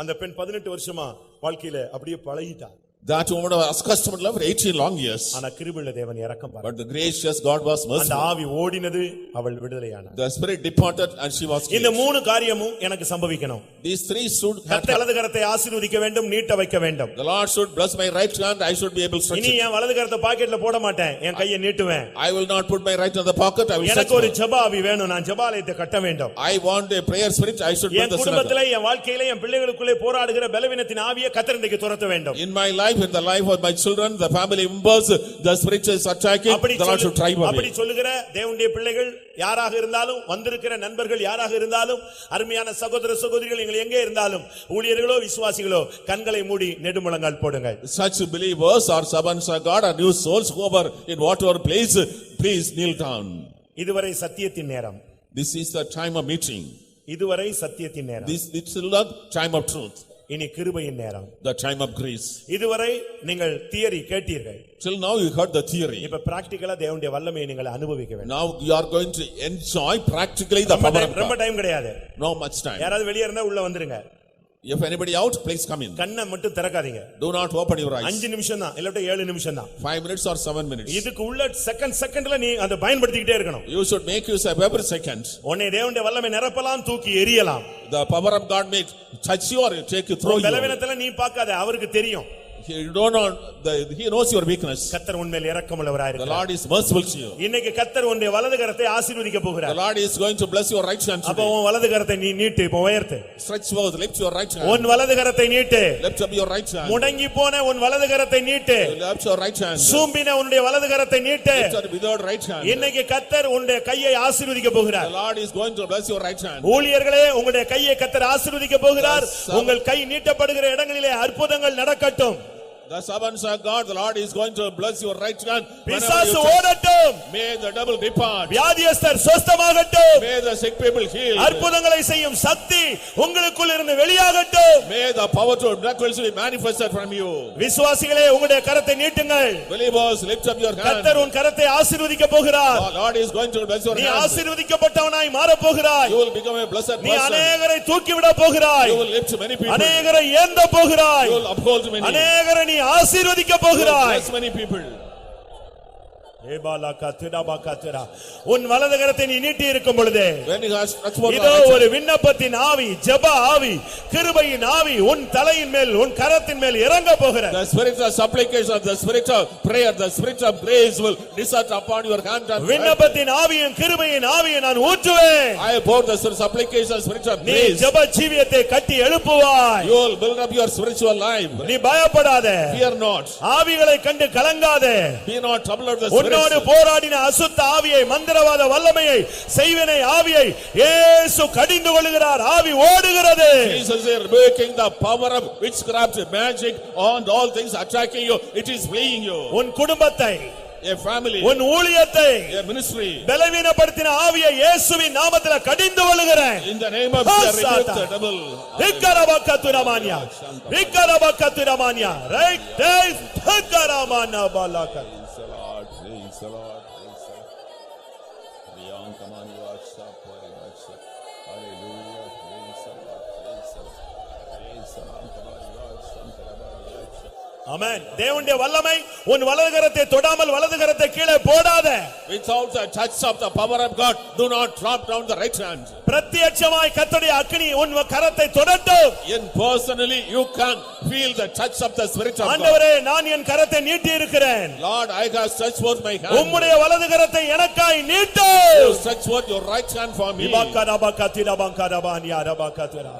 அந்த பெண் 18 வருஷமா வாழ்க்கையில அப்படியே பழகிட்டான். That woman was accustomed to love for 18 long years. ஆனா கிருபையுள்ள தேவன் இரக்கம் பாராட்டினார். But the gracious God was அந்த merciful. ஆவி ஓடினது, அவள் விடுதலையானாள். The spirit departed and she was இந்த healed. மூணு காரியமும் எனக்கு சம்பவிக்கணும். These three should கர்த்தர் happen. வலது கரத்தை ஆசீர்வதிக்க வேண்டும், நீட்ட வைக்க வேண்டும். The Lord should bless my right hand, I should be able to stretch இனி it. என் வலது கரத்தை பாக்கெட்ல போட மாட்டேன், என் கையை நீட்டுவேன். I will not put my right in the pocket, I will stretch எனக்கு ஒரு it. ஜெப ஆவி வேணும், நான் ஜெபாலயத்தை கட்ட வேண்டும். I want a prayer spirit, I should build N the synagogue. குடும்பத்திலே, என் வாழ்க்கையிலே, என் பிள்ளைகளுக்குள்ளே போராடுகிற பலவீனத்தின் ஆவியை கர்த்தர் இன்றைக்கு துரத்த வேண்டும். In my life, in the life of my children, the family members, the spirit is attacking, the Lord should drive அப்படி away. சொல்லுகிற தேவனுடைய பிள்ளைகள் யாராக இருந்தாலும், வந்திருக்கிற நண்பர்கள் யாராக இருந்தாலும், அருமையான சகோதர சகோதரிகள் நீங்கள் எங்கே இருந்தாலும், ஊழியர்களோ விசுவாசிகளோ, கண்களை மூடி நெடுமுழங்கால் போடுங்கள். Such believers or servants of God or new souls who are in whatever place, please kneel down. இதுவரை சத்தியத்தின் நேரம். This is the time of meeting. இதுவரை சத்தியத்தின் நேரம். This is the time of truth. இனி கிருபையின் நேரம். The time of grace. இதுவரை நீங்கள் தியரி கேட்டீர்கள். Till now you heard the theory. இப்ப பிராக்டிகலா தேவனுடைய வல்லமையை நீங்கள் அனுபவிக்க வேண்டும். Now you are going to enjoy practically the power of ரொம்ப God. டைம் கிடையாது. No much time. யாராவது வெளிய இருந்தா உள்ள வந்துருங்க. If anybody out, please come in. கண்ணை மட்டும் திறக்காதீங்க. Do not open your eyes. 5 நிமிஷம் தான், இல்ல 7 நிமிஷம் தான். 5 minutes or 7 minutes. இதுக்கு உள்ள செகண்ட்ல நீ அதை பயன்படுத்திக்கிட்டே இருக்கணும். You should make use of every second. உன்னை தேவனுடைய வல்லமை நிரப்பலாம், தூக்கி எறியலாம். The power of God may touch you or take you through you. பலவீனத்துல நீ பார்க்காத, அவருக்கு தெரியும். You don't know, he knows your weakness. கர்த்தர் உன்மேல் இரக்கமுள்ளவராய் The இருக்கிறார். Lord is merciful to you. இன்னைக்கு கர்த்தர் உன்னுடைய வலது கரத்தை ஆசீர்வதிக்க The போகிறார். Lord is going to bless your right hand அப்ப today. உன் வலது கரத்தை நீ நீட்டு, இப்ப உயர்த்து. Stretch forth, lift your right hand. உன் வலது கரத்தை நீட்டு. Lift up your right hand. முடங்கி போன உன் வலது கரத்தை நீட்டு. Lift your right hand. சூம்பின உன்னுடைய வலது கரத்தை நீட்டு. Lift your withered right hand. இன்னைக்கு கர்த்தர் உன்னுடைய கையை ஆசீர்வதிக்க The போகிறார். Lord is going to bless your right hand. ஊழியர்களே, உங்களுடைய கையை கர்த்தர் ஆசீர்வதிக்க போகிறார். உங்கள் கை நீட்டப்படுகிற இடங்களிலே அற்புதங்கள் நடக்கட்டும். The servants of God, the Lord is going to bless your right hand. பிசாசு ஓடட்டும். May the devil depart. வியாதியஸ்தர் சுஸ்தமாகட்டும். May the sick people heal. அற்புதங்களை செய்யும் சக்தி உங்களுக்குள் இருந்து வெளியாகட்டும். May the power to miracles be manifested from you. விசுவாசிகளே, உங்களுடைய கரத்தை நீட்டுங்கள். Believers, lift up your hand. கர்த்தர் உன் கரத்தை ஆசீர்வதிக்க போகிறார். The Lord is going to bless your நீ hand. ஆசீர்வதிக்கப்பட்டவனாய் மாறப் போகிறாய். You will become a blessed நீ person. அநேகரை தூக்கிவிட போகிறாய். You will lift many people. அநேகரை ஏந்த போகிறாய். You will uphold many. அநேகரை நீ ஆசீர்வதிக்க You will போகிறாய். bless many people. உன் வலது கரத்தை நீ நீட்டி இருக்கும் பொழுது When you have stretched forth இதோ your right ஒரு விண்ணப்பத்தின் ஆவி, ஜெப ஆவி, கிருபையின் ஆவி உன் தலையின் மேல், உன் கரத்தின் மேல் இறங்க போகிறது. the spirit of supplication, the spirit of prayer, the spirit of grace will descend upon your hand and விண்ணப்பத்தின் ஆவியும் கிருபையின் ஆவியை நான் ஊற்றுவேன். I pour the supplication, spirit of நீ grace. ஜெப ஜீவியத்தை கட்டி எழுப்புவாய். You will build up your spiritual life. நீ பயப்படாத. Fear not. ஆவிகளை கண்டு கலங்காதே. Be not troubled of the spirit. உன்னோடு போராடின அசுத்த ஆவியை, மந்திரவாத வல்லமையை, செய்வினை ஆவியை இயேசு கடிந்து கொள்கிறார். ஆவி ஓடுகிறது. Jesus is rebuking the power of witchcraft, magic, and all things attacking you. It is fleeing you. உன் குடும்பத்தை, A family, உன் ஊழியத்தை, a ministry. பலவீனப்படுத்தின ஆவியை இயேசுவின் நாமத்தில் கடிந்து கொள்கிறேன். In the name of the rebuke the devil. விக்கரபக்கத்துரமானியா, விக்கரபக்கத்துரமானியா, right there, விக்கரமானா பாலாக. Praise the Lord, praise the Lord, praise the Lord. Beyond command you are sharp, very much. Hallelujah, praise the Lord, praise the Lord. Praise the Lord, command you are sharp, very much. ஆமென். தேவனுடைய வல்லமை உன் வலது கரத்தை தொடாமல் வலது கரத்தை கீழே போடாத. Without the touch of the power of God, do not drop down the right hand. பிரத்யட்சமாய் கர்த்தருடைய அக்கினி உன் கரத்தை தொடட்டும். In personally, you can feel the touch of the Spirit of God. ஆண்டவரே, நான் என் கரத்தை நீட்டி இருக்கிறேன். Lord, I have stretched forth my hand. உம்முடைய வலது கரத்தை எனக்காய் நீட்டு. You stretch forth your right hand for me. இபாக்கரபக்கத்திரபங்கரபானியா ரபக்கத்திரா.